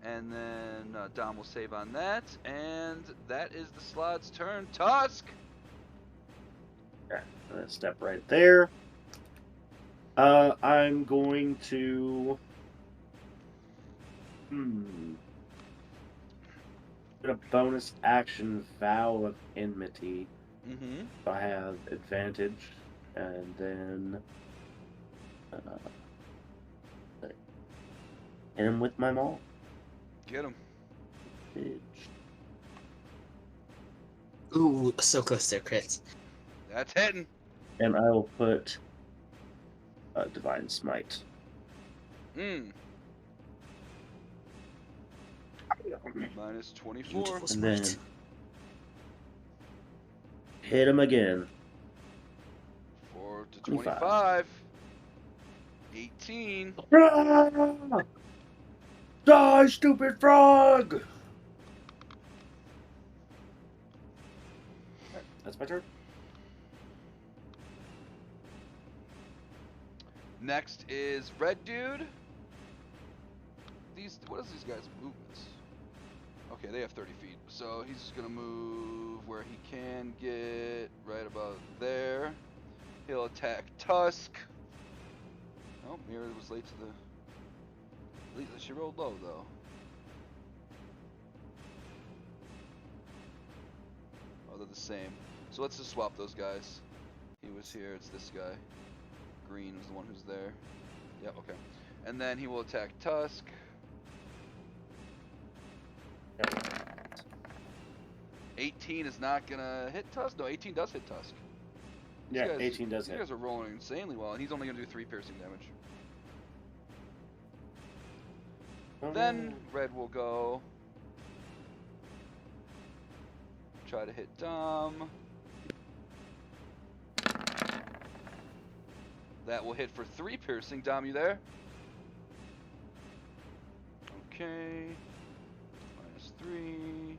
And then Dom will save on that, and that is the slot's turn. Tusk! Okay, I'm gonna step right there. I'm going to get a bonus action vow of enmity. Mm-hmm. If I have advantage, and then hit him with my maul. Get him. Ooh, so close to a crit. That's hitting. And I will put Divine Smite. Minus 24. Beautiful And smite. then hit him again. 4 to 25. 18. Ah! Die, stupid frog! That's my turn. Next is Red Dude. What is these guys' movements? Okay, they have 30 feet. So he's just gonna move where he can get right about there. He'll attack Tusk. Oh, Mira was late to the. She rolled low though. Oh, they're the same. So let's just swap those guys. He was here. It's this guy. Green is the one who's there. Yep. Okay. And then he will attack Tusk. 18 is not gonna hit Tusk. No, 18 does hit Tusk. Yeah, 18 does hit. hit. You guys are rolling insanely well, and he's only gonna do 3 piercing damage. Then Red will go. Try to hit Dom. That will hit for 3 piercing. Dom, you there? Okay. Minus 3.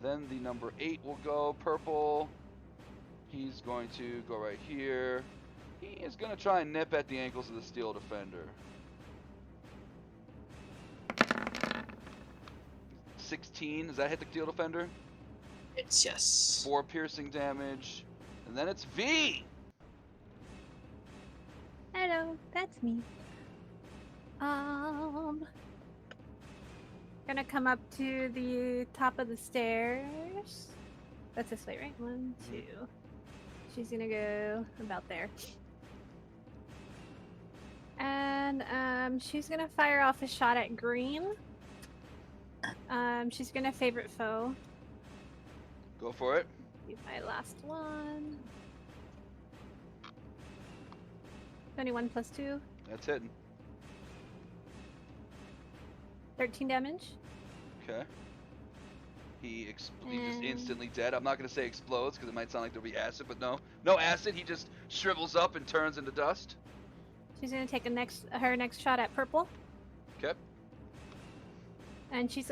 Then the number 8 will go. Purple. He's going to go right here. He is going to try and nip at the ankles of the Steel Defender. 16. Does that hit the Steel Defender? It's yes. 4 piercing damage. And then it's V! Hello, that's me. Gonna come up to the top of the stairs. That's this way, right? 1, 2. She's gonna go about there. And she's gonna fire off a shot at Green. She's gonna favorite foe. Go for it. Be my last one. 21 plus 2. That's hitting. 13 damage. Okay. He's just instantly dead. I'm not going to say explodes because it might sound like there'll be acid, but no. No acid. He just shrivels up and turns into dust. She's gonna take her next shot at purple. Okay. And she's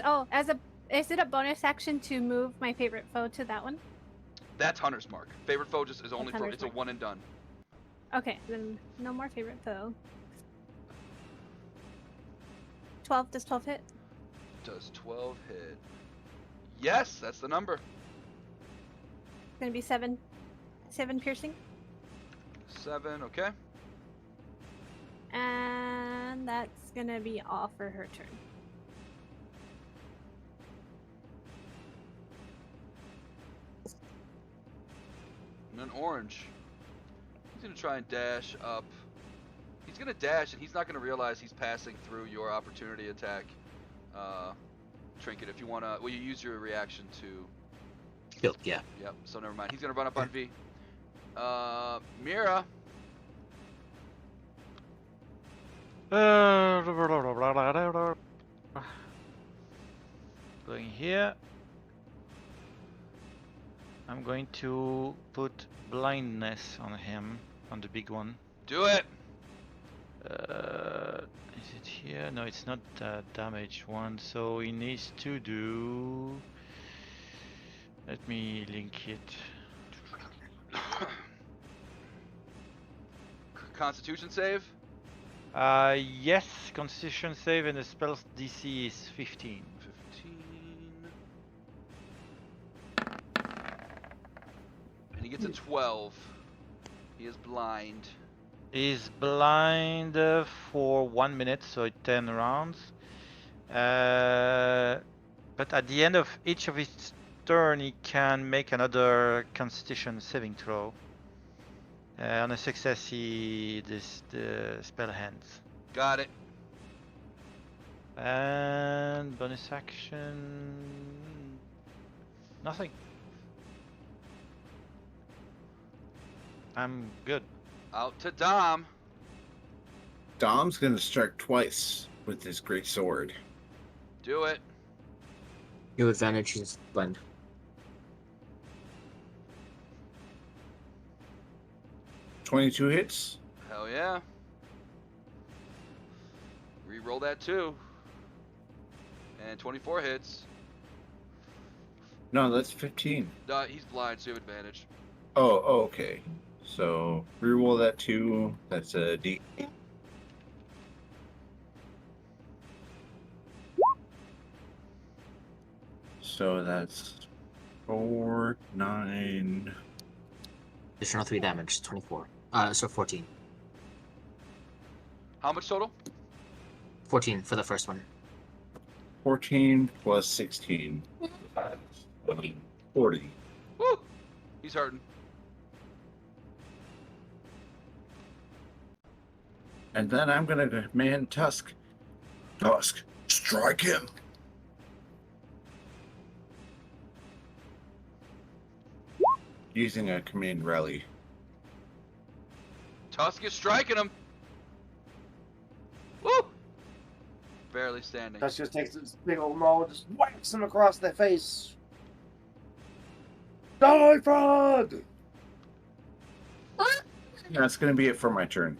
is it a bonus action to move my favorite foe to that one? That's Hunter's Mark. Favorite foe just is only for Hunter's it's a Mark. one and done. Okay, then no more favorite foe. 12, does 12 hit? Does 12 hit? Yes, that's the number. It's gonna be 7 piercing. 7, okay. And that's gonna be all for her turn. And then Orange. He's gonna try and dash up he's gonna dash, and he's not gonna realize he's passing through your opportunity attack. Trinket, if you wanna, well, you use your reaction to. Shield, yeah. Yep. So never mind. He's gonna run up on V. Mira. Going here. I'm going to put blindness on him, on the big one. Do it. Is it here? No, it's not damage one, so he needs to do. Let me link it. Constitution save. Yes, Constitution save, and the spell's DC is 15. 15. And he gets a 12. He is blind. He's blind for 1 minute, so 10 rounds. But at the end of each of his turn, he can make another Constitution saving throw. On a success, the spell ends. Got it. And bonus action, nothing. I'm good. Out to Dom. Dom's gonna strike twice with his great sword. Do it. Your advantage is blind. 22 hits. Hell yeah. Reroll that too. And 24 hits. No, that's 15. He's blind, so you have advantage. Oh, okay. So reroll that too. That's a D. So that's 4, 9. Additional 3 damage, 24. So 14. How much total? 14 for the first one. 14 plus 16. 40. Woo! He's hurting. And then I'm gonna command Tusk. Tusk, strike him. Using a command rally. Tusk is striking him. Woo! Barely standing. Tusk just takes this big old maul and just whacks him across the face. Die, frog! That's gonna be it for my turn.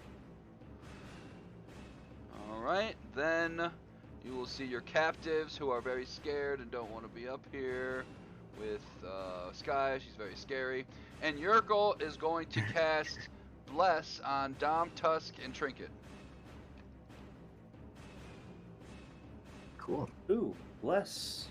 Alright, then you will see your captives who are very scared and don't want to be up here with Sky. She's very scary. And your goal is going to cast Bless on Dom, Tusk, and Trinket. Cool. Ooh, bless.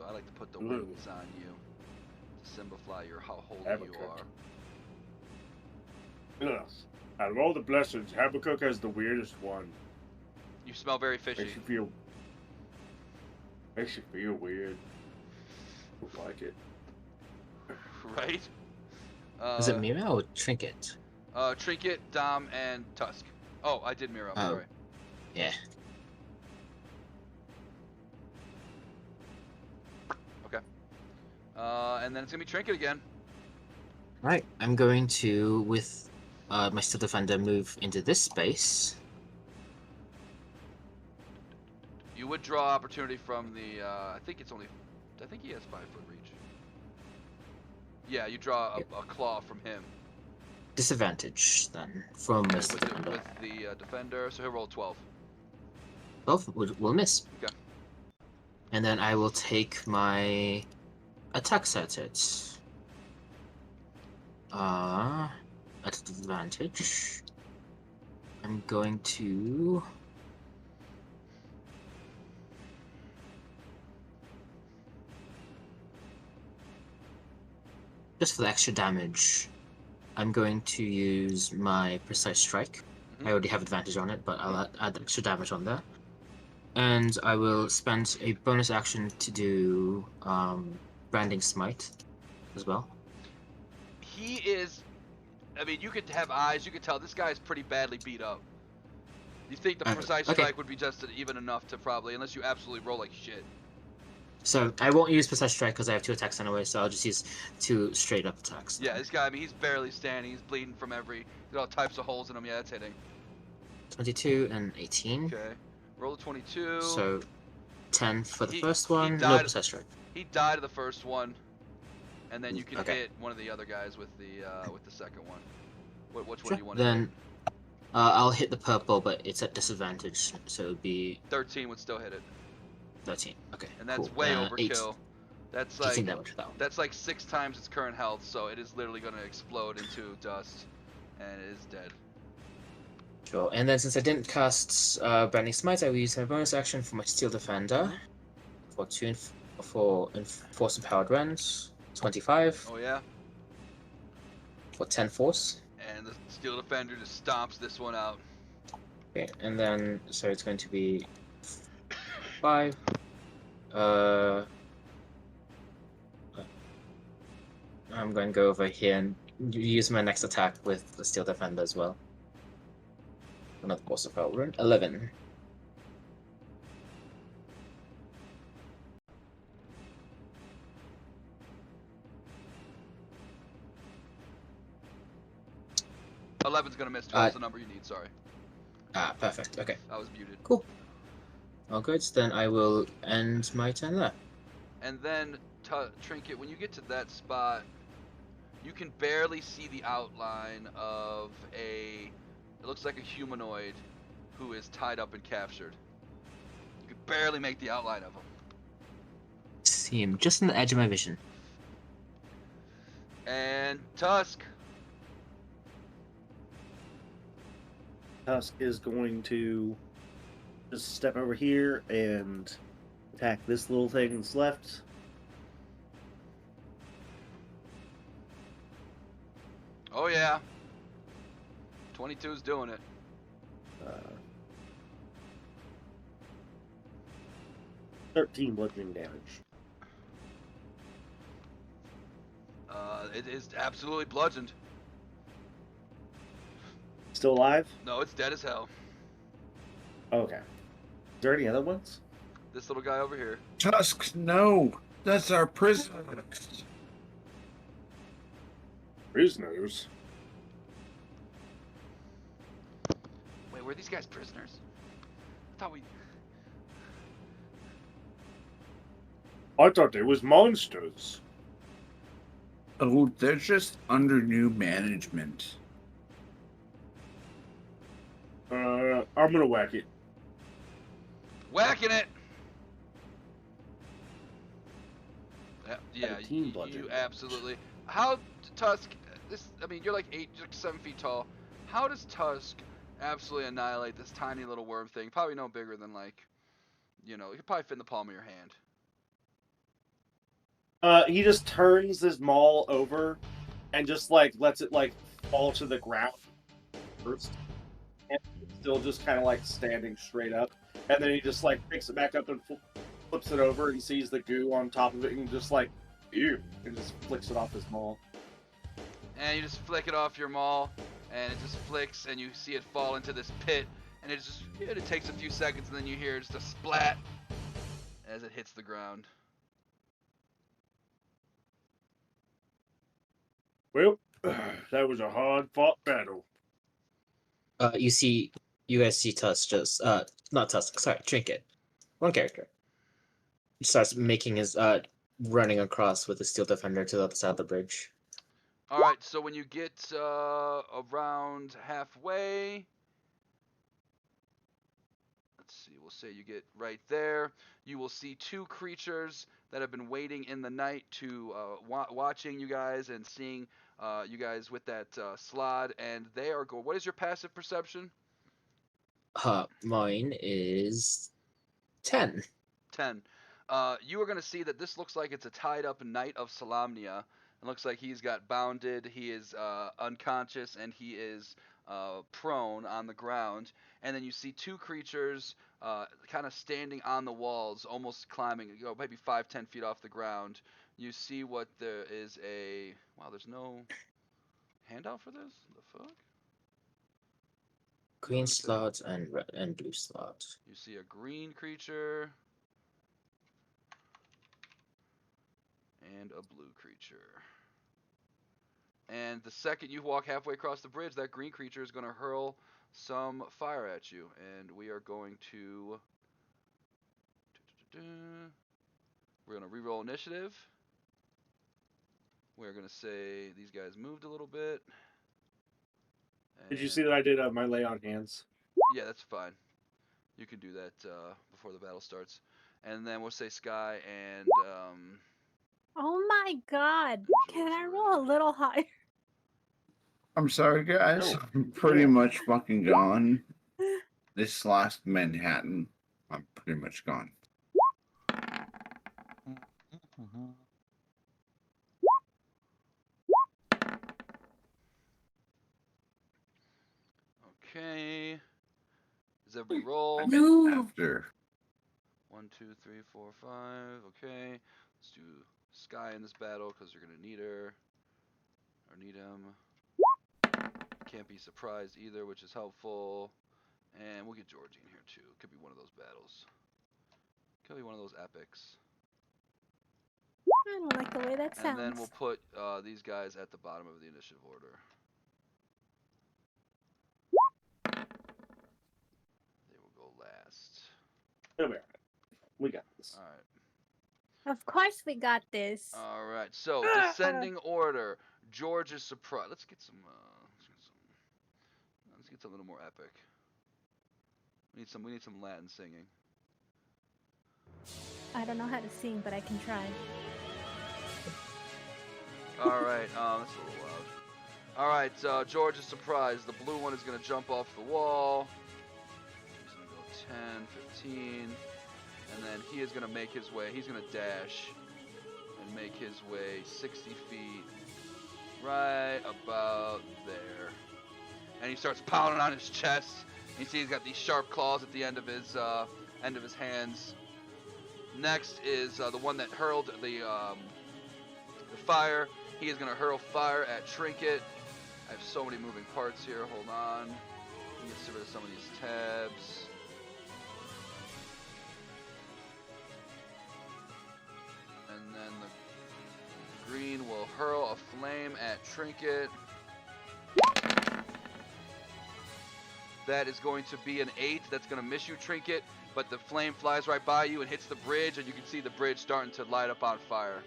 I like to put the wings on you to simplify how holy you are. Ugh. Out of all the blessings, Habakkuk has the weirdest one. You smell very fishy. Makes you feel weird. I like it. Right? Is it Mira or Trinket? Trinket, Dom, and Tusk. Oh, I did Mira. I'm sorry. Yeah. Okay. And then it's gonna be Trinket again. Right. I'm going to, with my Steel Defender, move into this space. You would draw opportunity from the. I think he has 5-foot reach. Yeah, you draw a claw from him. Disadvantage then from my Steel Defender. With the defender, so he'll roll 12. 12 will miss. Okay. And then I will take my attacks at it. At advantage. I'm going to. Just for the extra damage, I'm going to use my Precise Strike. I already have advantage on it, but I'll add extra damage on there. And I will spend a bonus action to do Branding Smite as well. He is. I mean, you could have eyes. You could tell this guy's pretty badly beat up. You think the precise okay. strike would be just even enough to probably, unless you absolutely roll like shit. So I won't use Precise Strike because I have 2 attacks anyway, so I'll just use 2 straight up attacks. Yeah, this guy, I mean, he's barely standing. He's bleeding from he's got all types of holes in him. Yeah, that's hitting. 22 and 18. Okay. Roll a 22. So 10 for the first one, no Precise Strike. He died of the first one, and then you can Okay. hit one of the other guys with the second one. Which one Sure. do you want to Then hit? I'll hit the purple, but it's at disadvantage, so it would be 13 would still hit it. 13. Okay. And that's cool. way 8. overkill. That's 18 like damage for that one. that's like 6 times its current health, so it is literally going to explode into dust, and it is dead. Sure. And then since I didn't cast Branding Smite, I will use my bonus action for my Steel Defender for 2 for Force Empowered Rends. 25 Oh yeah. for 10 Force. And the Steel Defender just stomps this one out. Okay, and then so it's going to be 5. I'm going to go over here and use my next attack with the Steel Defender as well. Another Force of Power Rune. 11. Eleven's gonna miss. 12's the number you need. Sorry. Ah, perfect. Okay. I was muted. Cool. All good. Then I will end my turn there. And then, Trinket, when you get to that spot, you can barely see the outline of it looks like a humanoid who is tied up and captured. You can barely make the outline of him. See him just on the edge of my vision. And Tusk. Tusk is going to just step over here and attack this little thing that's left. Oh yeah. 22's doing it. 13 bludgeoning damage. It is absolutely bludgeoned. Still alive? No, it's dead as hell. Okay. Is there any other ones? This little guy over here. Tusk, no. That's our prisoner. Prisoners? Wait, were these guys prisoners? I thought they was monsters. Oh, they're just under new management. I'm gonna whack it. Whacking it! Yeah, team you absolutely. How Tusk? I mean, you're like 7 feet tall. How does Tusk absolutely annihilate this tiny little worm thing? Probably no bigger than it could probably fit in the palm of your hand. He just turns his maul over and just lets it fall to the ground first, and still just kind of standing straight up, and then he just picks it back up and flips it over and sees the goo on top of it and just ew, and just flicks it off his maul. And you just flick it off your maul, and it just flicks, and you see it fall into this pit, and it takes a few seconds, and then you hear just a splat as it hits the ground. Well, that was a hard-fought battle. You guys see Tusk just not Tusk, sorry, Trinket. One character. He starts making his running across with the Steel Defender to the other side of the bridge. Alright, so when you get around halfway, let's see, we'll say you get right there, you will see 2 creatures that have been waiting in the night to watching you guys and seeing you guys with that slot, and they are going. What is your passive perception? Mine is 10. 10. You are going to see that this looks like it's a tied up Knight of Solamnia. It looks like he's got bounded. He is unconscious, and he is prone on the ground. And then you see two creatures kind of standing on the walls, almost climbing, maybe 5-10 feet off the ground. You see what there is a... Wow, there's no handout for this? The fuck? Green slot and red and blue slot. You see a green creature and a blue creature. And the second you walk halfway across the bridge, that green creature is going to hurl some fire at you. And we are going to... We're going to reroll initiative. We're going to say these guys moved a little bit. Did you see that I did my lay on hands? Yeah, that's fine. You can do that before the battle starts. And then we'll say Sky and... Oh my god. Can I roll a little higher? I'm sorry, guys. I'm pretty much fucking gone. This last Manhattan, I'm pretty much gone. Okay. Does everybody roll? After. 1, 2, 3, 4, 5. Okay. Let's do Sky in this battle because you're going to need her. Or need him. Can't be surprised either, which is helpful. And we'll get Georgie in here too. Could be one of those battles. Could be one of those epics. I don't like the way that sounds. And then we'll put these guys at the bottom of the initiative order. They will go last. It'll be all right. We got this. All right. Of course we got this. All right. So descending order. George is surprised. Let's get some. Let's get a little more epic. We need some Latin singing. I don't know how to sing, but I can try. All right. That's a little loud. All right. George is surprised. The blue one is going to jump off the wall. He's going to go 10, 15. And then he is going to make his way. He's going to dash and make his way 60 feet. Right about there. And he starts pounding on his chest. You see he's got these sharp claws at the end of his hands. Next is the one that hurled the fire. He is going to hurl fire at Trinket. I have so many moving parts here. Hold on. Let me get rid of some of these tabs. And then the green will hurl a flame at Trinket. That is going to be an 8. That's going to miss you, Trinket. But the flame flies right by you and hits the bridge, and you can see the bridge starting to light up on fire.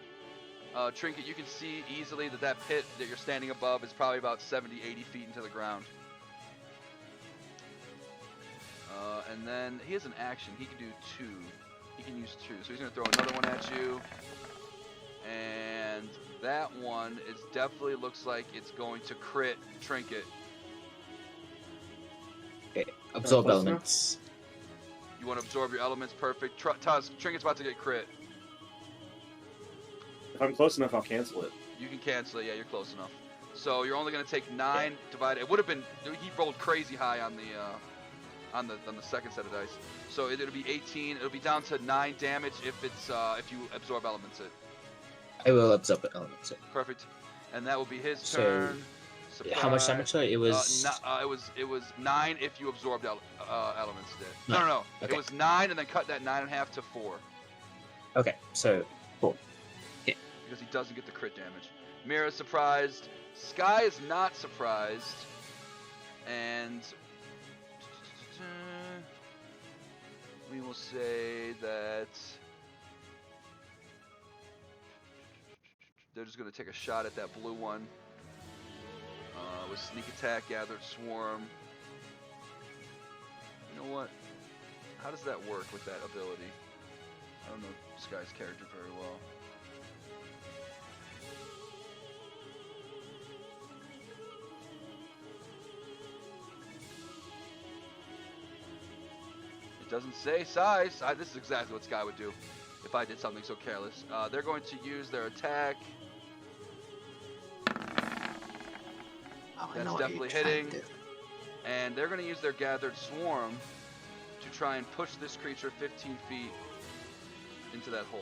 Trinket, you can see easily that pit that you're standing above is probably about 70, 80 feet into the ground. And then he has an action. He can do 2. He can use 2. So he's going to throw another one at you. And that one is definitely looks like it's going to crit Trinket. Okay, absorb elements. You want to absorb your elements, perfect. Taz, Trinket's about to get crit. If I'm close enough, I'll cancel it. You can cancel it, yeah, you're close enough. So you're only going to take 9 divided. It would have been, he rolled crazy high on the second set of dice. So it'll be 18. It'll be down to 9 damage if you absorb elements it. I will absorb elements it. Perfect. And that will be his turn. Surprise. How much damage? It was. It was 9 if you absorbed elements. Did. No. No. Okay. It was 9 and then cut that 9.5 to 4. Okay, so 4. Okay. Because he doesn't get the crit damage. Mira's surprised. Sky is not surprised. And we will say that they're just going to take a shot at that blue one. With sneak attack, gathered swarm. You know what? How does that work with that ability? I don't know Sky's character very well. It doesn't say size. This is exactly what Sky would do if I did something so careless. They're going to use their attack. Oh, I That's know what you're definitely trying to hitting. do. And they're going to use their Gathered Swarm to try and push this creature 15 feet into that hole.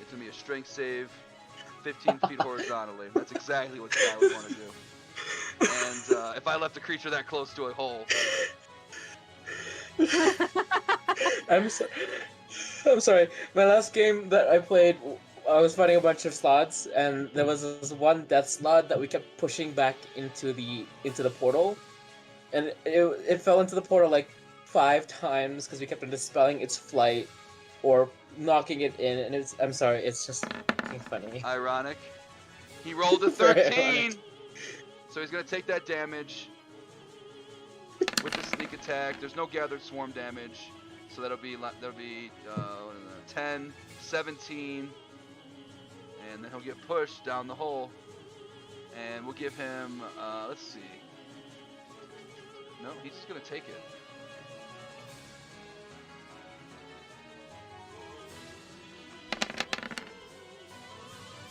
It's going to be a strength save, 15 feet horizontally. That's exactly what the guy would want to do. And if I left a creature that close to a hole, I'm sorry. My last game that I played, I was fighting a bunch of slots, and there was this one death slot that we kept pushing back into the portal, and it fell into the portal like 5 times because we kept on dispelling its flight or knocking it in, and I'm sorry, it's just fucking funny. ironic. He rolled a Very 13, ironic. so he's going to take that damage with the sneak attack. There's no Gathered Swarm damage, so that'll be 10, 17, and then he'll get pushed down the hole. And we'll give him, let's see. No, he's just going to take it.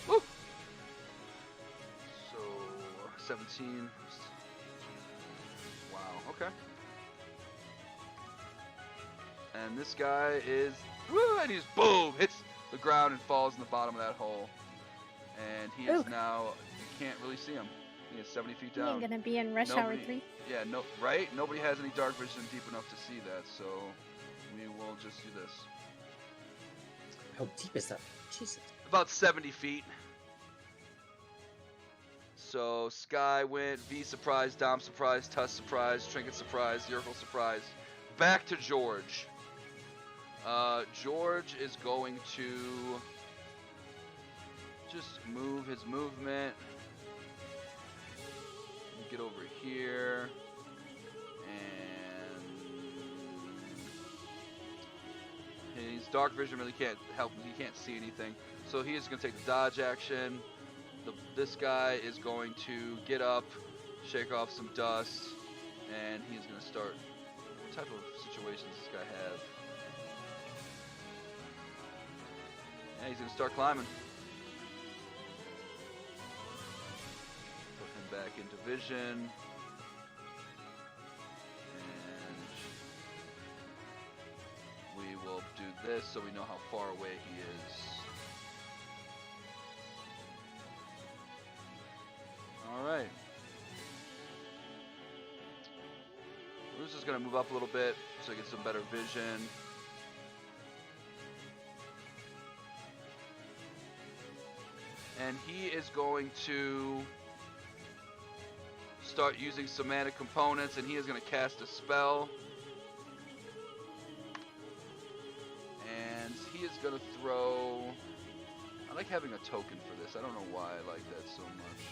Woo! So, 17. Wow, okay. And this guy is, woo, and he's boom, hits the ground and falls in the bottom of that hole. And he is Ooh. now, you can't really see him. He is 70 feet You down. ain't gonna be in rush hour Nobody- 3. Yeah, no, right? Nobody has any dark vision deep enough to see that, so we will just do this. How deep is that? Jesus. About 70 feet. So Sky went, V surprise, Dom surprise, Tuss surprise, Trinket surprise, Urkel surprise. Back to George. George is going to just move his movement. Get over here. And his dark vision really can't help him. He can't see anything. So he is going to take the dodge action. This guy is going to get up, shake off some dust, and he's going to start. What type of situation does this guy have? Yeah, he's going to start climbing. Put him back into vision. And we will do this so we know how far away he is. Alright. Bruce is going to move up a little bit so he gets some better vision. And he is going to start using somatic components, and he is going to cast a spell. And he is going to throw... I like having a token for this. I don't know why I like that so much.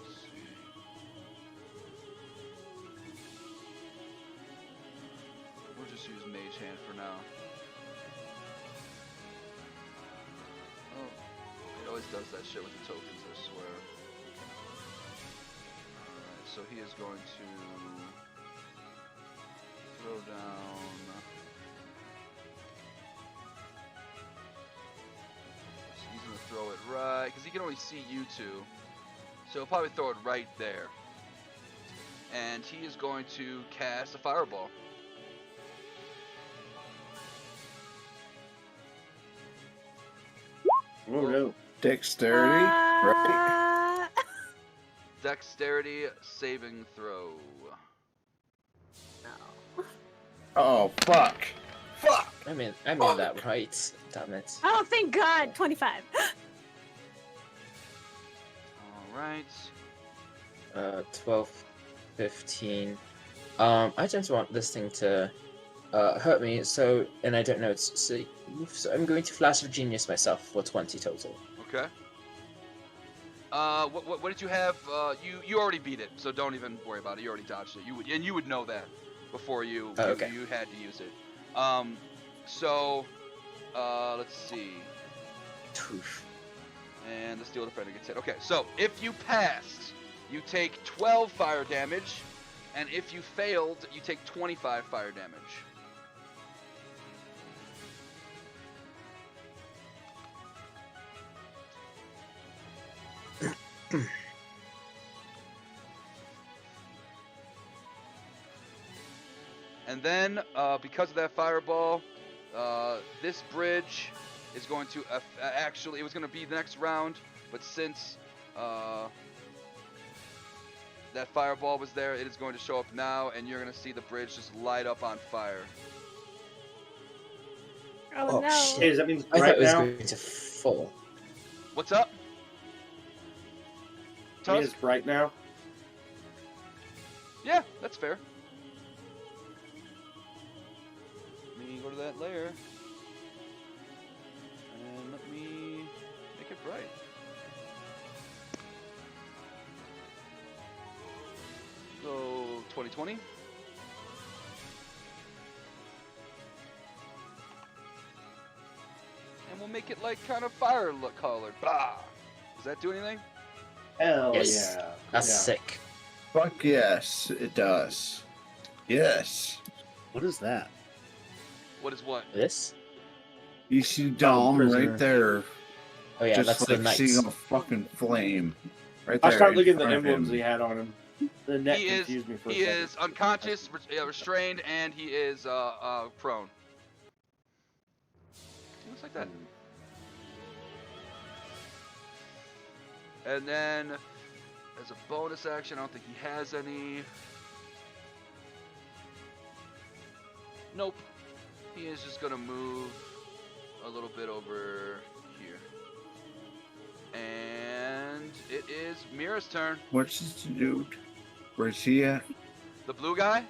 Let's see. We'll just use Mage Hand for now. Oh, it always does that shit with the tokens, I swear. Alright, so he is going to throw down... So he's going to throw it right, because he can only see you two. So he'll probably throw it right there. And he is going to cast a fireball. Oh no. Dexterity, right? Dexterity saving throw. No. Oh, fuck. Fuck! I mean that right. Damn it. Oh, thank God! 25. Alright. 12, 15. I don't want this thing to hurt me, so, and I don't know, so I'm going to Flash of Genius myself for 20 total. Okay. What did you have? You already beat it, so don't even worry about it. You already dodged it. You would know that before you okay. you had to use it. Let's see. Oof. And the Steel Defender gets hit. Okay, so if you passed, you take 12 fire damage, and if you failed, you take 25 fire damage. And then, because of that fireball, this bridge is going to actually, it was going to be the next round, but since that fireball was there, it is going to show up now, and you're going to see the bridge just light up on fire. Oh, no. Shit. Hey, does that mean I thought right it was now? going to fall. What's up? I mean, Tusk? it's bright now. Yeah, that's fair. Let me go to that layer. And let me make it bright. Go 2020. And we'll make it like kind of fire look colored. Bah! Does that do anything? Hell Yes. yeah. That's Yeah. sick. Fuck yes, it does. Yes. What is that? What is what? This? You see Dom prisoner. right there. Oh yeah, just that's like the knight. seeing a fucking flame. Right I there. start in looking at the front of emblems him. he had on him. The neck He is confused me for a he second. is unconscious, restrained, and he is prone. He looks like that. And then, as a bonus action, I don't think he has any. Nope. He is just gonna move a little bit over here. And it is Mira's turn. What's this dude? Where's he at? The blue guy?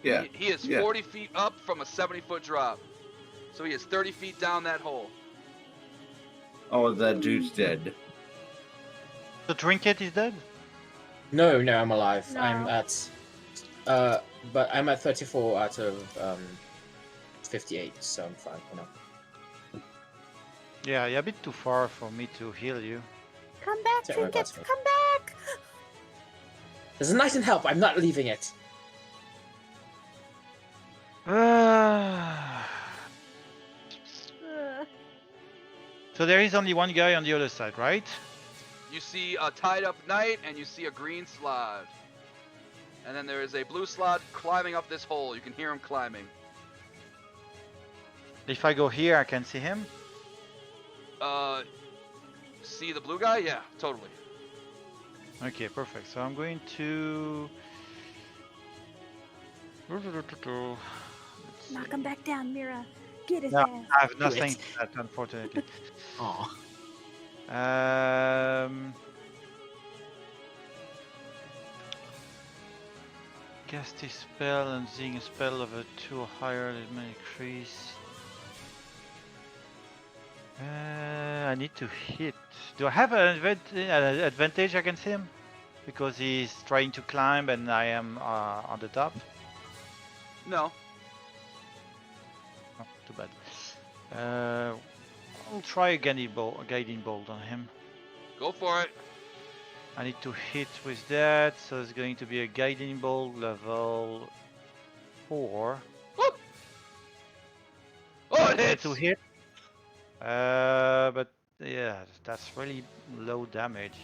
Yeah. He is yeah. 40 feet up from a 70-foot drop. So he is 30 feet down that hole. Oh, that dude's dead. The trinket is dead? No, I'm alive. No. I'm at but I'm at 34 out of 58, so I'm fine, you know. Yeah, you're a bit too far for me to heal you. Come back, Sorry, my Trinkets, password. come back! There's a knight in help, I'm not leaving it. So there is only one guy on the other side, right? You see a tied up knight and you see a green slot. And then there is a blue slot climbing up this hole. You can hear him climbing. If I go here, I can see him. See the blue guy? Yeah, totally. Okay, perfect. So I'm going to... Knock him back down, Mira. Get his No, ass. I have nothing to that, unfortunately. Aw. Cast a spell and seeing a spell of a 2 or higher, it may increase. I need to hit. Do I have an advantage against him? Because he's trying to climb and I am on the top? No. Oh, too bad. I'll try a guiding bolt on him. Go for it. I need to hit with that, so it's going to be a guiding bolt level 4. Woo! Oh, it Need hits! to hit. But yeah, that's really low damage.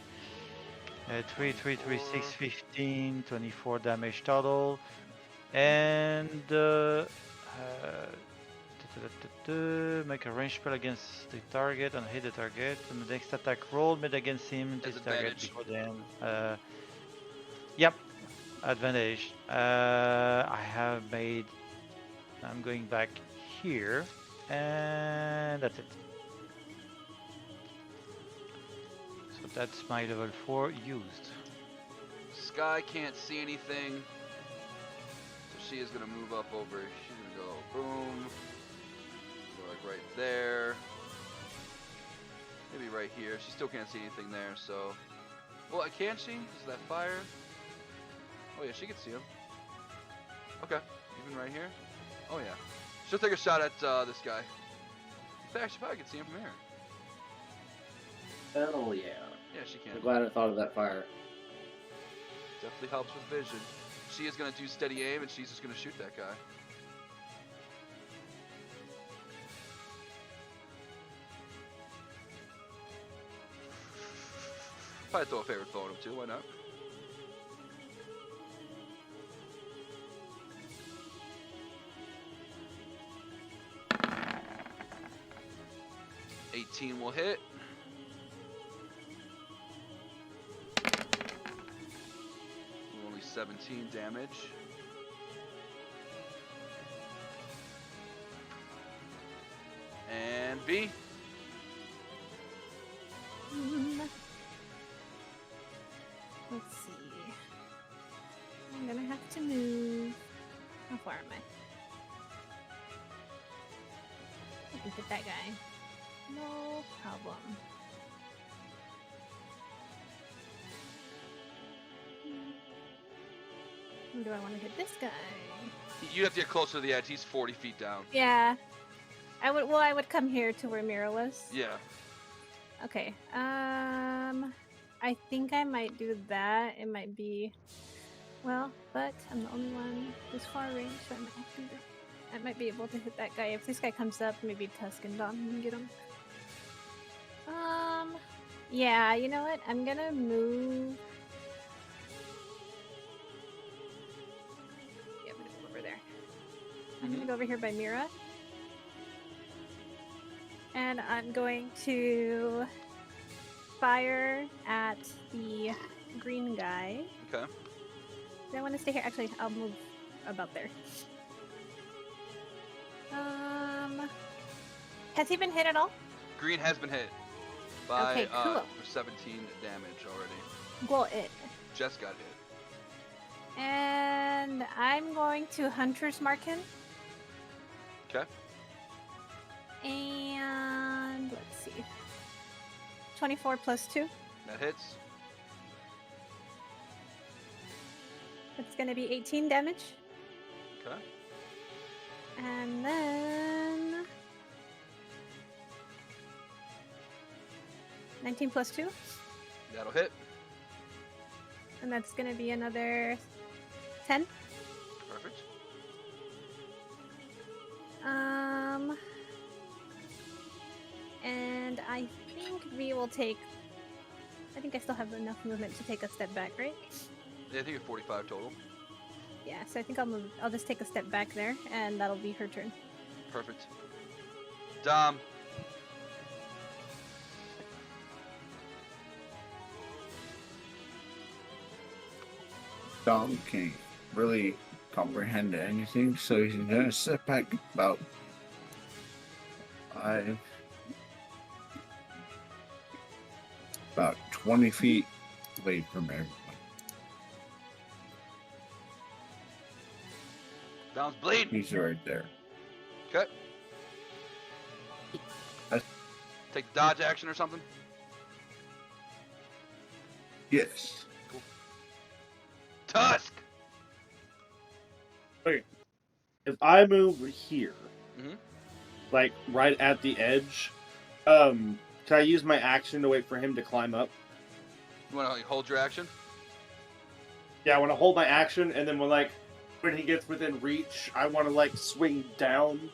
3, 3, 3, 6, 15, 24 damage total. And make a range spell against the target and hit the target. And the next attack roll made against him, this target before them. Yep, advantage. I have made. I'm going back here, and that's it. So that's my level 4 used. Sky can't see anything. So she is going to move up over. She's going to go boom. Go like right there. Maybe right here. She still can't see anything there, so. Well, can she? Is that fire? Oh, yeah, she can see him. Okay. Even right here? Oh, yeah. She'll take a shot at this guy. In fact, she probably can see him from here. Hell yeah. Yeah, she can. I'm glad I thought of that fire. Definitely helps with vision. She is going to do steady aim, and she's just going to shoot that guy. Probably throw a favorite foe at him too. Why not? $18 will hit. Only 17 damage. And V. Let's see. I'm gonna have to move. How far am I? I can hit that guy. No problem. Or do I want to hit this guy? You have to get closer to the edge. He's 40 feet down. Yeah. I would. Well, I would come here to where Mira was. Yeah. Okay. I think I might do that. It might be. Well, but I'm the only one who's far range, so I might have to do that. I might be able to hit that guy. If this guy comes up, maybe Tusk and Dom can get him. Yeah, you know what? I'm gonna move. Yeah, I'm gonna move over there. I'm gonna go over here by Mira. And I'm going to fire at the green guy. Okay. Do I want to stay here? Actually, I'll move about there. Has he been hit at all? Green has been hit by Okay, cool. for 17 damage already. Well, it. Just got hit. And I'm going to Hunter's Mark him. Okay. And let's see. 24 plus 2. That hits. That's going to be 18 damage. Okay. And then 19 plus 2. That'll hit. And that's going to be another 10. Perfect. And I think we will take. I think I still have enough movement to take a step back, right? Yeah, I think it's 45 total. Yeah, so I think I'll move. I'll just take a step back there, and that'll be her turn. Perfect. Dom. Dom can't really comprehend anything, so he's gonna step back about 20 feet away from everyone. Dom's bleeding. He's right there. Okay. Take dodge action or something. Yes. Cool. Tusk. Okay. If I move here, Mhm. like right at the edge, can I use my action to wait for him to climb up? You want to like, hold your action? Yeah, I want to hold my action, and then when he gets within reach, I want to swing down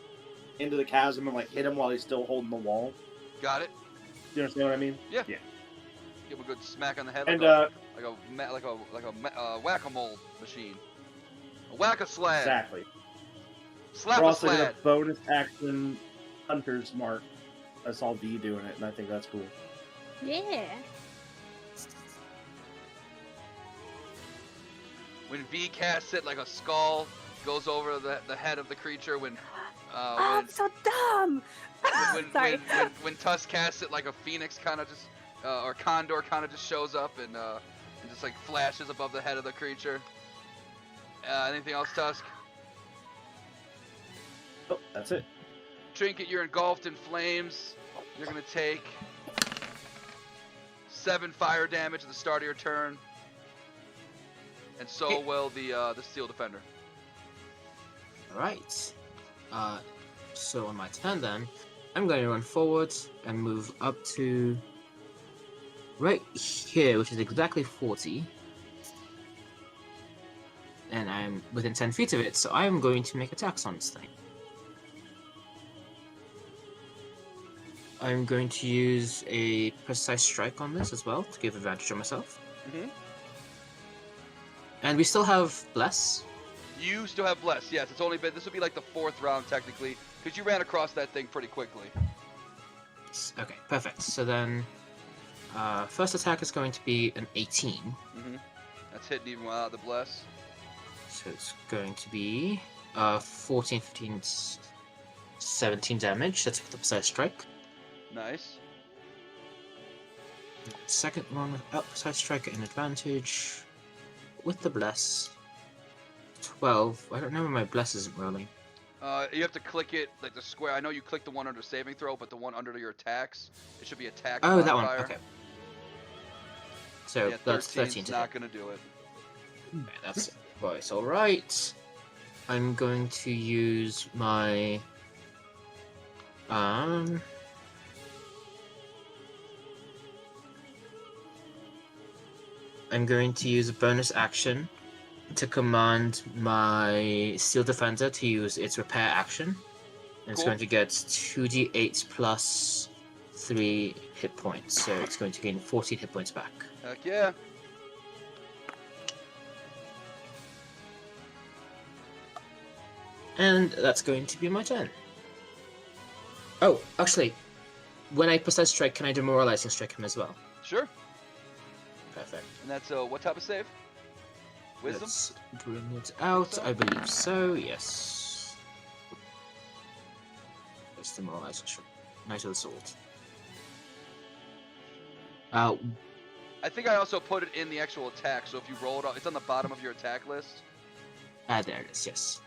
into the chasm and hit him while he's still holding the wall. Got it. You understand what I mean? Yeah. Yeah. Give him a good smack on the head. And like a whack-a-mole machine. A whack-a-slad. exactly. Slap We're a also gonna slad. bonus action Hunter's Mark. I saw V doing it, and I think that's cool. Yeah. When V casts it, like a skull goes over the head of the creature. When I'm so dumb. Sorry. when Tusk casts it, like a phoenix kind of just or condor kind of just shows up and just like flashes above the head of the creature. Anything else, Tusk? Oh, that's it. Trinket, you're engulfed in flames. You're gonna take 7 fire damage at the start of your turn, and so will the Steel Defender. All right. So on my turn then, I'm going to run forward and move up to right here, which is exactly 40. And I'm within 10 feet of it, so I'm going to make attacks on this thing. I'm going to use a precise strike on this as well to give advantage on myself. Mm-hmm. And we still have bless. You still have bless. Yes, it's only been. This will be like the 4th round technically, because you ran across that thing pretty quickly. Okay, perfect. So then, first attack is going to be an 18. Mm-hmm. That's hitting even without the bless. So it's going to be 14, 15, 17 damage. That's with the precise strike. Nice. Second one without precise strike at an advantage. With the bless. 12. I don't know where my bless isn't rolling. You have to click it, like the square. I know you clicked the one under saving throw, but the one under your attacks, it should be attack Oh, modifier. that one. Okay. So yeah, that's 13 to not hit. going to do it. Okay, that's voice. Alright. I'm going to use my... I'm going to use a bonus action to command my Steel Defender to use its repair action. And it's Cool. going to get 2d8 plus 3 hit points. So it's going to gain 14 hit points back. Heck yeah. And that's going to be my turn. Oh, actually, when I precise strike, can I demoralizing strike him as well? Sure. Perfect. And that's what type of save? Wisdom? Let's bring it out. I believe so, yes. Let's demoralizing strike. Knight of the Sword. I think I also put it in the actual attack, so if you roll it out, it's on the bottom of your attack list. There it is, yes.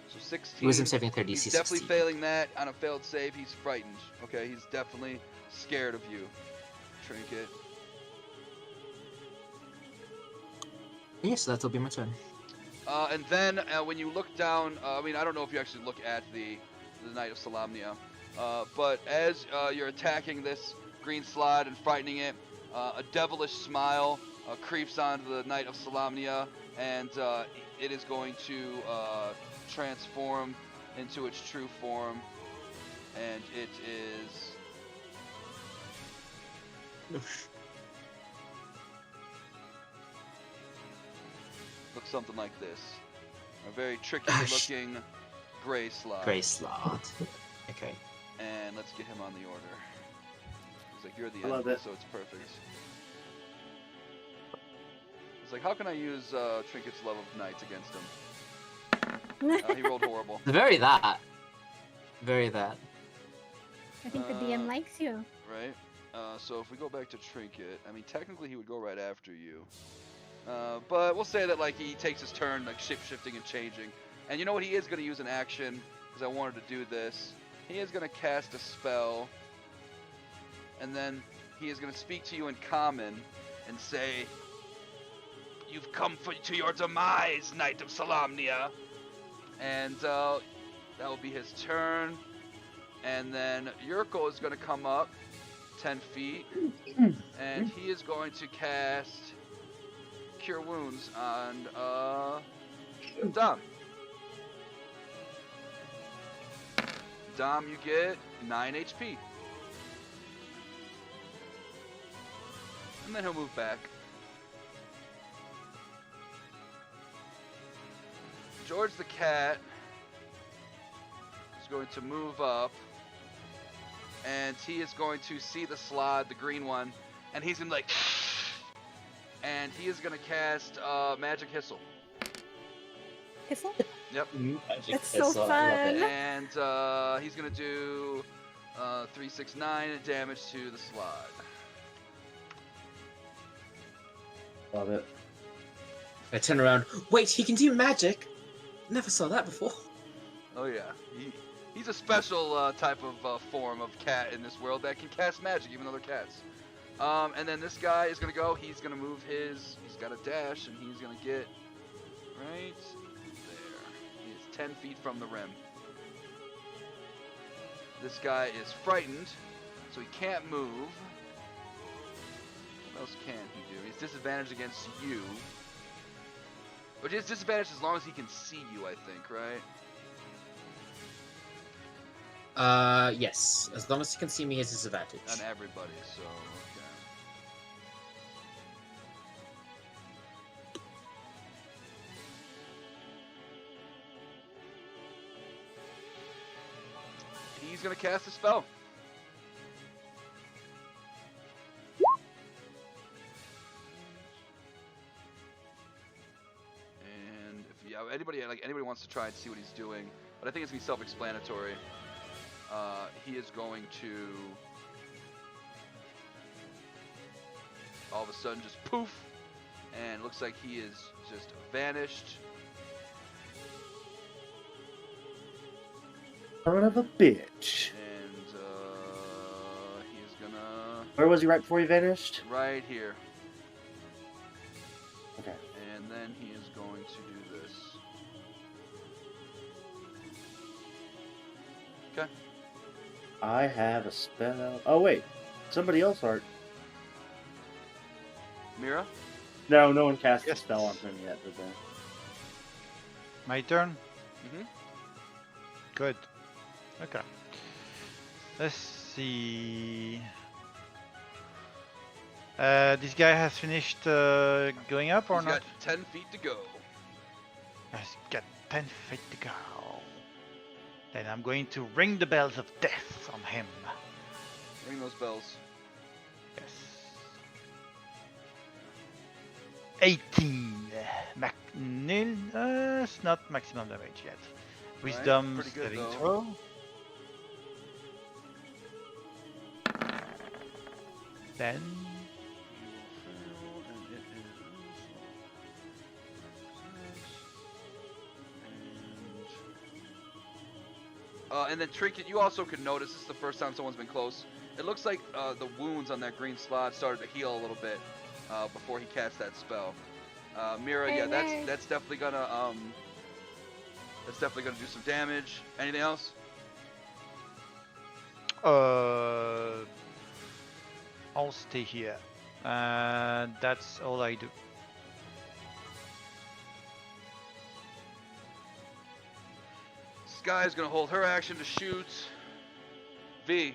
So 16. Wisdom saving throw DC He's 16. definitely failing that. On a failed save, he's frightened. Okay, he's definitely scared of you. Trinket. Yes, that'll be my turn. And then when you look down, I mean, I don't know if you actually look at the Knight of Solamnia, but as you're attacking this green slide and frightening it, a devilish smile creeps onto the Knight of Solamnia, and it is going to transform into its true form, and it is... looks something like this. A very tricky looking gray slot. Gray slot. Okay. And let's get him on the order. He's like, you're the I love enemy, it. so it's perfect. It's like, how can I use Trinket's love of knights against him? He rolled horrible. Very that. Very that. I think the DM likes you. Right? So if we go back to Trinket, I mean, technically he would go right after you. But we'll say that, like, he takes his turn, like, shape-shifting and changing. And you know what? He is going to use an action, because I wanted to do this. He is going to cast a spell. And then he is going to speak to you in common and say, "You've come to your demise, Knight of Solamnia." And that will be his turn. And then Yurko is going to come up 10 feet. And he is going to cast Cure Wounds on Dom. Dom, you get 9 HP. And then he'll move back. George the cat is going to move up, and he is going to see the slot, the green one, and he's going to like, and he is going to cast Magic Hissel. Hissel? Yep. That's so fun. And he's going to do 369 damage to the slot. Love it. I turn around. Wait, he can do magic? Never saw that before. Oh yeah, he's a special type of form of cat in this world that can cast magic, even though they're cats. And then this guy is gonna go. He's gonna move his. He's got a dash, and he's gonna get right there. He is 10 feet from the rim. This guy is frightened, so he can't move. What else can he do? He's disadvantaged against you. But he has disadvantage as long as he can see you, I think, right? Yes. As long as he can see me, it's disadvantage. On everybody, so okay. He's gonna cast a spell. And if anybody wants to try and see what he's doing, but I think it's gonna be self-explanatory. He is going to all of a sudden just poof, and it looks like he is just vanished. Son of a bitch. And he is gonna. Where was he right before he vanished? Right here. Okay. And then he is going to do this. Okay. I have a spell. Oh wait, somebody else art. Mira? No, no one cast a spell on him yet, did they? My turn? Mm-hmm. Good. Okay. Let's see. This guy has finished going up or He's not? got 10 feet to go. He's got 10 feet to go. Then I'm going to ring the bells of death on him. Ring those bells. Yes. 18. It's not maximum damage yet. Wisdom pretty good, saving though. throw. Then and then Trinket, you also could notice, this is the first time someone's been close. It looks like the wounds on that green slot started to heal a little bit before he cast that spell. Mira, yeah, that's definitely gonna do some damage. Anything else? I'll stay here. That's all I do. Sky is gonna hold her action to shoot. V.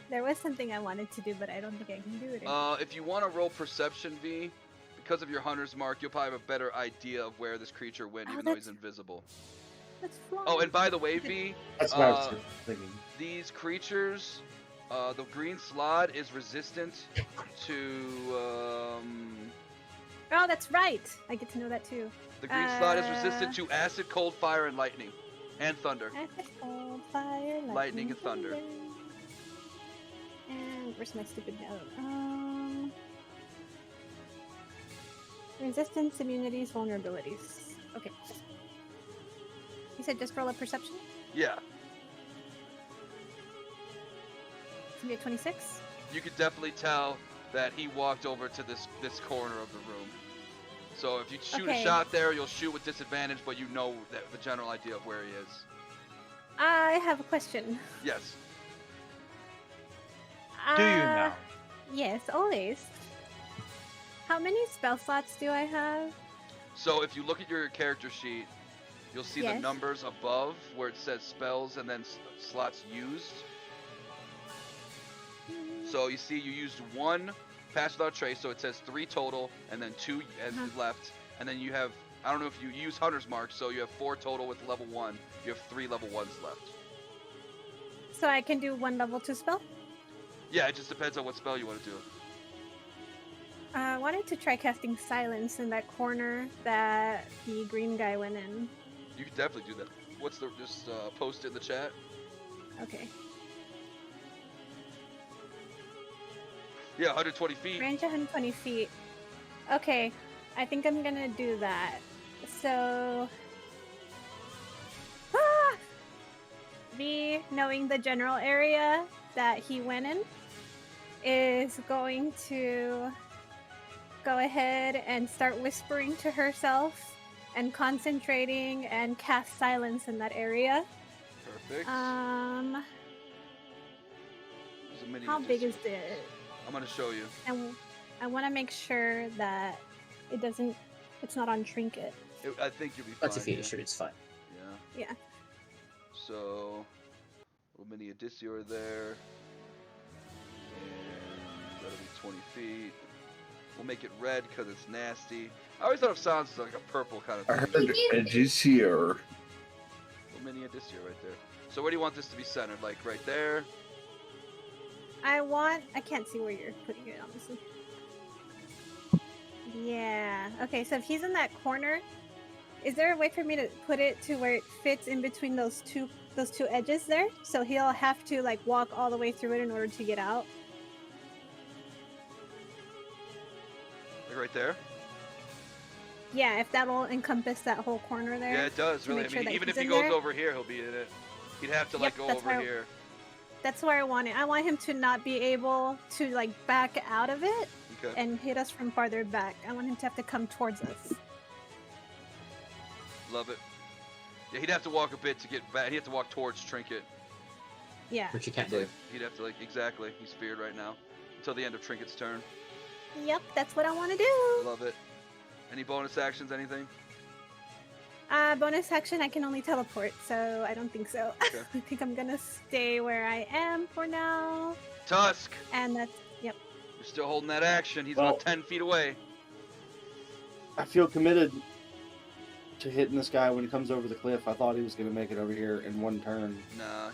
There was something I wanted to do, but I don't think I can do it. If you want to roll perception, V, because of your hunter's mark, you'll probably have a better idea of where this creature went, even though he's invisible. That's flying. Oh, and by the way, V, That's what I was thinking. these creatures, the green slot is resistant to. Oh, that's right. I get to know that too. The green slot is resistant to acid, cold, fire, and lightning, and thunder. Acid, cold, fire, Lightning and thunder. And where's my stupid note? Resistance, immunities, vulnerabilities. Okay. You said just roll a perception? Yeah. It's gonna be a 26? You could definitely tell that he walked over to this corner of the room. So if you shoot a shot there, you'll shoot with disadvantage, but you know the general idea of where he is. I have a question. Yes. Do you now? Yes, always. How many spell slots do I have? So if you look at your character sheet, you'll see the numbers above where it says spells and then slots used. So you see you used 1 pass without trace, so it says 3 total, and then 2 left. And then you have, I don't know if you use hunter's mark, so you have 4 total with level 1. You have 3 level 1s left. So I can do 1 level 2 spell? Yeah, it just depends on what spell you want to do. I wanted to try casting silence in that corner that the green guy went in. You can definitely do that. What's the, just post it in the chat. Okay. Yeah, 120 feet. Range 120 feet. Okay, I think I'm gonna do that. So... Me, knowing the general area that he went in, is going to go ahead and start whispering to herself and concentrating and cast silence in that area. Perfect. How big is it? I'm gonna show you. And I want to make sure that it's not on trinket. I think you'll be fine. That's if yeah. you're sure it's fine. Yeah. Yeah. So, little mini Odysseor there. And that'll be 20 feet. We'll make it red because it's nasty. I always thought of silence as like a purple kind of I thing. heard edges here. Little mini Odysseor right there. So where do you want this to be centered? Like right there? I can't see where you're putting it, honestly. Yeah. Okay, so if he's in that corner, is there a way for me to put it to where it fits in between those two edges there? So he'll have to like walk all the way through it in order to get out. Like right there? Yeah, if that'll encompass that whole corner there. Yeah, it does, to really. I make mean, sure that even if he's he in goes there. over here, he'll be in it. He'd have to like Yep, go that's over where- here. That's where I want it. I want him to not be able to like back out of it Okay. and hit us from farther back. I want him to have to come towards us. Love it. Yeah, he'd have to walk a bit to get back. He'd have to walk towards Trinket. Yeah. Which you can't do. He'd have to like, exactly. He's feared right now. Until the end of Trinket's turn. Yep, that's what I want to do. Love it. Any bonus actions, anything? Bonus action, I can only teleport, so I don't think so. Okay. I think I'm gonna stay where I am for now. Tusk! And that's, yep. You're still holding that action. He's Well- about 10 feet away. I feel committed to hitting this guy when he comes over the cliff. I thought he was going to make it over here in one turn. Nah,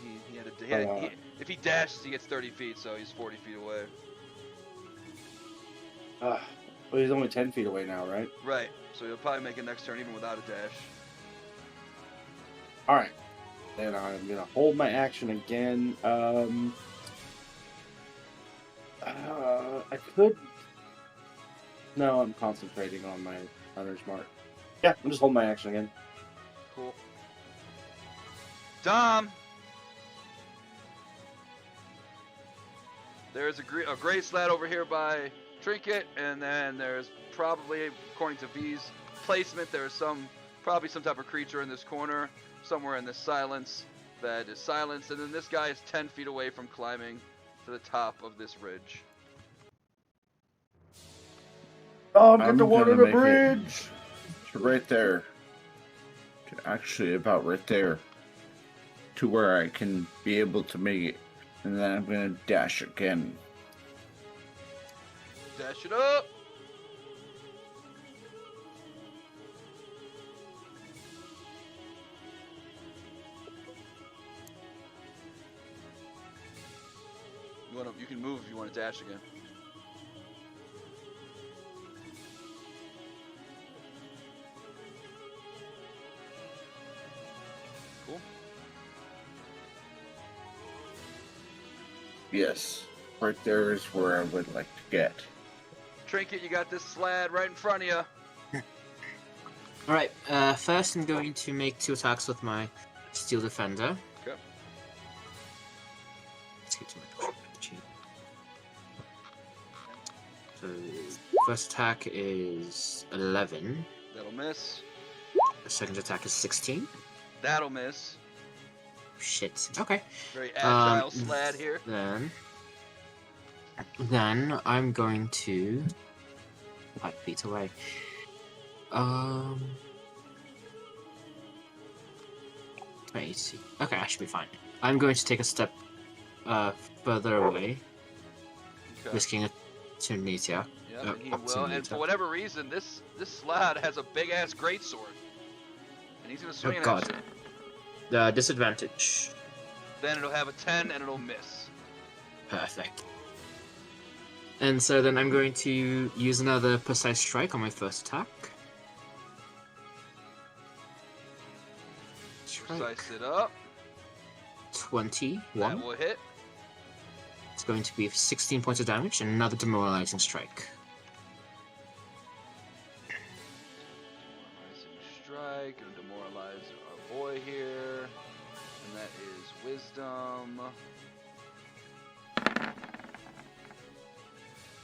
if he dashes, he gets 30 feet, so he's 40 feet away. Well, he's only 10 feet away now, right? Right. So he'll probably make it next turn even without a dash. All right. Then I'm going to hold my action again. I could... No, I'm concentrating on my Hunter's Mark. Yeah, I'm just holding my action again. Cool. Dom! There's a gray slat over here by Trinket, and then there's probably, according to V's placement, there's probably some type of creature in this corner, somewhere in this silence that is silenced, and then this guy is 10 feet away from climbing to the top of this ridge. Oh, I'm get the water gonna the make it bridge! to right there. Actually, about right there. To where I can be able to make it. And then I'm going to dash again. Dash it up! You can move if you want to dash again. Cool. Yes. Right there is where I would like to get. Trinket, you got this slad right in front of you. Alright, first I'm going to make 2 attacks with my Steel Defender. Okay. Let's get to my sheet. So, first attack is 11. That'll miss. The second attack is 16. That'll miss. Shit. Okay. Very agile slad here. Then I'm going to 5 feet away. Let me see. Okay, I should be fine. I'm going to take a step further away, Okay. risking a Tunisia. Yeah, and he will. And for whatever reason, this slad has a big ass greatsword, and he's gonna swing it God. at you. Disadvantage. Then it'll have a 10 and it'll miss. Perfect. And so then I'm going to use another Precise Strike on my first attack. Precise it up. 21. That will hit. It's going to be 16 points of damage and another Demoralizing Strike. Demoralizing strike. Gonna demoralize our boy here. And that is Wisdom.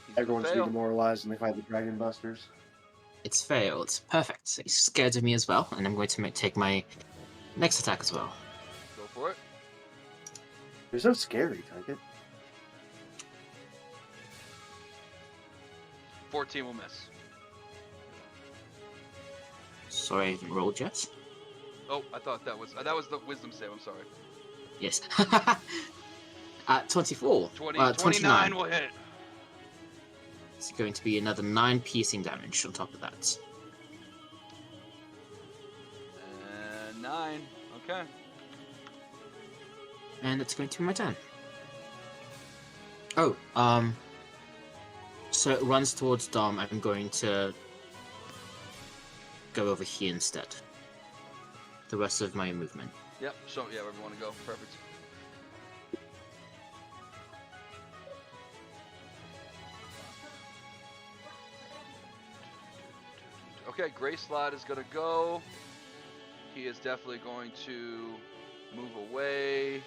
He's Everyone's gonna fail. demoralized and they fight the Dragon Busters. It's failed. Perfect. So he's scared of me as well, and I'm going to take my next attack as well. Go for it. You're so scary, Trinket. 14 will miss. Sorry, I haven't rolled yet. Oh, I thought that was the wisdom save. I'm sorry. Yes. 24. 29 29. will hit. It's going to be another 9 piercing damage on top of that. And 9. Okay. And it's going to be my turn. Oh, so it runs towards Dom. I'm going to go over here instead. The rest of my movement. Yep. So yeah, wherever you want to go. Perfect. Okay, Gray Slot is gonna go. He is definitely going to move away.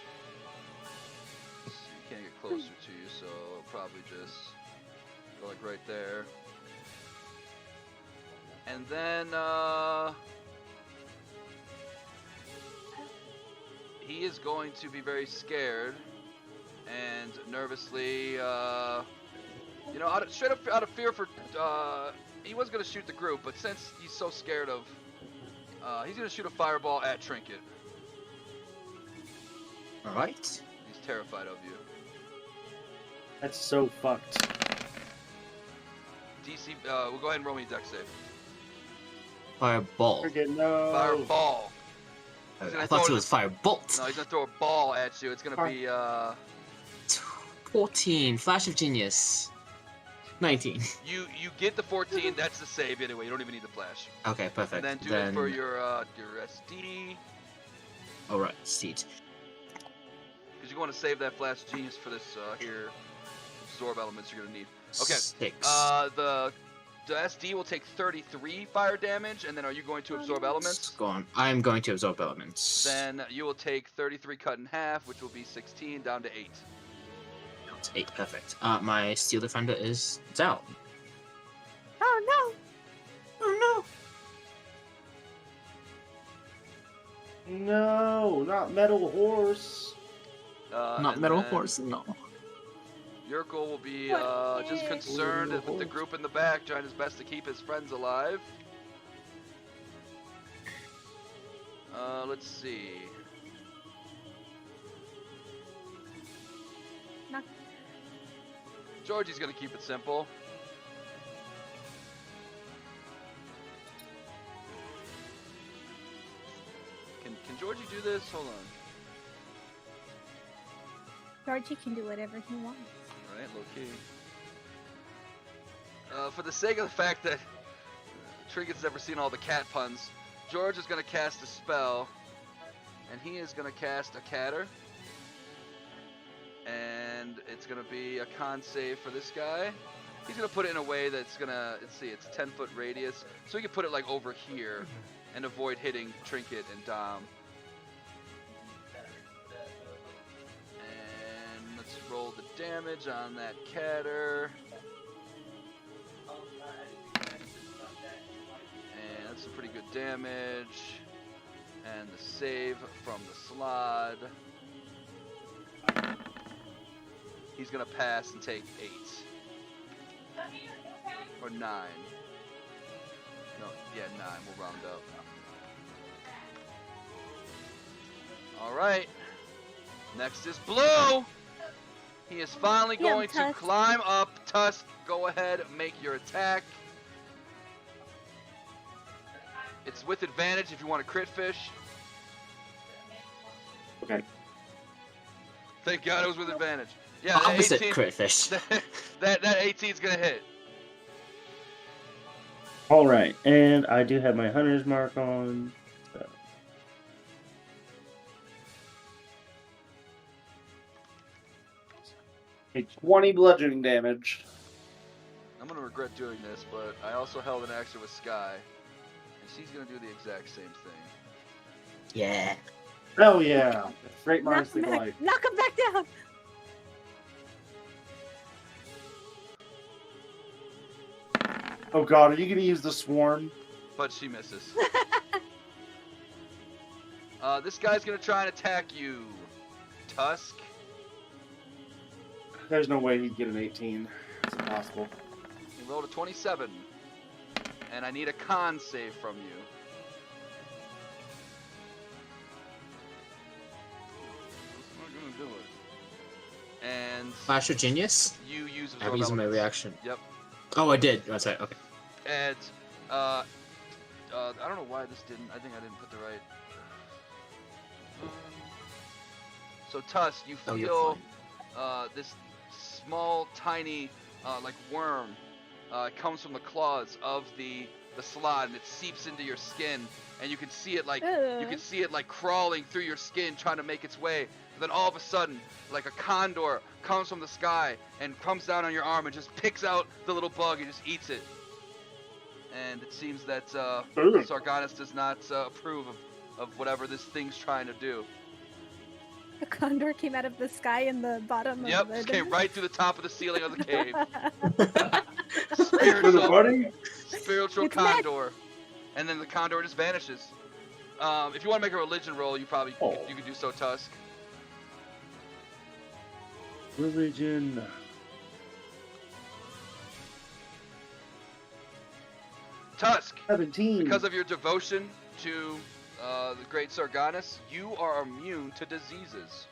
He can't get closer to you, so I'll probably just go like right there. And then he is going to be very scared and nervously, straight up out of fear for. He was going to shoot the group, but since he's so scared of, he's going to shoot a fireball at Trinket. Alright. He's terrified of you. That's so fucked. DC, we'll go ahead and roll me a dex save. Fireball. Freaking no. Fireball. I thought it was firebolt. No, he's going to throw a ball at you. It's going to be, 14. Flash of Genius. 19. You get the 14. That's the save anyway. You don't even need the flash. Okay, perfect. And then do it for your SD. Alright, Steed. Because you want to save that flash genius for this here absorb elements you're gonna need. Okay. 6. The SD will take 33 fire damage, and then are you going to absorb elements? Go on. I'm going to absorb elements. Then you will take 33 cut in half, which will be 16 down to 8. That's 8, perfect. My Steel Defender is down. Oh no! Oh No, not Metal Horse. Not Metal Horse, no. Yurkel will be just concerned with the group in the back, trying his best to keep his friends alive. Let's see. No. Georgie's gonna keep it simple. Can Georgie do this? Hold on. Georgie can do whatever he wants. Alright, low key. For the sake of the fact that Trinket's never seen all the cat puns, George is gonna cast a spell, and he is gonna cast a catter. And it's gonna be a con save for this guy. He's gonna put it in a way that's gonna, let's see, it's a 10-foot radius, so he can put it like over here and avoid hitting Trinket and Dom. And let's roll the damage on that catter. And that's some pretty good damage. And the save from the slod. He's gonna pass and take 8. Or 9. No, yeah, 9. We'll round up. Alright. Next is Blue! He is finally going to climb up. Tusk, go ahead, make your attack. It's with advantage if you want to crit fish. Okay. Thank God it was with advantage. Yeah, Opposite 18, crit fish. that 18's gonna hit. All right, and I do have my hunter's mark on. So. Okay, 20 bludgeoning damage. I'm gonna regret doing this, but I also held an action with Sky, and she's gonna do the exact same thing. Yeah. Oh yeah, great minds think alike. Knock him back down. Oh god, are you gonna use the swarm? But she misses. This guy's gonna try and attack you, Tusk. There's no way he'd get an 18. It's impossible. He rolled a 27, and I need a con save from you. and Flash of Genius? you use I'm absorb using my elements. reaction. Yep. Oh, I did. That's right. Okay. And I don't know why this didn't. I think I didn't put the right. So Tusk, you Oh, you're feel this small, tiny, like worm. It comes from the claws of the slot, and it seeps into your skin, and you can see it like crawling through your skin, trying to make its way. And then all of a sudden, like a condor comes from the sky and comes down on your arm and just picks out the little bug and just eats it. And it seems that Sargonis does not approve of whatever this thing's trying to do. A condor came out of the sky in the bottom Yep, of the just came right through the top of the ceiling of the cave. For the buddy? Spiritual It's condor. And then the condor just vanishes. If you want to make a religion roll, you probably you could do so, Tusk. Religion. Tusk, 17. because of your devotion to the great Sargonis, you are immune to diseases.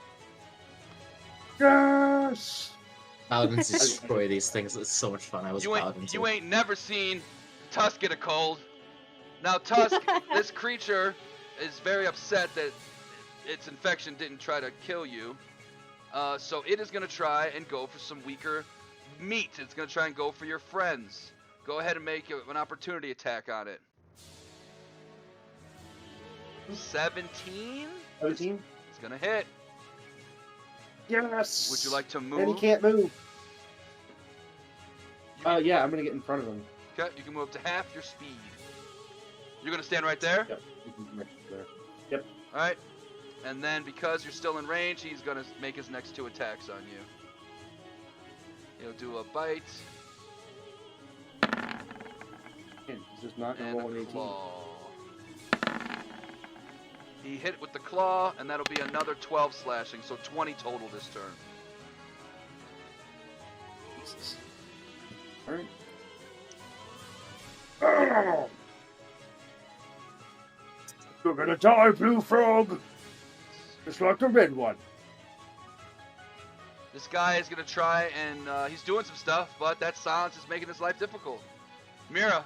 Yes! Paladins destroy these things. It's so much fun. I was a paladin. You ain't never seen Tusk get a cold. Now Tusk, this creature is very upset that its infection didn't try to kill you. So it is going to try and go for some weaker meat. It's going to try and go for your friends. Go ahead and make an opportunity attack on it. 17? 17? It's going to hit. Yes! Would you like to move? And he can't move. Yeah, I'm gonna get in front of him. Okay, you can move up to half your speed. You're going to stand right there? Yep. Yep. Alright. And then because you're still in range, he's going to make his next 2 attacks on you. He'll do a bite. He's just not gonna And roll an a 18. claw. He hit with the claw, and that'll be another 12 slashing, so 20 total this turn. Jesus. Oh! You're gonna die, Blue Frog! Just like the red one. This guy is going to try, and he's doing some stuff, but that silence is making his life difficult. Mira.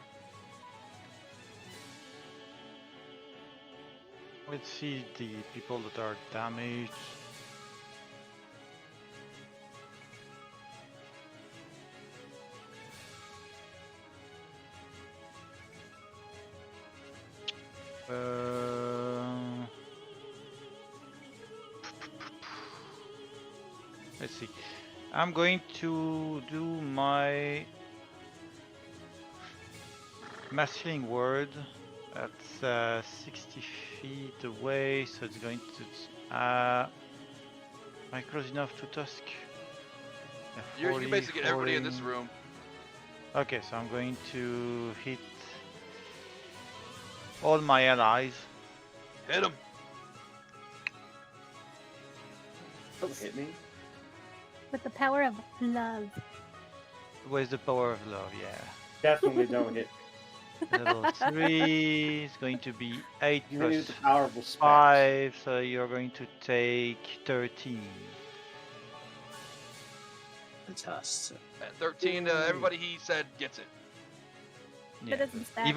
Let's see the people that are damaged. Let's see. I'm going to do my mass healing word. That's 60 feet away, so it's going to. Am I close enough to Tusk? Yeah, You basically get everybody in this room. Okay, so I'm going to hit all my allies. Hit him. Don't hit me. With the power of love. Where's the power of love? Yeah. Definitely don't hit. Level 3 is going to be 8 You plus use the powerful specs. 5, so you're going to take 13. Fantastic. At 13, everybody he said gets it. Yeah. That doesn't stack,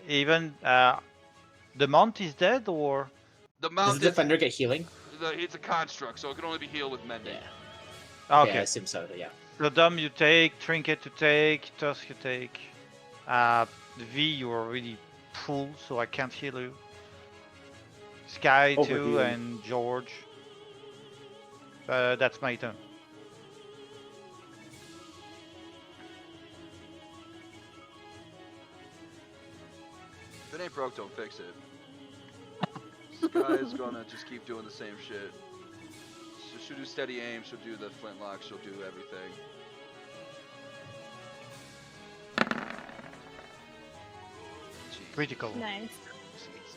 Even the mount is dead, or The Does mount the defender get healing? it's a construct, so it can only be healed with mending. Yeah. okay. Yeah, I assume so. Yeah. So Dom you take, Trinket to take, Tusk you take. V you're already full, so I can't heal you. Sky too, Overheal. and George. That's my turn. If it ain't broke, don't fix it. This guy is gonna just keep doing the same shit. She'll do steady aim, she'll do the flintlock, she'll do everything. Jeez. Critical. Nice.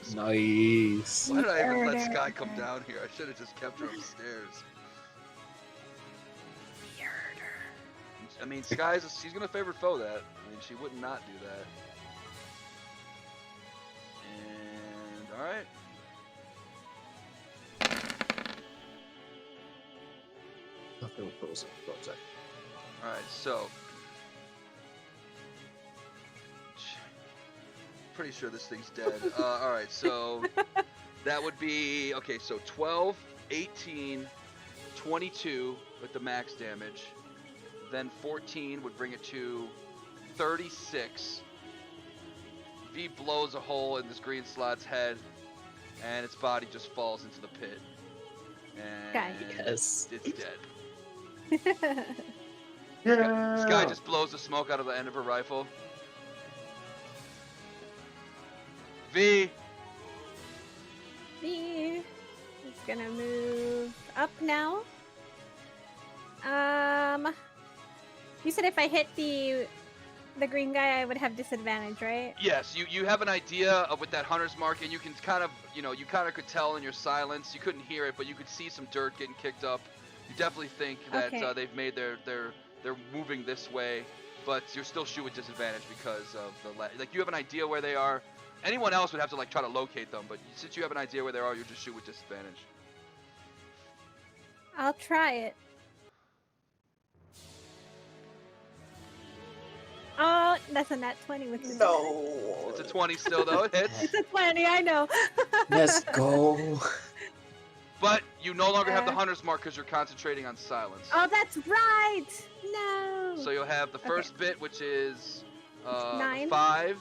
Jesus. Nice. Why did I even let Sky come down here? I should have just kept her upstairs. I mean, she's gonna favorite foe that. I mean, she would not do that. And alright. nothing close it. Alright, so. Pretty sure this thing's dead. Alright, so. That would be. Okay, so 12, 18, 22 with the max damage. Then 14 would bring it to 36. V blows a hole in this green slot's head, and its body just falls into the pit. And Yes. it's dead. Yeah. Sky just blows the smoke out of the end of her rifle. V! Me is gonna move up now. You said if I hit the green guy, I would have disadvantage, right? Yes, you have an idea of with that hunter's mark, and you can kind of, you kind of could tell in your silence. You couldn't hear it, but you could see some dirt getting kicked up. You definitely think that Okay. they've made they're moving this way, but you're still shooting with disadvantage because of like you have an idea where they are. Anyone else would have to like try to locate them, but since you have an idea where they are, you just shoot with disadvantage. I'll try it. Oh, that's a nat 20 with disadvantage. No. It's a 20 still though. It hits. It's a 20, I know. Let's go. But you no longer have the hunter's mark because you're concentrating on silence. Oh, that's right. No. So you'll have the first bit, which is 9. 5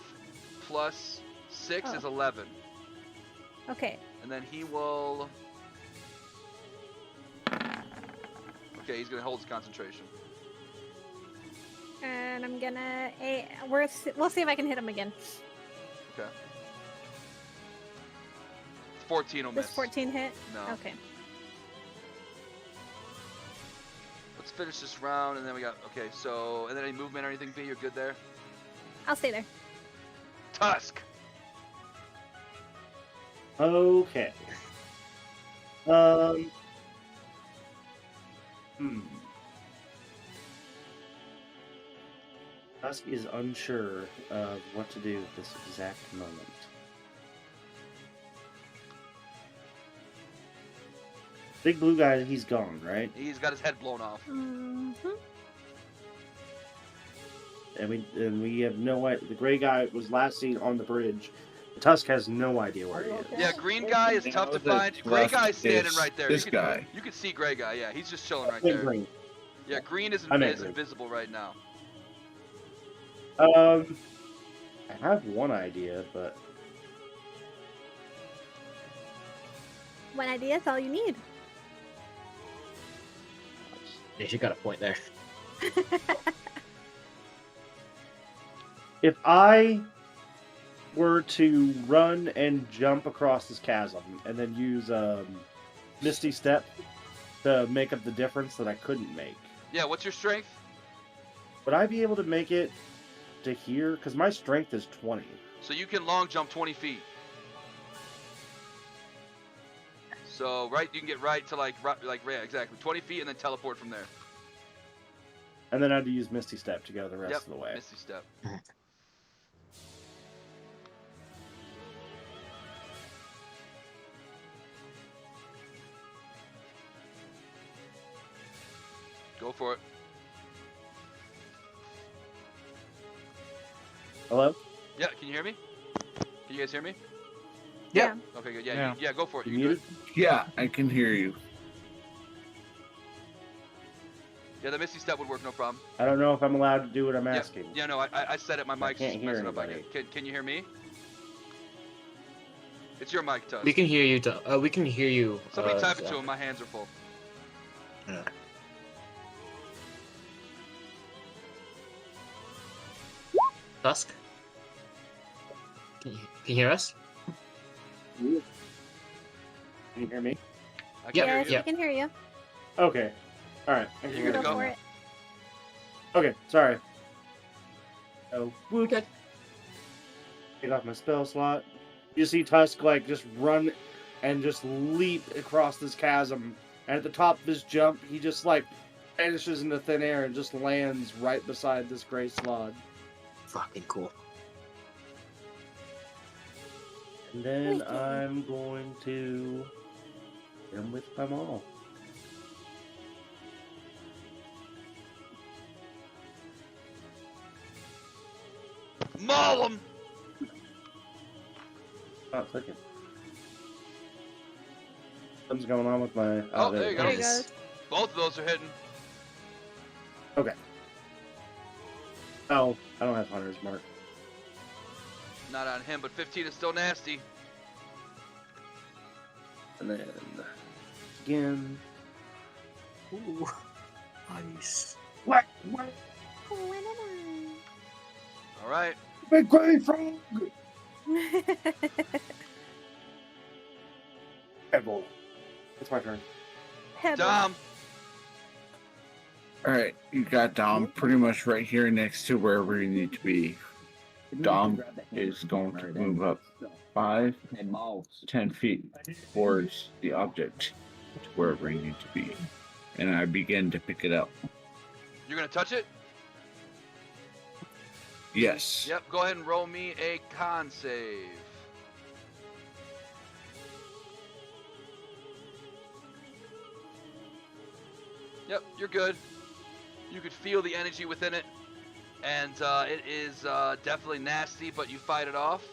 plus 6 Oh. is 11. Okay. And then he will... Okay, he's going to hold his concentration. And I'm gonna. We'll see if I can hit him again. Okay. 14 will Does miss. 14 hit? No. Okay. Let's finish this round, and then we got... Okay, so... And then any movement or anything, B? You're good there? I'll stay there. Tusk! Okay. Tusk is unsure of what to do at this exact moment. Big blue guy, he's gone, right? He's got his head blown off. Mm-hmm. And we have no idea. The gray guy was last seen on the bridge. The Tusk has no idea where he is. Yeah, green guy is tough to find. Gray guy's standing right there. This you guy. You can see gray guy, yeah. He's just chilling right Big there. green. Yeah, green is I meant green. invisible right now. I have one idea, but One idea is all you need. Yeah, you got a point there. if I were to run and jump across this chasm and then use Misty Step to make up the difference that I couldn't make, Yeah, what's your strength? would I be able to make it to here? Because my strength is 20. So you can long jump 20 feet. So you can get right to yeah, exactly 20 feet and then teleport from there. And then I'd use Misty Step to go the rest Yep, of the way. Misty Step. Go for it. Hello? Yeah, can you hear me? Can you guys hear me? Yeah. Okay, good. Yeah, Yeah. yeah, go for it. You You muted? good? Yeah, I can hear you. Yeah, the Misty Step would work, no problem. I don't know if I'm allowed to do what I'm Yeah, asking. yeah, no, I said it. My mic's can't just hear messing up. anybody. Can you hear me? It's your mic, Tusk. We can hear you. We can hear you. Somebody type it Zach. to him. My hands are full. Yeah. Tusk? Can you hear us? Can you hear me? I can Yeah, hear Yes, you. I can hear you. Okay. Alright. I can You're hear good to you go? For now. it. Okay, sorry. Oh, Okay. get off my spell slot. You see Tusk like just run and just leap across this chasm, and at the top of his jump, he just like vanishes into thin air and just lands right beside this gray slod. Fucking cool. And then Wicked. I'm going to hit him with my maul. Maul him! Oh, second. Something's going on with my. Oh, there you go. There he goes. Both of those are hitting. Okay. Oh, I don't have Hunter's Mark. Not on him, but 15 is still nasty. And then again. Ooh. Nice. What? All right. Big gray frog. Pebble. It's my turn. Pebble. Dom. All right, you got Dom pretty much right here next to wherever you need to be. Dom is going to move up 5 and 10 feet towards the object to wherever you need to be, and I begin to pick it up. You're gonna touch it? Yes. Yep. Go ahead and roll me a con save. Yep, you're good. You could feel the energy within it, and it is definitely nasty, but you fight it off.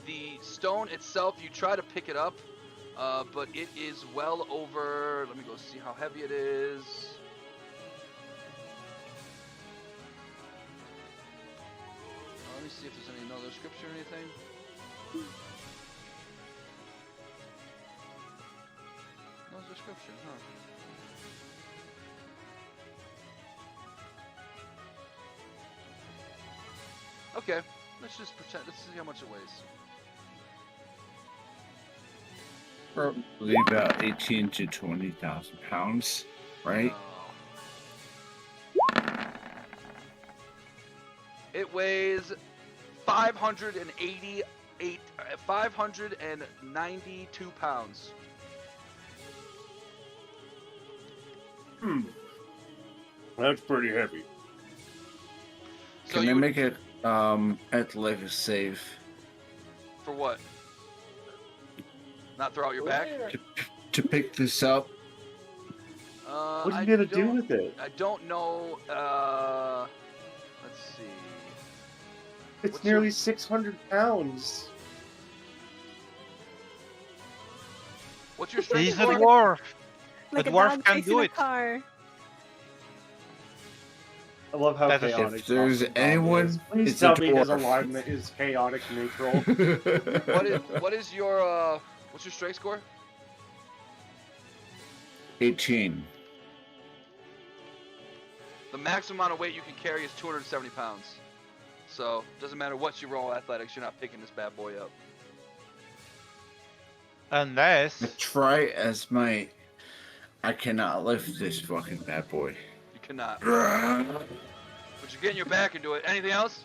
The stone itself, you try to pick it up, but it is well over. Let me go see how heavy it is. Let me see if there's any other scripture or anything. No description, huh? Okay, let's just pretend. Let's see how much it weighs. Probably about 18 to 20,000 pounds, right? It weighs 592 pounds. That's pretty heavy. So Can I you make it athletics save for what? Not throw out your back? to pick this up? What are you gonna do with it? I don't know. Let's see. It's What's nearly your- 600 pounds. What's your strength He's a score? dwarf. Like A a dwarf dog can chasing do a it. car. I love how That's a chaotic. If there's Dom anyone, is. Please it's tell a me his dwarf. alignment is chaotic neutral. What is your what's your strength score? 18. The maximum amount of weight you can carry is 270 pounds. So doesn't matter what you roll athletics, you're not picking this bad boy up. Unless I try as my. I cannot lift this fucking bad boy. You cannot. But you're getting your back into it. Anything else?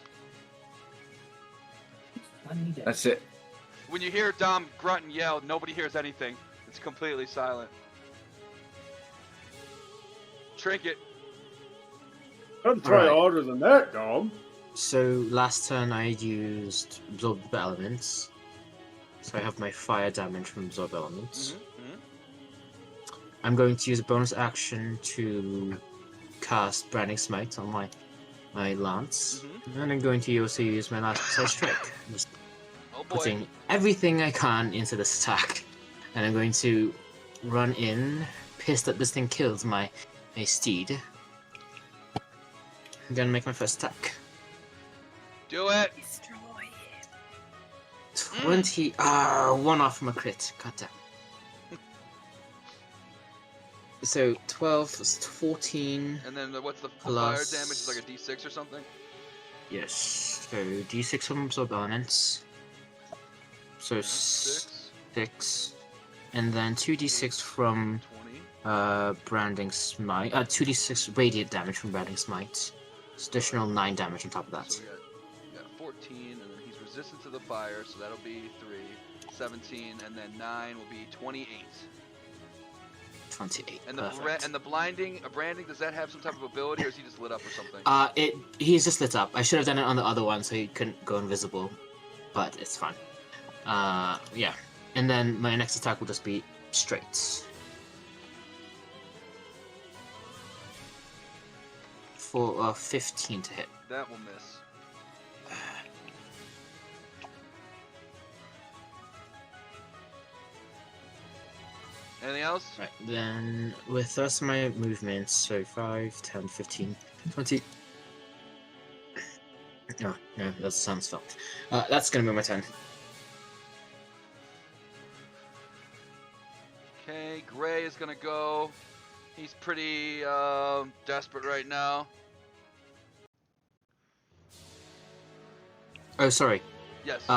That's it. When you hear Dom grunt and yell, nobody hears anything. It's completely silent. Trinket. I'd try Alright. harder than that, Dom. So last turn I used absorb elements. So I have my fire damage from absorb elements. I'm going to use a bonus action to cast Branding Smite on my lance. And I'm going to also use my last precise strike. Just Oh boy. putting everything I can into this attack. And I'm going to run in, pissed that this thing kills my steed. I'm gonna make my first attack. Do it. Destroy it. 20. One off from a crit. God damn. So 12 is 14. And then what's the fire Plus- damage? Is like a D6 or something? Yes. So d6 from absorb elements. So Yeah, 6, 6. And then 2d6 from 20. branding smite. 2d6 radiant damage from branding smite. It's additional 9 damage on top of that. So we got 14, and then he's resistant to the fire, so that'll be 3. 17, and then 9 will be 28. 28. And the Perfect. and the blinding, branding, does that have some type of ability, or is he just lit up or something? He's just lit up. I should have done it on the other one so he couldn't go invisible, but it's fine. Yeah. And then my next attack will just be straight. For 15 to hit. That will miss. Anything else? Right, then with the rest of my movements, so 5, 10, 15, 20. No, no, that's a sound spell. That's gonna be my turn. Okay, Gray is gonna go. He's pretty desperate right now. Oh, sorry. Yes.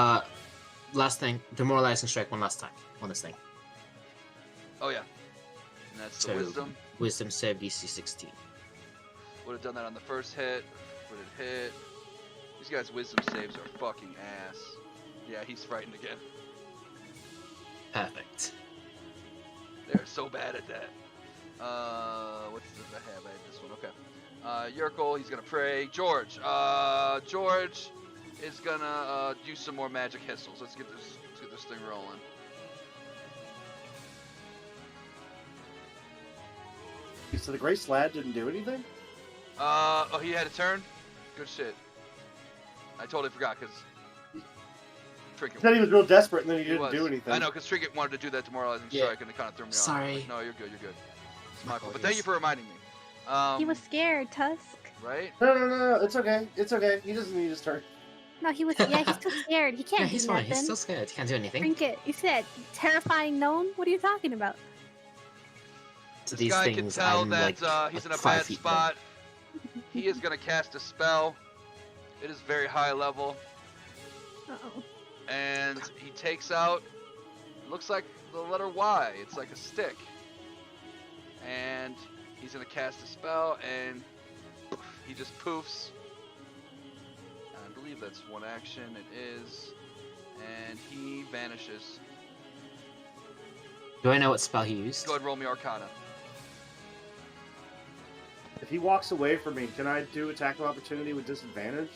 Last thing, demoralize and strike one last time on this thing. Oh yeah. And that's the So, wisdom. Wisdom save DC 16. Would have done that on the first hit. Would it hit? These guys' wisdom saves are fucking ass. Yeah, he's frightened again. Perfect. They're so bad at that. What's this I have? I had this one. Okay. Yurkel, he's gonna pray. George. George is gonna do some more magic histles. Let's get this thing rolling. So the gray slab didn't do anything? Oh, he had a turn? Good shit. I totally forgot, because Trinket... He said he was real desperate and then he didn't was. do anything. I know, because Trinket wanted to do that demoralizing strike and it kind of threw me off. Sorry. Like, no, you're good, you're good. It's my fault. But thank you for reminding me. He was scared, Tusk. Right? No, it's okay. It's okay. He doesn't need his turn. No, he was. Yeah, he's too scared. He can't Yeah, he's do fine. nothing. He's still scared. He can't do anything. Trinket, you said terrifying known? What are you talking about? To This these guy things, can tell I'm that like, he's in a 5 bad feet spot. He is going to cast a spell. It is very high level. Uh-oh. And he takes out, looks like the letter Y. It's like a stick. And he's going to cast a spell, and he just poofs. I believe that's one action. It is. And he vanishes. Do I know what spell he used? Go ahead and roll me Arcana. If he walks away from me, can I do attack of opportunity with disadvantage?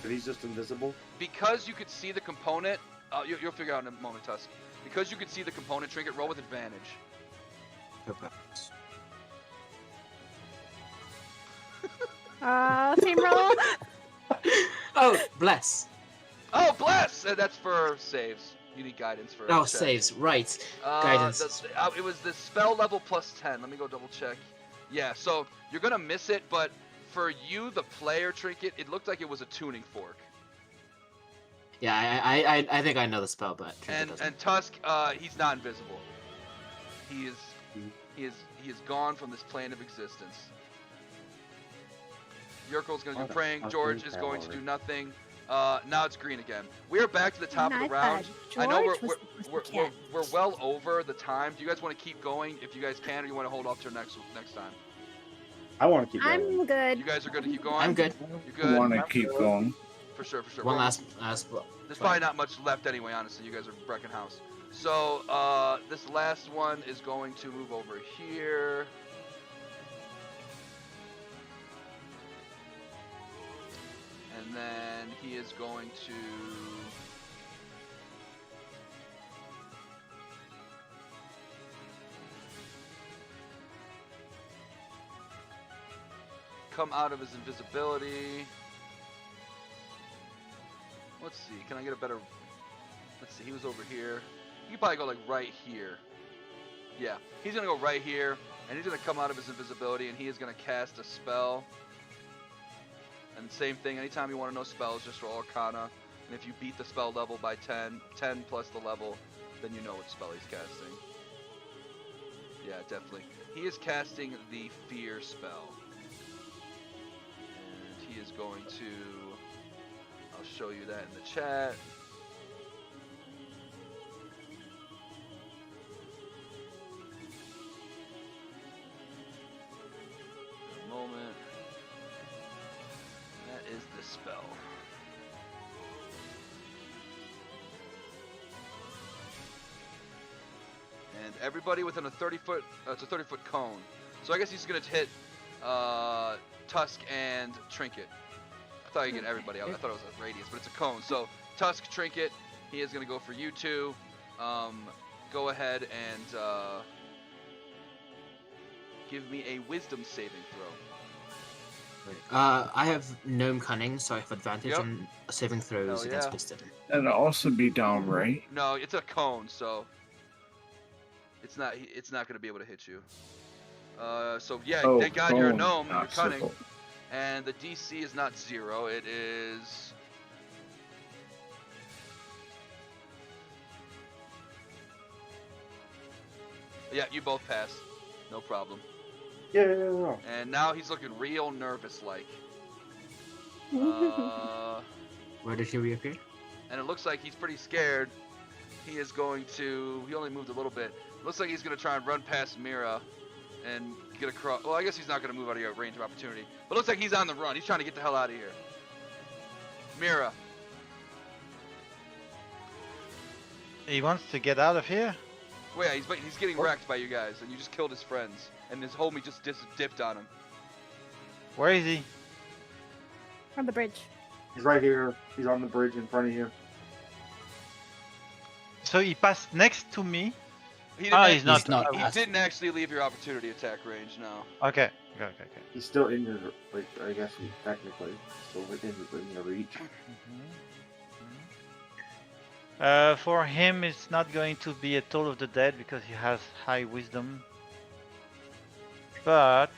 If he's just invisible? Because you could see the component, you'll figure out in a moment, Tusk. Because you could see the component, Trinket, roll with advantage. Same roll. Oh, bless. Oh, bless! That's for saves. You need guidance for Oh, checks. saves, right. Guidance. It was the spell level plus 10. Let me go double check. Yeah, so you're going to miss it, but for you, the player, Trinket, it looked like it was a tuning fork. Yeah, I think I know the spell, but And Tusk, he's not invisible. He is gone from this plane of existence. Yurkel's going to do praying. George is going to do nothing. Now it's green again. We are back to the top of the round. I know we're well over the time. Do you guys want to keep going if you guys can, or you want to hold off till next time? I want to keep going. I'm good. You guys are good to keep going? I'm good. You're good? I want to keep going. For sure, for sure. One last blow. There's probably not much left anyway, honestly. You guys are wrecking house. So, this last one is going to move over here. And then he is going to... come out of his invisibility. Let's see, can I get a better... Let's see, he was over here. You could probably go like right here. Yeah, he's gonna go right here, and he's gonna come out of his invisibility, and he is gonna cast a spell. And same thing, anytime you want to know spells, just roll Arcana. And if you beat the spell level by 10 plus the level, then you know what spell he's casting. Yeah, definitely. He is casting the Fear spell. And he is going to... I'll show you that in the chat. A moment. That is the spell. And everybody within a 30-foot, it's a 30-foot cone. So I guess he's gonna hit Tusk and Trinket. I thought you could get everybody out. I thought it was a radius, but it's a cone. So Tusk, Trinket, he is gonna go for you two. Go ahead and give me a Wisdom saving throw. I have Gnome Cunning, so I have advantage Yep. on saving throws against Wisdom. That'll also be down, right? No, it's a cone, so It's not going to be able to hit you. So yeah, Oh, thank God you're a cone, gnome. You're not cunning. circle. And the DC is not 0. It is. Yeah, you both pass. No problem. Yeah. And now he's looking real nervous like. Where did he reappear? And it looks like he's pretty scared. He is going to. He only moved a little bit. Looks like he's going to try and run past Mira and get across. Well, I guess he's not going to move out of your range of opportunity. But it looks like he's on the run. He's trying to get the hell out of here. Mira. He wants to get out of here? Well, yeah, he's getting wrecked by you guys, and you just killed his friends. And his homie just dipped on him. Where is he? On the bridge. He's right here. He's on the bridge in front of you. So he passed next to me. He He's not. He didn't actually leave your opportunity attack range, no. Okay. He's still in your, like, I guess he technically still within your reach. For him, it's not going to be a Toll of the Dead because he has high wisdom. But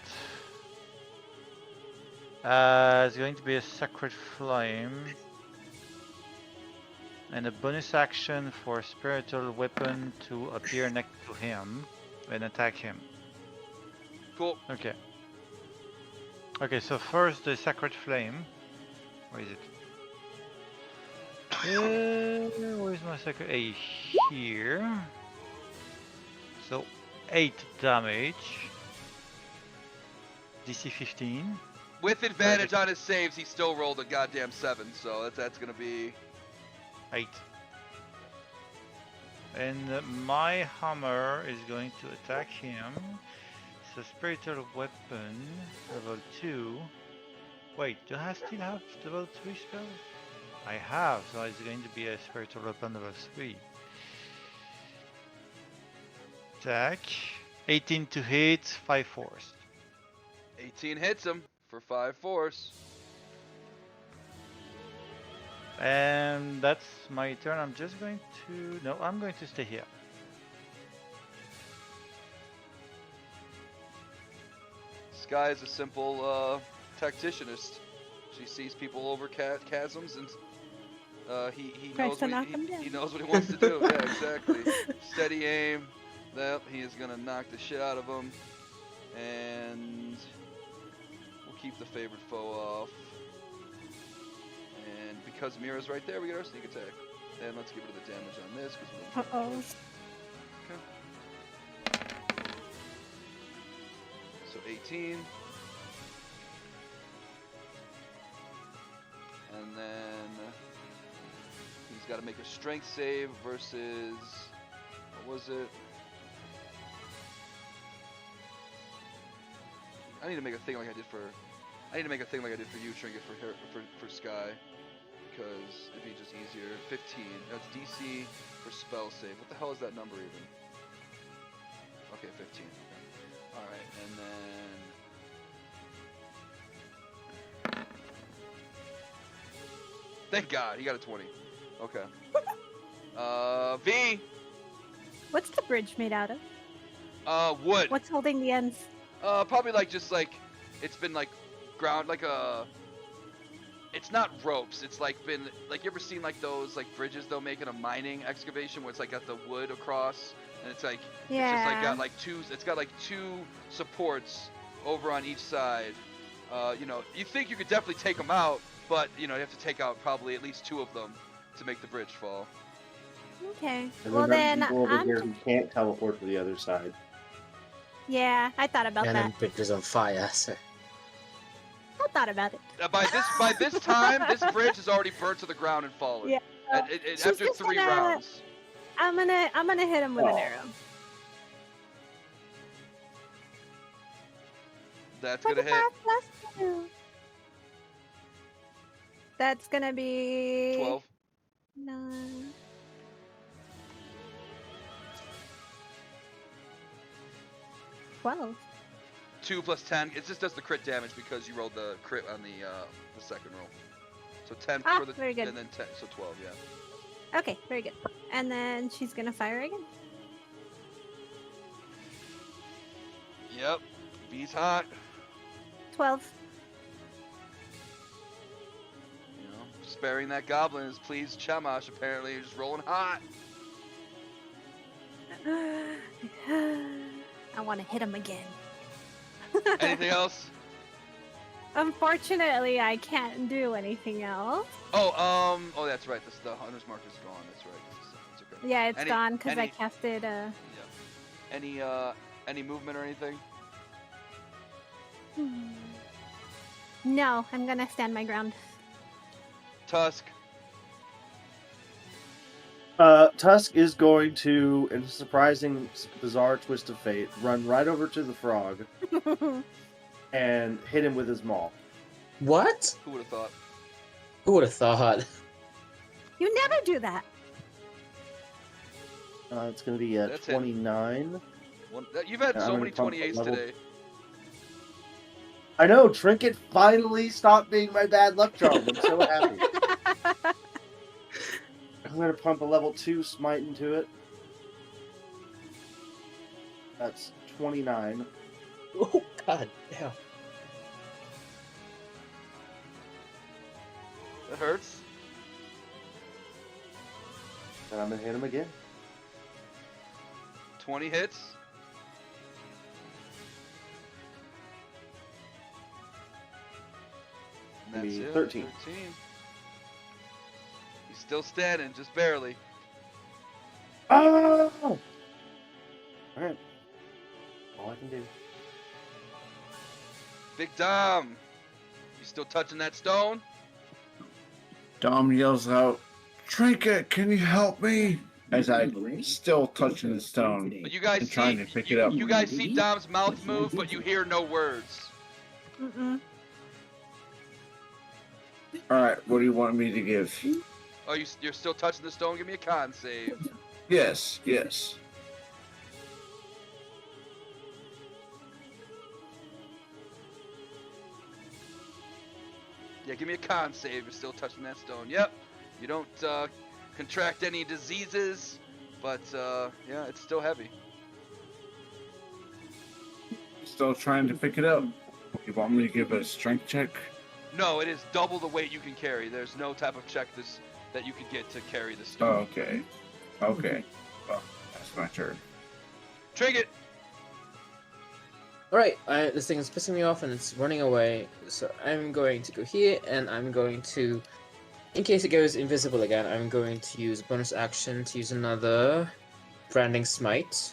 it's going to be a Sacred Flame. And a bonus action for a spiritual weapon to appear next to him and attack him. Cool. Okay. Okay, so first the Sacred Flame. Where is it? Where's my Sacred? Here. So 8 damage. DC 15. With advantage on his saves, he still rolled a goddamn 7, so that's gonna be 8. And my hammer is going to attack him. It's a spiritual weapon, level 2. Wait, do I still have level 3 spell? I have, so it's going to be a spiritual weapon level 3. Attack. 18 to hit, 5 force. 18 hits him for 5 force. And that's my turn. I'm just going to... No, I'm going to stay here. Sky is a simple tacticianist. She sees people over chasms and he knows what he wants to do. Yeah, exactly. Steady aim. That he is gonna knock the shit out of him, and we'll keep the favored foe off. And because Mira's right there, we get our sneak attack. And let's get rid of the damage on this because we're okay. So 18. And then he's got to make a strength save versus, what was it? I need to make a thing like I did for you, Trinket, for Sky, because it'd be just easier. 15. That's DC for spell save. What the hell is that number even? Okay, 15. Okay. All right, and then. Thank God, he got a 20. Okay. V. What's the bridge made out of? Wood. What's holding the ends? Probably it's been like ground like a. It's not ropes. It's like been like, you ever seen like those like bridges they'll make in a mining excavation where it's like got the wood across and it's like it's just like got like two. It's got like 2 supports over on each side. You know, you think you could definitely take them out, but you know you have to take out probably at least 2 of them to make the bridge fall. Okay. And Well then, people over here who can't teleport to the other side. Yeah, I thought about And that. then bridge is on fire, so. I thought about it. By this time, this bridge is already burnt to the ground and fallen. Yeah. After 3 rounds. I'm gonna hit him with an arrow. That's gonna hit. +2. That's gonna be 12. 9. $12. 2 plus 10. It just does the crit damage because you rolled the crit on the second roll. So 10 for the very good. and then 10, so 12, yeah. Okay, very good. And then she's gonna fire again. Yep. Bee's hot. 12. You know, sparing that goblin is pleased Chamash. Apparently, you're just rolling hot. I want to hit him again. Anything else? Unfortunately, I can't do anything else. Oh, that's right. The hunter's mark is gone. That's right. It's okay. Yeah, it's Any- gone because I any- casted. Any movement or anything? No, I'm gonna stand my ground. Tusk. Tusk is going to, in a surprising, bizarre twist of fate, run right over to the frog and hit him with his maul. What? Who would have thought? Who would have thought? You never do that. It's going to be a That's it. 29. You've had I'm so gonna many pump 28s level- today. I know, Trinket finally stopped being my bad luck charm. I'm so happy. I'm going to pump a level 2 smite into it. That's 29. Oh, god damn. That hurts. And I'm going to hit him again. 20 hits. And that's Maybe it. 13. He's still standing, just barely. Oh! Alright. All I can do. Big Dom. You still touching that stone? Dom yells out, Trinket, can you help me? As I still touching the stone But you guys and trying to pick it up. You guys see Dom's mouth move, but you hear no words. Mm-mm. Alright, what do you want me to give? Oh, you're still touching the stone? Give me a con save. Yes, yes. Yeah, give me a con save. You're still touching that stone. Yep. You don't contract any diseases, but yeah, it's still heavy. Still trying to pick it up. You want me to give a strength check? No, it is double the weight you can carry. There's no type of check that you could get to carry the Oh, stone. okay. Okay. Well, that's my turn. Trinket. Alright, this thing is pissing me off and it's running away, so I'm going to go here and I'm going to, in case it goes invisible again, I'm going to use a bonus action to use another branding smite.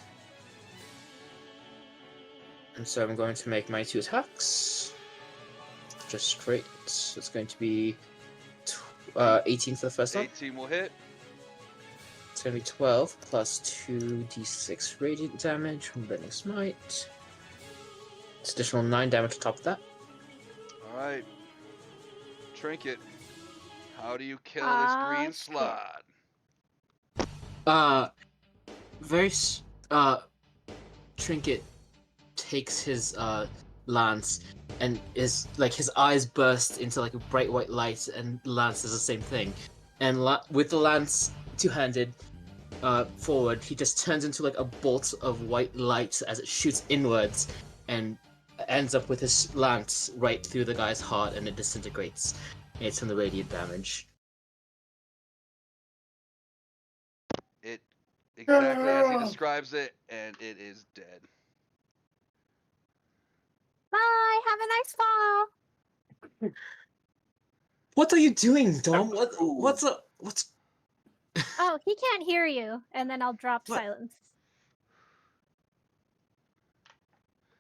And so I'm going to make my 2 attacks. Just straight. So it's going to be 18 for the first one. 18 will hit. It's going to be 12 plus 2d6 radiant damage from branding smite. It's additional 9 damage on top of that. All right. Trinket. How do you kill Ah, this green shit. slot? Trinket takes his lance and is like his eyes burst into like a bright white light, and lance does the same thing. And with the lance two-handed forward, he just turns into like a bolt of white light as it shoots inwards and ends up with his lance right through the guy's heart, and it disintegrates. It's from the radiant damage. It exactly as he describes it, and it is dead. Bye. Have a nice fall. What are you doing, Dom? What's up? What's Oh, he can't hear you. And then I'll drop What? silence.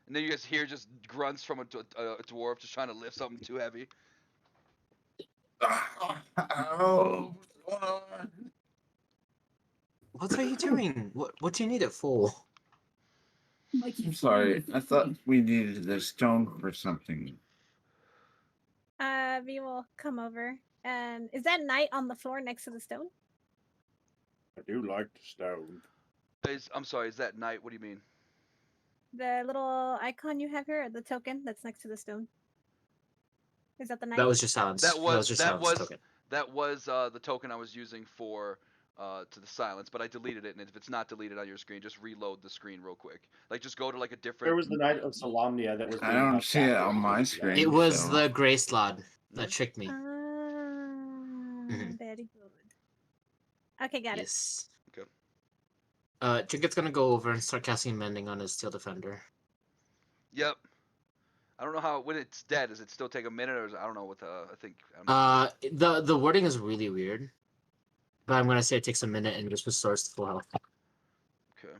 And then you guys hear just grunts from a dwarf just trying to lift something too heavy. Oh, what's going on? What are you doing? What do you need it for? I'm sorry. I thought we needed the stone for something. We will come over. And is that knight on the floor next to the stone? I do like the stone. I'm sorry, is that knight? What do you mean? The little icon you have here, the token that's next to the stone. Is that the knight? That was just Alan's. That was Alan's token. the token I was using for to the silence, but I deleted it, and if it's not deleted on your screen, just reload the screen real quick. Like, just go to like a different. There was the Knight of Solamnia that was I being don't huffed see it after on he my was screen. It was so- the gray slot that Mhm. tricked me. Very good. Okay, got it. Yes. Okay. Trinket's gonna go over and start casting Mending on his Steel Defender. Yep. I don't know how when it's dead. Does it still take a minute, or I don't know what the I think. The wording is really weird, but I'm gonna say it takes a minute and just restores to full health. Okay.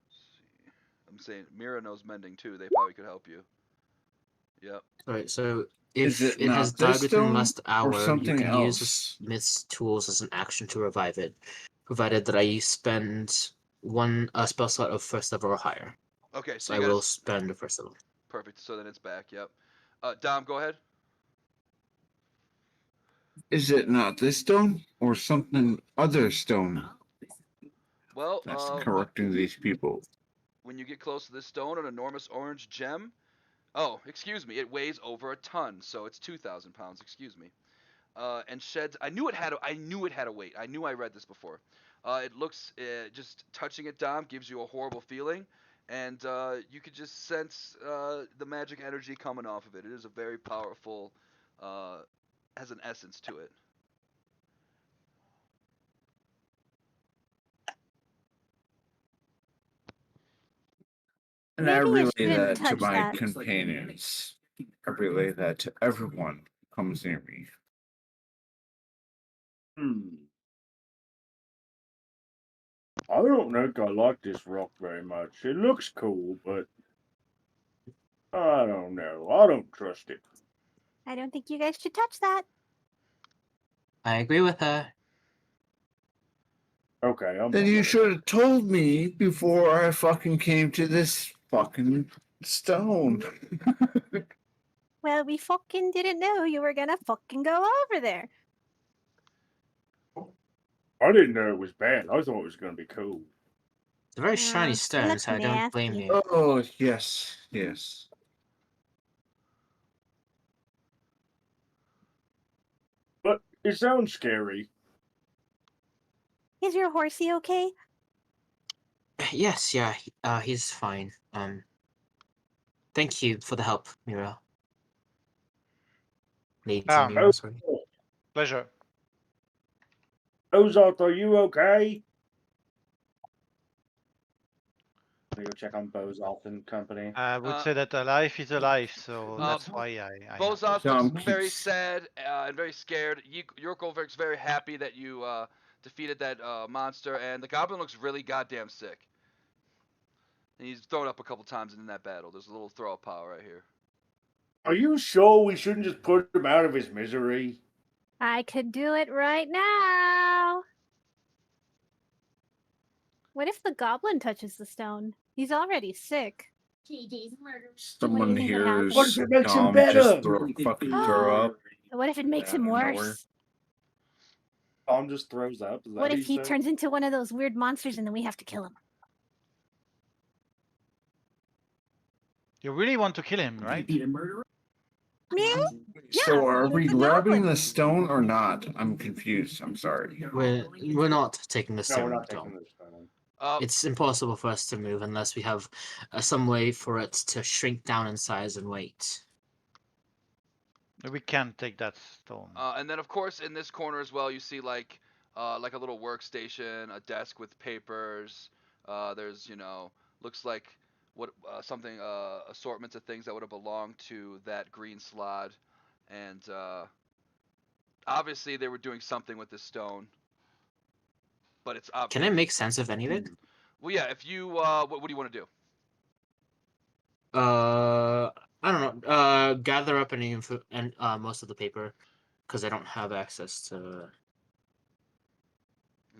Let's see. I'm saying Mira knows mending too. They probably could help you. Yep. Alright, so Is if it it has not this died within the stone last or hour, you something can use the else? Smith's tools as an action to revive it, provided that I spend one spell slot of first level or higher. Okay, So so I you will guys spend the first level. perfect. So then it's back. Yep. Dom, go ahead. Is it not this stone or something other stone Well, that's corrupting these people? when you get close to this stone, an enormous orange gem. Oh, excuse me. It weighs over a ton, so it's 2,000 pounds. Excuse me. And sheds. I knew it had. I knew it had a weight. I knew I read this before. It looks. Just touching it, Dom, gives you a horrible feeling, and you could just sense the magic energy coming off of it. It is a very powerful. Has an essence to it. And I Maybe you relay shouldn't that to touch my that. companions. I relay that to everyone who comes near me. I don't think I like this rock very much. It looks cool, but I don't know. I don't trust it. I don't think you guys should touch that. I agree with her. Okay, Then you should have told me before I fucking came to this fucking stone. Well, we fucking didn't know you were gonna fucking go over there. I didn't know it was bad. I thought it was gonna be cool. It's a very shiny It stone, looks so I don't blame nasty. you. Oh, yes, yes. But it sounds scary. Is your horsey okay? Yes, yeah, he's fine. Thank you for the help, Mira. Lady Mira, sorry. Pleasure. Ozark, are you okay? We go check on Bozalt and company. I would say that a life is a life, so that's why I Bozos Dom looks very keeps- sad and very scared. Yorko looks very happy that you defeated that monster, and the goblin looks really goddamn sick. And he's thrown up a couple times in that battle. There's a little throw up power right here. Are you sure we shouldn't just put him out of his misery? I could do it right now. What if the goblin touches the stone? He's already sick. JJ's murder. Someone think would hears What if it makes him Dom better? just fucking throw up. What if it makes out him of nowhere. worse? Tom just throws up. Is that What what if he said? turns into one of those weird monsters and then we have to kill him? You really want to kill him, right? Me? So are we the grabbing goblin. the stone or not? I'm confused. I'm sorry. We're not taking the No, stone. we're not Dom. taking this stone. It's impossible for us to move unless we have some way for it to shrink down in size and weight. We can't take that stone. And then of course in this corner as well, you see like a little workstation, a desk with papers. There's looks like what something assortments of things that would have belonged to that green slot, and obviously they were doing something with this stone. But it's Can I make sense of any of it? Well, yeah. If you what do you want to do? I don't know. Gather up any info and most of the paper, because I don't have access to.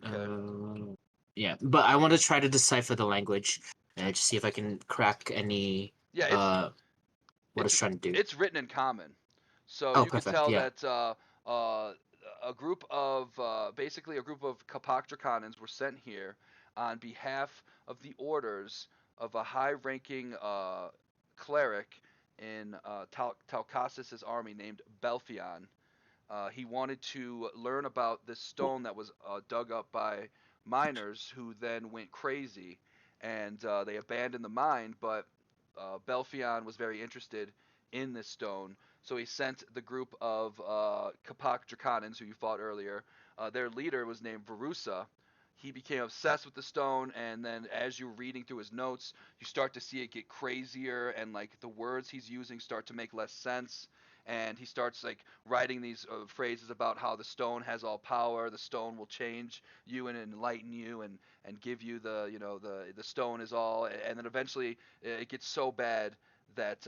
Okay. Yeah, but I want to try to decipher the language and to see if I can crack any. Yeah, what it's trying to do. It's written in common, so Oh, you could perfect, tell yeah. that a group of basically a group of Kapak Draconans were sent here on behalf of the orders of a high-ranking cleric in Talcassis' army named Belfion, He wanted to learn about this stone that was dug up by miners who then went crazy and they abandoned the mine. But Belfion was very interested in this stone, so he sent the group of Kapak Draconans, who you fought earlier. Their leader was named Verusa. He became obsessed with the stone, and then as you're reading through his notes, you start to see it get crazier, and like the words he's using start to make less sense. And he starts like writing these phrases about how the stone has all power, the stone will change you and enlighten you, and give you the stone is all. And then eventually it gets so bad that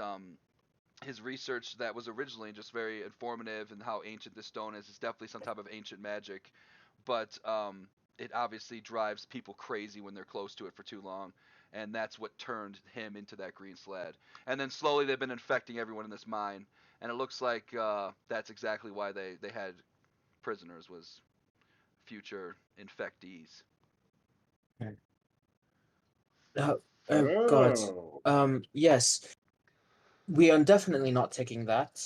his research that was originally just very informative and how ancient this stone is definitely some type of ancient magic, but it obviously drives people crazy when they're close to it for too long, and that's what turned him into that green slad. And then slowly they've been infecting everyone in this mine, and it looks like that's exactly why they had prisoners, was future infectees. Oh God. Yes, we are definitely not taking that.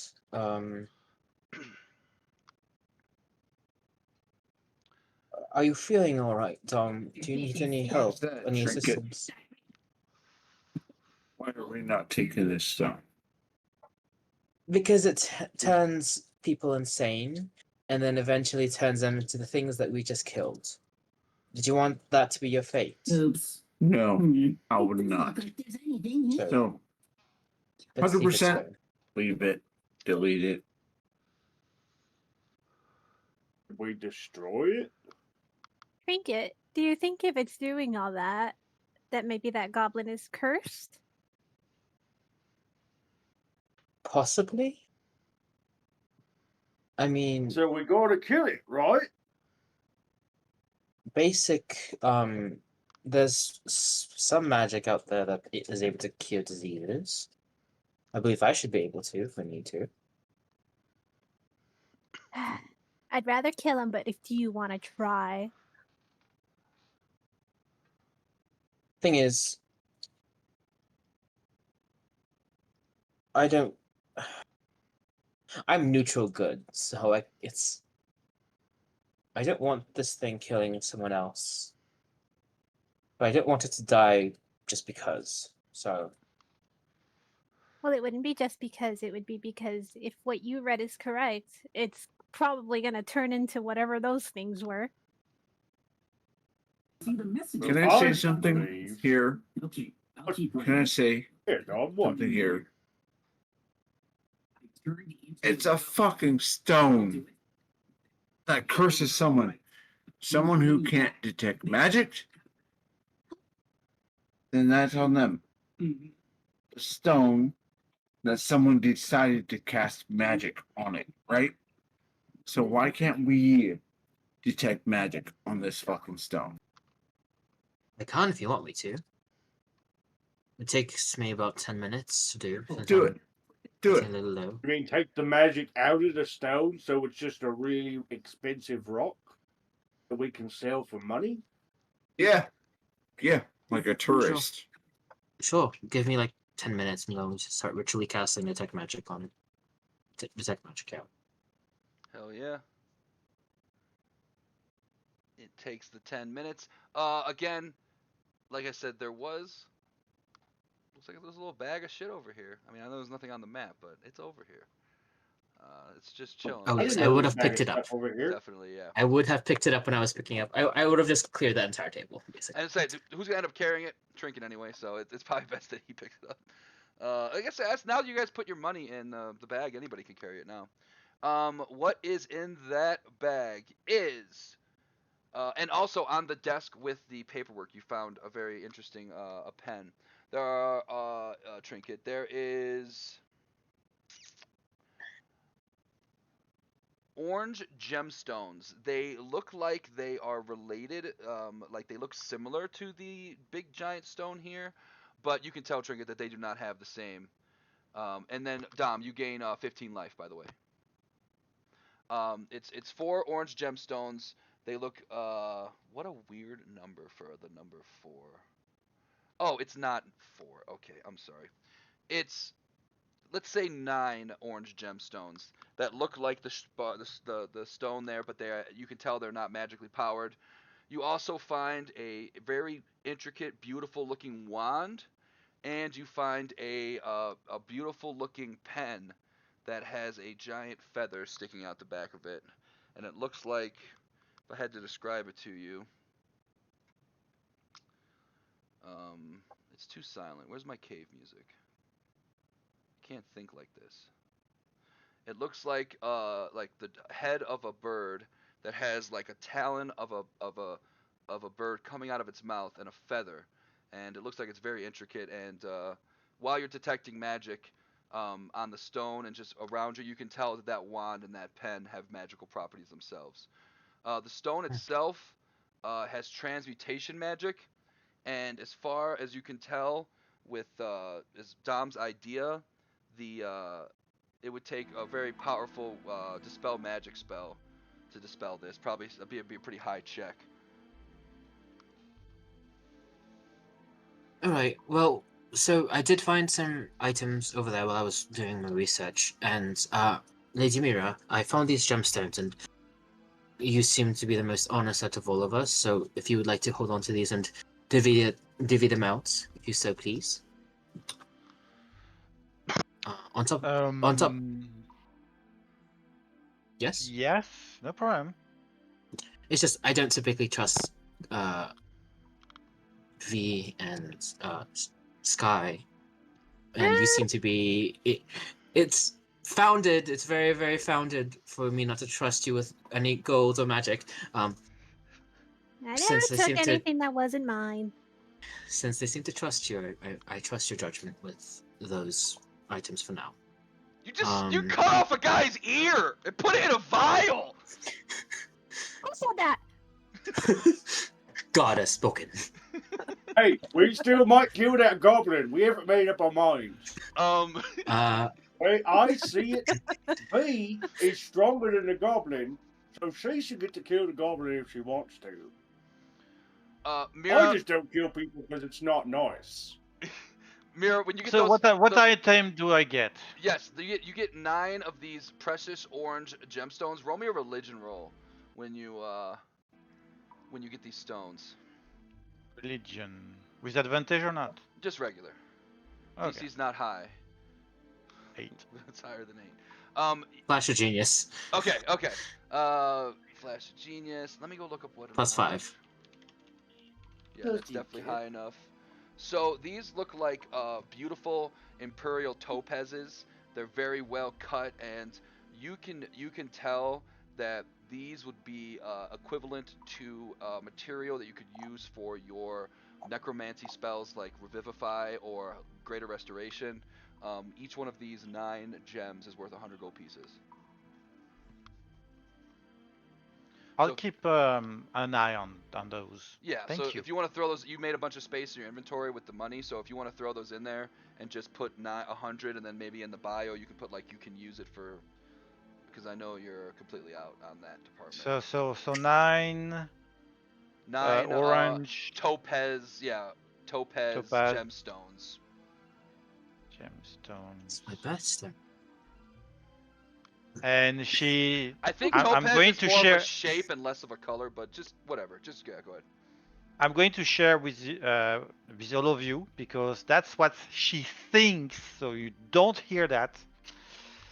Are you feeling all right, Dom? Do you need any help? Any assistance? Why are we not taking this stone? Because it turns people insane, and then eventually turns them into the things that we just killed. Did you want that to be your fate? Oops. No, I would not. So, Let's leave it 100% so. leave it, delete it. We destroy it? Trinket, do you think if it's doing all that, that maybe that goblin is cursed? Possibly. I mean, So we gotta kill it, right? basic. There's some magic out there that is able to cure diseases. I believe I should be able to if I need to. I'd rather kill him, but if you want to try, Thing is, I don't. I'm neutral good, so it's. I don't want this thing killing someone else, but I don't want it to die just because. So well, it wouldn't be just because, it would be because if what you read is correct, it's probably going to turn into whatever those things were. Can I say something here? Can I say something here? It's a fucking stone that curses someone. Someone who can't detect magic, then that's on them. The stone that someone decided to cast magic on it, right? So why can't we detect magic on this fucking stone? I can if you want me to. It takes me about 10 minutes to do. Do it. Do It's it. a little low. You mean take the magic out of the stone so it's just a really expensive rock that we can sell for money? Yeah. Yeah. Like a tourist. Sure, give me like 10 minutes and I'll just start ritually casting detect magic on it. Detect magic out. Hell yeah. It takes the 10 minutes. Again, like I said, looks like there's a little bag of shit over here. I mean, I know there's nothing on the map, but it's over here. It's just chilling. Oh I yes, didn't I know would there was have a bag picked of it up. stuff over here. Definitely, yeah. I would have picked it up when I was picking up. I would have just cleared that entire table, basically. And say, who's gonna end up carrying it? Trinket anyway, so it's probably best that he picks it up. I guess now that you guys put your money in the bag, anybody can carry it now. What is in that bag is, and also on the desk with the paperwork, you found a very interesting a pen. There are Trinket. There is orange gemstones. They look like they are related, like they look similar to the big giant stone here, but you can tell, Trinket, that they do not have the same. And then Dom, you gain 15 life, by the way. It's 4 orange gemstones. They look what a weird number for the number 4. Oh, it's not 4. Okay, I'm sorry. It's let's say 9 orange gemstones that look like the stone there, but you can tell they're not magically powered. You also find a very intricate, beautiful looking wand, and you find a beautiful looking pen that has a giant feather sticking out the back of it, and it looks like, if I had to describe it to you, it's too silent. Where's my cave music? Can't think like this. It looks like the head of a bird that has like a talon of a bird coming out of its mouth and a feather, and it looks like it's very intricate. And while you're detecting magic on the stone and just around you can tell that that wand and that pen have magical properties themselves. The stone itself has transmutation magic, and as far as you can tell, with as Dom's idea, the it would take a very powerful dispel magic spell to dispel this. Probably be a pretty high check. All right. Well, so I did find some items over there while I was doing my research, and Lady Mira, I found these gemstones, and you seem to be the most honest out of all of us. So, if you would like to hold on to these and divvy them out, if you so please. On top. Yes. Yes, no problem. It's just I don't typically trust V and Sky, and you seem to be. It's founded. It's very, very founded for me not to trust you with any gold or magic. I never took anything that wasn't mine. Since they seem to trust you, I trust your judgment with those items for now. You cut off a guy's ear and put it in a vial. Who said that? God has spoken. Hey, we still might kill that goblin. We haven't made up our minds. Wait, I see it. V is stronger than the goblin, so she should get to kill the goblin if she wants to. Mira, I just don't kill people because it's not nice. Mira, when you get so what item do I get? Yes, you get 9 of these precious orange gemstones. Roll me a religion roll when you get these stones. Religion with advantage or not? Just regular. Okay. DC's not high. 8. It's higher than 8. Flash of Genius. Okay. Flash of Genius. Let me go look up what. +5. Yeah, that's definitely high enough. So these look like beautiful imperial topazes. They're very well cut, and you can tell that these would be equivalent to material that you could use for your necromancy spells like Revivify or Greater Restoration. Each one of these 9 gems is worth 100 gold pieces. I'll keep an eye on those. Yeah, Thank you. If you want to throw those, you made a bunch of space in your inventory with the money, so if you want to throw those in there and just put 100, and then maybe in the bio you can put like you can use it for, because I know you're completely out on that department. So 9 orange topaz gemstones. It's my best. And I think I'm going to share of a shape and less of a color, but just whatever. Just go ahead. I'm going to share with all of you because that's what she thinks. So you don't hear that.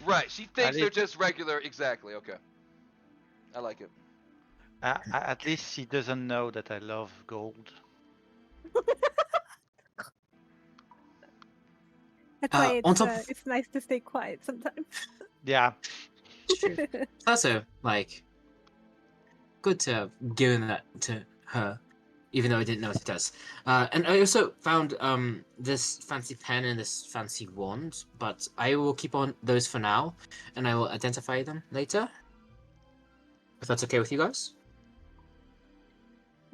Right. She thinks they're just regular. Exactly. Okay. I like it. At least she doesn't know that I love gold. That's why it's nice to stay quiet sometimes. Yeah. Also, like, good to have given that to her, even though I didn't know what it does. And I also found this fancy pen and this fancy wand, but I will keep on those for now, and I will identify them later. If that's okay with you guys?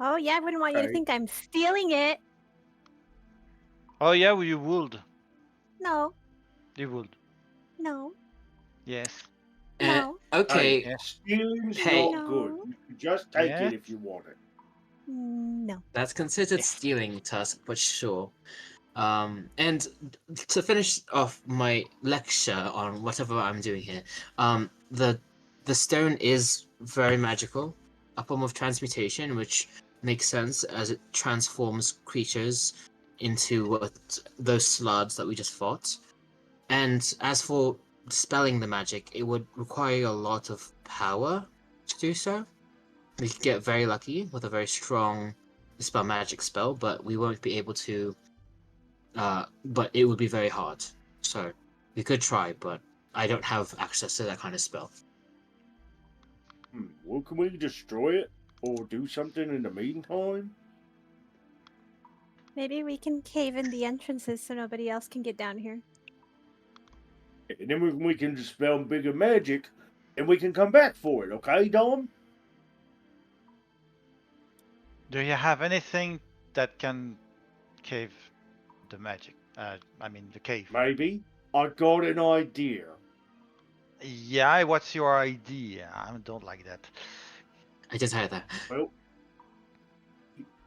Oh yeah, I wouldn't want you to think I'm stealing it. Oh yeah, well, you would. No. You would. No. Yes. No. Okay. Stealing's not good. You can just take it if you want it. No. That's considered stealing, Tusk, but sure. And to finish off my lecture on whatever I'm doing here, the stone is very magical, a form of transmutation, which makes sense as it transforms creatures into those sludge that we just fought. And as for dispelling the magic, it would require a lot of power to do so. We could get very lucky with a very strong dispel magic spell, but we won't be able to. But it would be very hard. So we could try, but I don't have access to that kind of spell. Well, can we destroy it or do something in the meantime? Maybe we can cave in the entrances so nobody else can get down here. And then we can dispel bigger magic, and we can come back for it, okay, Dom? Do you have anything that can cave the magic? The cave. Maybe. I got an idea. Yeah, what's your idea? I don't like that. I just heard that. Well,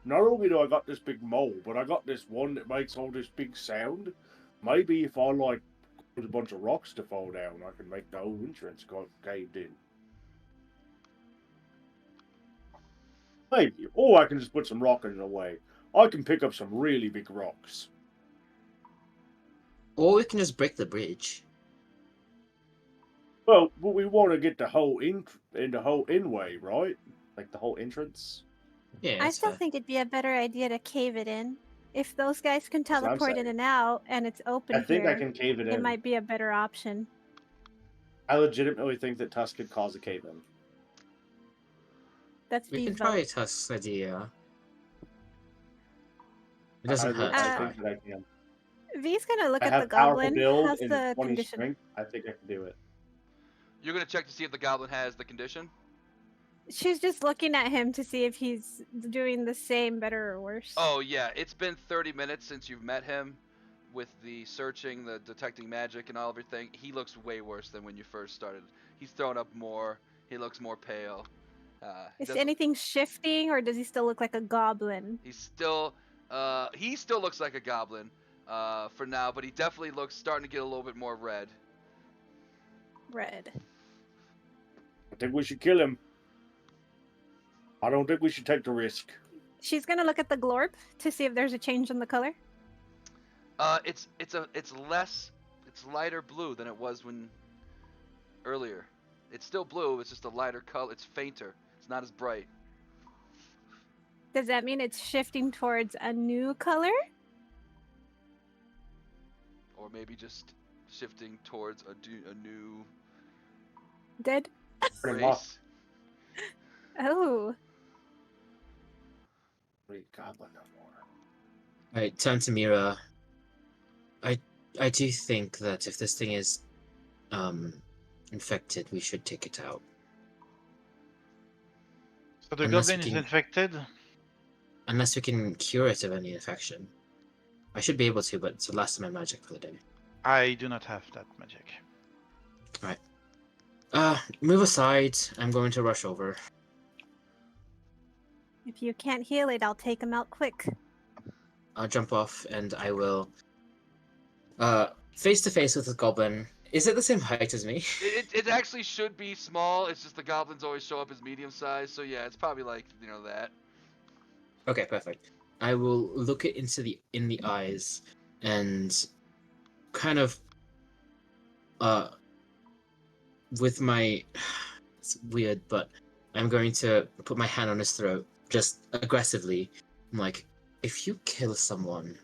not only do I got this big mole, but I got this one that makes all this big sound. Maybe if I, put a bunch of rocks to fall down, I can make the whole entrance caved in. Maybe. Or I can just put some rock in the way. I can pick up some really big rocks. Or we can just break the bridge. Well, but we want to get the whole in-way, right? Like the whole entrance. Yeah. I still think it'd be a better idea to cave it in. If those guys can teleport in and out and it's open I think here, I can cave it in. it might be a better option. I legitimately think that Tusk could cause a cave in. That's We can V's try vote. Tusk's idea. It doesn't hurt to I try. think that I can. V's gonna look I at have the powerful goblin. build How's and the 20 condition? strength. I think I can do it. You're gonna check to see if the goblin has the condition. She's just looking at him to see if he's doing the same, better, or worse. Oh yeah, it's been 30 minutes since you've met him. With the searching, the detecting magic, and all everything, he looks way worse than when you first started. He's thrown up more. He looks more pale. Is anything shifting, or does he still look like a goblin? He still looks like a goblin for now, but he definitely looks starting to get a little bit more red. Red. I think we should kill him. I don't think we should take the risk. She's gonna look at the glorb to see if there's a change in the color. It's lighter blue than it was when earlier. It's still blue. It's just a lighter color. It's fainter. It's not as bright. Does that mean it's shifting towards a new color? Or maybe just shifting towards a new Dead? race. Oh. Goblin no more. Alright, turn to Mira. I do think that if this thing is infected, we should take it out. So the Unless goblin we is can- infected? Unless we can cure it of any infection. I should be able to, but it's the last of my magic for the day. I do not have that magic. Move aside. I'm going to rush over. If you can't heal it, I'll take him out quick. I'll jump off and I will face to face with the goblin. Is it the same height as me? It actually should be small. It's just the goblins always show up as medium size. So yeah, it's probably like that. Okay, perfect. I will look it in the eyes and kind of with my it's weird, but I'm going to put my hand on his throat just aggressively. I'm like, if you kill someone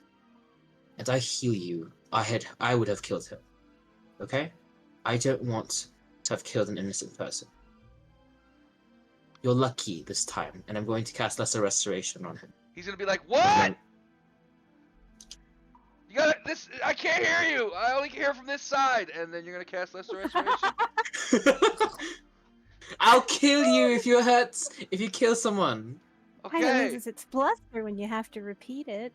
and I heal you, I would have killed him. Okay? I don't want to have killed an innocent person. You're lucky this time, and I'm going to cast Lesser Restoration on him. He's gonna be like, what? You gotta this. I can't hear you. I only can hear from this side. And then you're gonna cast Lesser Restoration. I'll kill you if you kill someone. Kind of Okay. loses its bluster when you have to repeat it.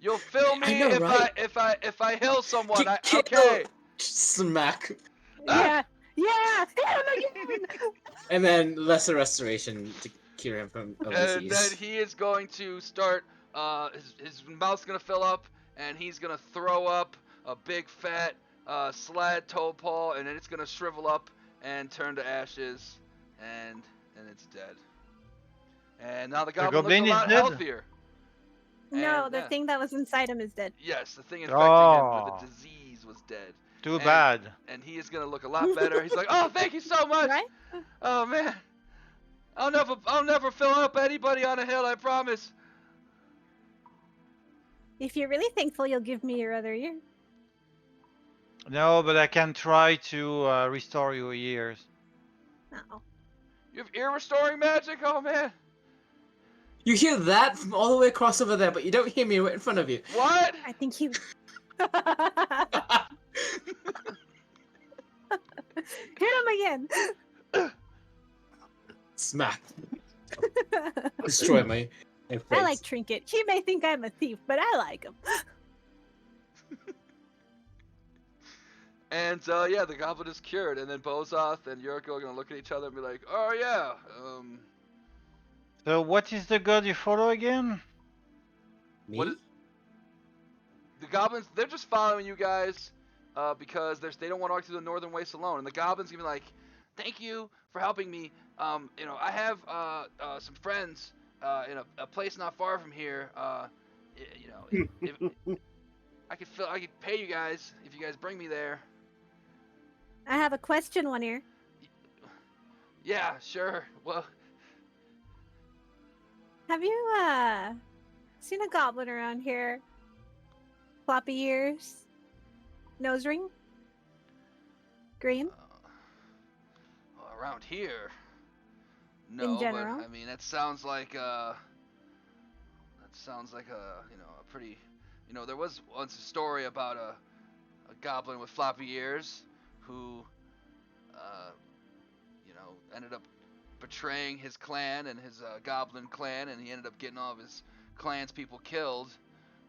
You'll fill me I know, right? if I heal someone. Kill. Okay. Smack. Yeah. Yeah. Again. And then Lesser Restoration to cure him from a And then disease. he is going to start. His mouth's gonna fill up, and he's gonna throw up a big fat slad toe paw, and then it's gonna shrivel up and turn to ashes, and it's dead. And now the goblin looks a goblin is lot dead? healthier. No, And, the yeah. thing that was inside him is dead. Yes, the thing infecting him with Oh. the disease was dead. Too bad. And he is gonna look a lot better. He's like, oh, thank you so much. Right? Oh man, I'll never fill up anybody on a hill. I promise. If you're really thankful, you'll give me your other ear. No, but I can try to restore your ears. Oh. You have ear restoring magic? Oh man. You hear that from all the way across over there, but you don't hear me right in front of you. What? I think he. Hit him again. Smack. Destroy my face. I like Trinket. He may think I'm a thief, but I like him. And yeah, the goblin is cured, and then Bozoth and Yuriko are gonna look at each other and be like, oh yeah, So what is the god you follow again? Me? What is... The goblins, they're just following you guys because they don't want to walk through the northern wastes alone. And the goblins gonna be like, thank you for helping me. You know, I have some friends in a place not far from here. You know, if I could pay you guys if you guys bring me there. I have a question, One Ear. Yeah, sure. Well, Have you seen a goblin around here? Floppy ears, nose ring, green. around here. No, general? but I mean that sounds like a you know a pretty there was once a story about a goblin with floppy ears who ended up betraying his clan and his goblin clan, and he ended up getting all of his clan's people killed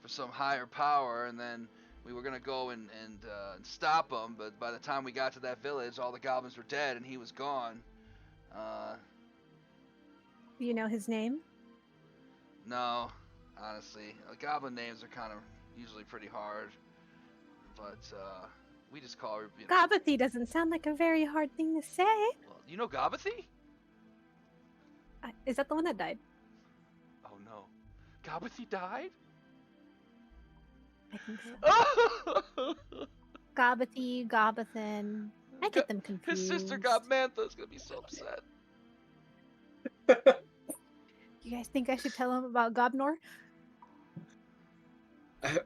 for some higher power, and then we were gonna go and stop him, but by the time we got to that village, all the goblins were dead and he was gone. Do you know his name? No, honestly, goblin names are kind of usually pretty hard, but we just call her. Gobathy doesn't sound like a very hard thing to say. Well, you know Gobathy? Is that the one that died? Oh no, Gobathy died? I think so. Gobathy, Gobathan. I get them confused. His sister Gobmantha's gonna be so upset. You guys think I should tell him about Gobnor?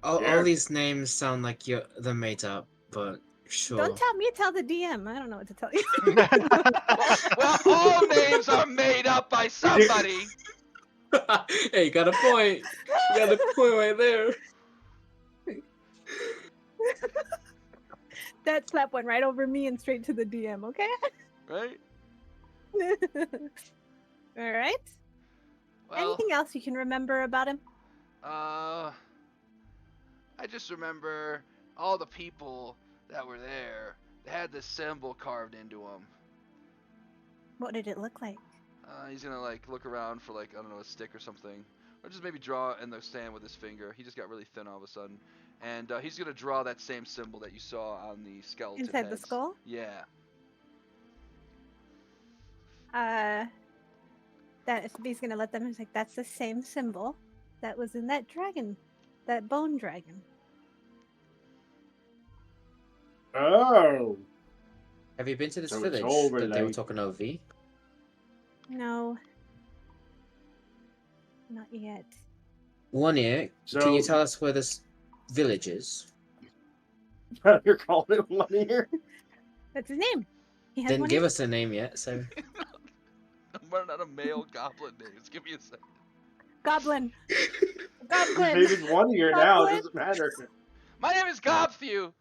All these names sound like they're made up, but sure. Don't tell me, tell the DM. I don't know what to tell you. Well, all names are made up by somebody. Hey, you got a point. You got a point right there. That slap went right over me and straight to the DM, okay? Right? Alright. Well, Anything else you can remember about him? I just remember all the people that were there. They had this symbol carved into them. What did it look like? He's gonna look around for I don't know, a stick or something, or just maybe draw in the sand with his finger. He just got really thin all of a sudden, and he's gonna draw that same symbol that you saw on the skeleton Inside the heads. skull? Yeah. That he's gonna let them. He's like, that's the same symbol that was in that dragon, that bone dragon. Oh. Have you been to this So it's village over, that they were like- talking of, V? No. Not yet. One Ear, So can you tell us where this village is? You're calling it One Ear? That's his name. He has Didn't one give ear. us a name yet, so I'm running out of male goblin names. Give me a second. Goblin. His Goblin. name is One Ear now. It Goblin. doesn't matter. My name is Gobthew.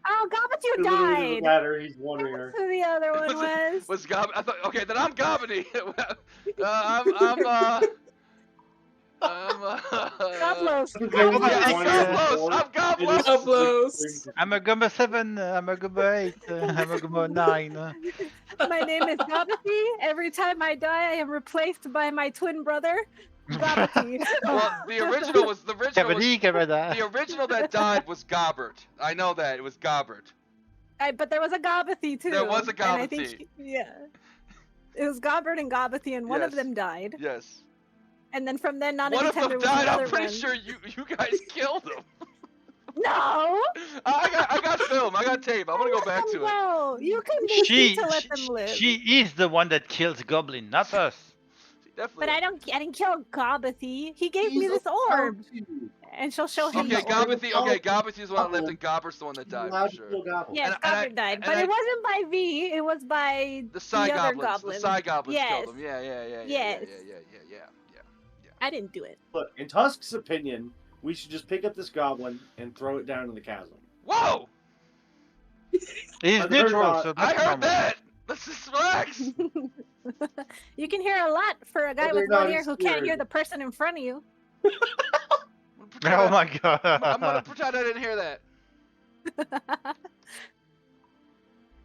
Oh, Gobathu It literally died. doesn't matter. He's One Ear. That's who the other one was. Was Gob? I thought. Okay, then I'm Gobany. I'm Goblos. Goblos. I'm Goblos. Goblos. I'm a Gumba 7, I'm a Gumba 8, I'm a Gumba 9. My name is Gobathy. Every time I die, I am replaced by my twin brother. Gobbity. Well, the original was the original that died was Gobbert. I know that it was Gobbert. But there was a Gobbathy too. There was a And I think Gobbathy. yeah. It was Gobbert and Gobbathy, and one of Yes. them died. Yes. And then from then on, One every of time there them was died. another I'm pretty one. sure you guys killed him. No. I got film. I got tape. I'm gonna go back to it. No, you convinced me to let them live. She is the one that kills Goblin, not us. But I didn't kill Gobbathy. He gave me this orb. And she'll show him Okay, the orb. Gobbathy is the one that lived, and Gobbert's the one that died for sure. Yes, Gobbert died, but it wasn't by V. It was by The Psy other Goblins. goblin. The Psy Goblins Yes. killed him. Yeah. Yes. Yeah. I didn't do it. Look, in Tusk's opinion, we should just pick up this goblin and throw it down in the chasm. Whoa! He's neutral, so I that's heard normal. that. Let's just relax. You can hear a lot for a guy Well, with they're one not ear who can't scared. hear the person in front of you. Oh my god. I'm gonna pretend I didn't hear that.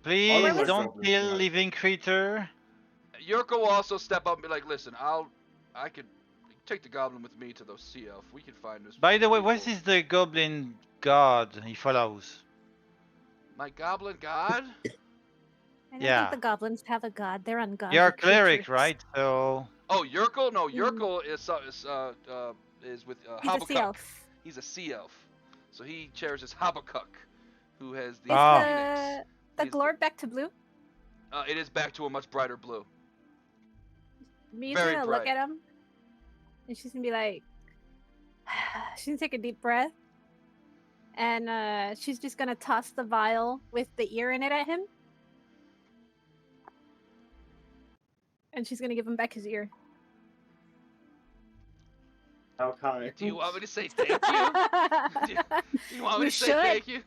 Please Where was- don't kill living creature. Yurko will also step up and be like, "Listen, I could take the goblin with me to the sea elf. We can find this." By the way, what is the goblin god he follows? My goblin god? I don't Yeah. think the goblins have a god. They're ungodly. You're a cleric, creatures. right? So Oh, Yurko? No, Yurko is with He's a sea Habakkuk. elf. He's a sea elf, so he cherishes Habakkuk, who has the Is phoenix. the glorb back to blue? It is back to a much brighter blue. Mia's Very gonna look bright. at him, and she's gonna be like, she's gonna take a deep breath, and she's just gonna toss the vial with the ear in it at him, and she's gonna give him back his ear. How kind. Do you want me to say thank you? Do you want me You to say should. thank you?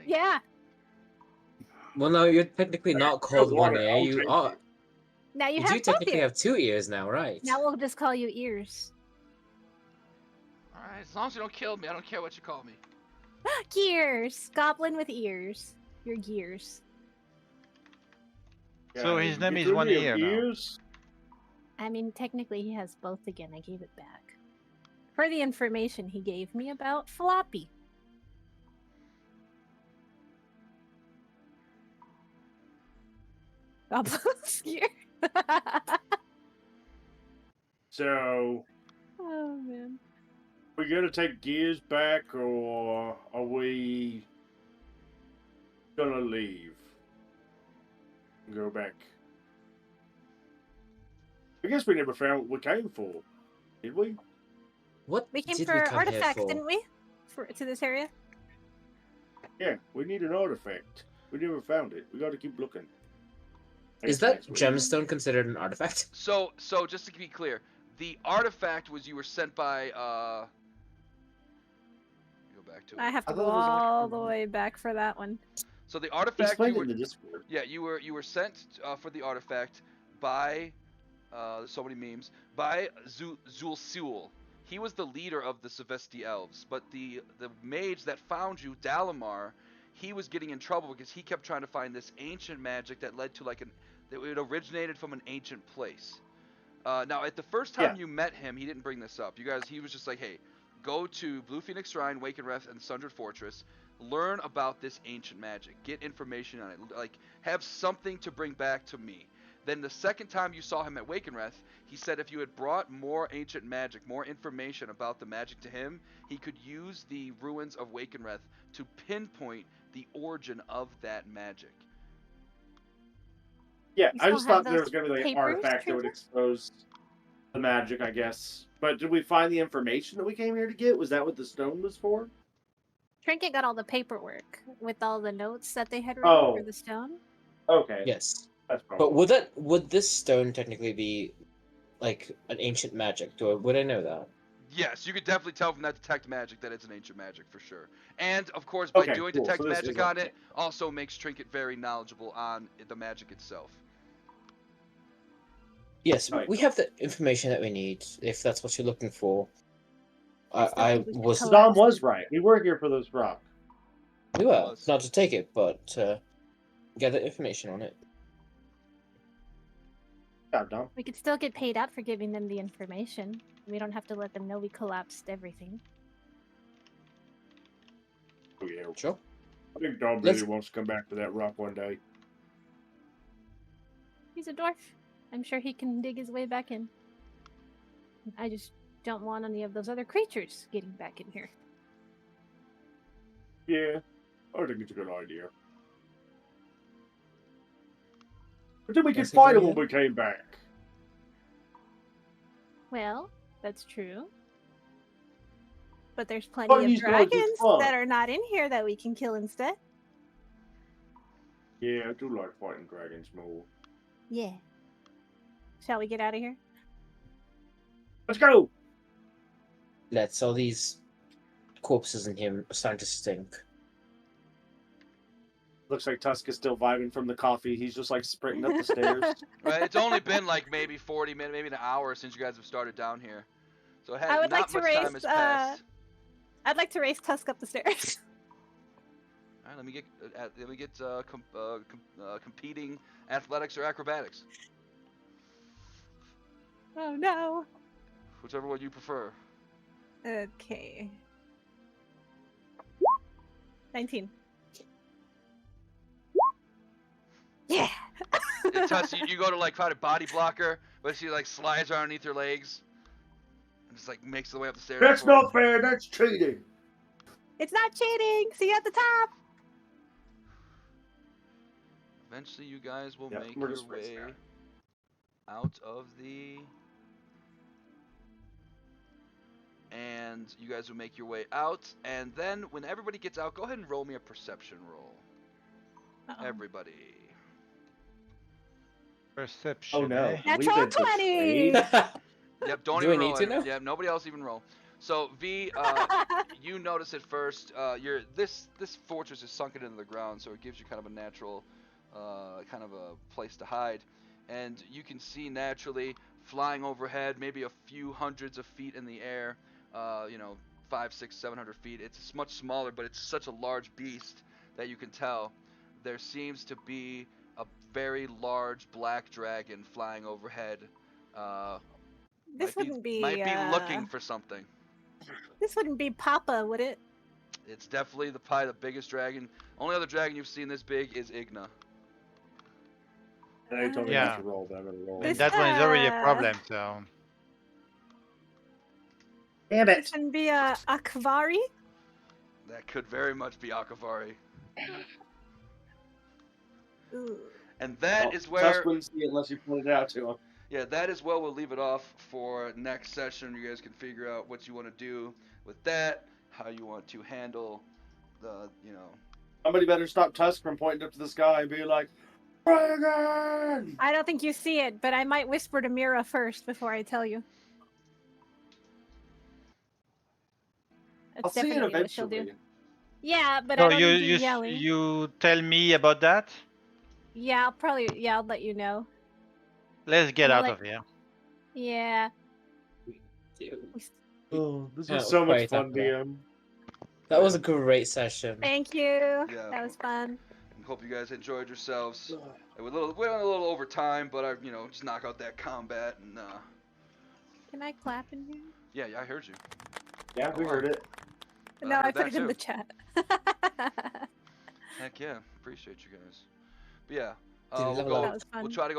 Yeah. Well, no, you're technically not called one ear. You are. Now you You have do both technically ears. have 2 ears now, right? Now we'll just call you ears. All right, as long as you don't kill me, I don't care what you call me. Gears. Goblin with ears. Your gears. So his name You is give one me a ear now. ears? I mean, technically he has both again. I gave it back. For the information he gave me about Floppy. Goblin's ear. So, Oh man. we gonna take gears back, or are we gonna leave? Go back. I guess we never found what we came for, did we? What We came did for we come here artifacts, for? didn't we? To this area? Yeah, we need an artifact. We never found it. We gotta keep looking. Is that gemstone considered an artifact? So just to be clear, the artifact was you were sent by go back to it. I have to I go thought it was like- all the way back for that one. So the artifact Explain you it were, in the Discord. yeah, you were sent for the artifact by there's so many memes by Zulsul. He was the leader of the Sevesti elves, but the mage that found you, Dalamar, he was getting in trouble because he kept trying to find this ancient magic that led to that it originated from an ancient place. Now, at the first time you met him, he didn't bring this up. He was just like, hey, go to Blue Phoenix Shrine, Wakenreth, and Sundred Fortress, learn about this ancient magic, get information on it, like have something to bring back to me. Then the second time you saw him at Wakenreth, he said if you had brought more ancient magic, more information about the magic to him, he could use the ruins of Wakenreth to pinpoint the origin of that magic. Yeah, You I still just have thought there those was gonna be like an papers, artifact that would Trinket? expose the magic, I guess. But did we find the information that we came here to get? Was that what the stone was for? Trinket got all the paperwork with all the notes that they had written Oh. for the stone. Okay. Yes. That's probably. But would this stone technically be like an ancient magic? Would I know that? Yes, you could definitely tell from that detect magic that it's an ancient magic for sure. And of course, by Okay, doing cool. detect So this magic is on okay. it, also makes Trinket very knowledgeable on the magic itself. Yes, Right. we have the information that we need if that's what you're looking for. I think we should was collect- Dom was right. We were here for those rock. we were Was. not to take it, but gather information on it. Yeah, Dom. We could still get paid out for giving them the information. We don't have to let them know we collapsed everything. Oh yeah. Sure. I think Dom Let's- really wants to come back to that rock one day. He's a dwarf. I'm sure he can dig his way back in. I just don't want any of those other creatures getting back in here. Yeah, I think it's a good idea. But then we could That's a fight good him when idea. we came back. Well, that's true. But there's plenty But of he's gonna get dragons fun. that are not in here that we can kill instead. Yeah, I do like fighting dragons more. Yeah. Shall we get out of here? Let's go! Let's. All these corpses in here are starting to stink. Looks like Tusk is still vibing from the coffee. He's just like sprinting up the stairs. Right, it's only been like maybe 40 minutes, maybe an hour since you guys have started down here. So it has, I would not like to much race. time has passed. I'd like to race Tusk up the stairs. All right, let me get competing athletics or acrobatics, Oh no. whichever one you prefer. Okay. 19. Yeah. You go to like try to body blocker, but she like slides right underneath her legs, and just like makes the way up the stairs. That's before- not fair, that's cheating! It's not cheating. See you at the top. Eventually, you guys will Yeah, make we're your just racing way out. out of the. And you guys will make your way out, and then when everybody gets out, go ahead and roll me a perception roll. Uh-oh. Everybody. Perception. Oh no. eh? We've Natural been 20. betrayed? Yep, don't Do even we roll need to it. know? Yeah, nobody else even roll. So V, you notice it first. This fortress is sunken into the ground, so it gives you kind of a natural, kind of a place to hide, and you can see naturally flying overhead, maybe a few hundreds of feet in the air. 500, 600, 700 feet. It's much smaller, but it's such a large beast that you can tell. There seems to be a very large black dragon flying overhead. This wouldn't be. Might be looking for something. This wouldn't be Papa, would it? It's definitely probably the biggest dragon. Only other dragon you've seen this big is Igna. And they told me Yeah. not to roll, but I'm gonna roll. And This, that one is already a uh, problem, so. Damn This it! wouldn't be a Akvari. That could very much be Akavari. Ooh. And that Oh, is where. Tusk wouldn't see it unless you pointed it out to him. Yeah, that is where we'll leave it off for next session. You guys can figure out what you want to do with that, how you want to handle the, Somebody better stop Tusk from pointing up to the sky and be like, Dragon! I don't think you see it, but I might whisper to Mira first before I tell you. That's I'll see it definitely what she'll do. eventually. Yeah, but So I don't need you yelling. you tell me about that? Yeah, I'll let you know. Let's get I'm out like- of here. Yeah. Oh, this Yeah, was so much quite fun, that DM. That was a great session. Thank you. Yeah. That was fun. hope you guys enjoyed yourselves. We went a little over time, but I, just knock out that combat and. Can I clap in here? Yeah, I heard you. Yeah, we heard it. No, I heard put that it in too. the chat. Heck yeah, appreciate you guys. But yeah, Dude, we'll that go. was fun. We'll try to go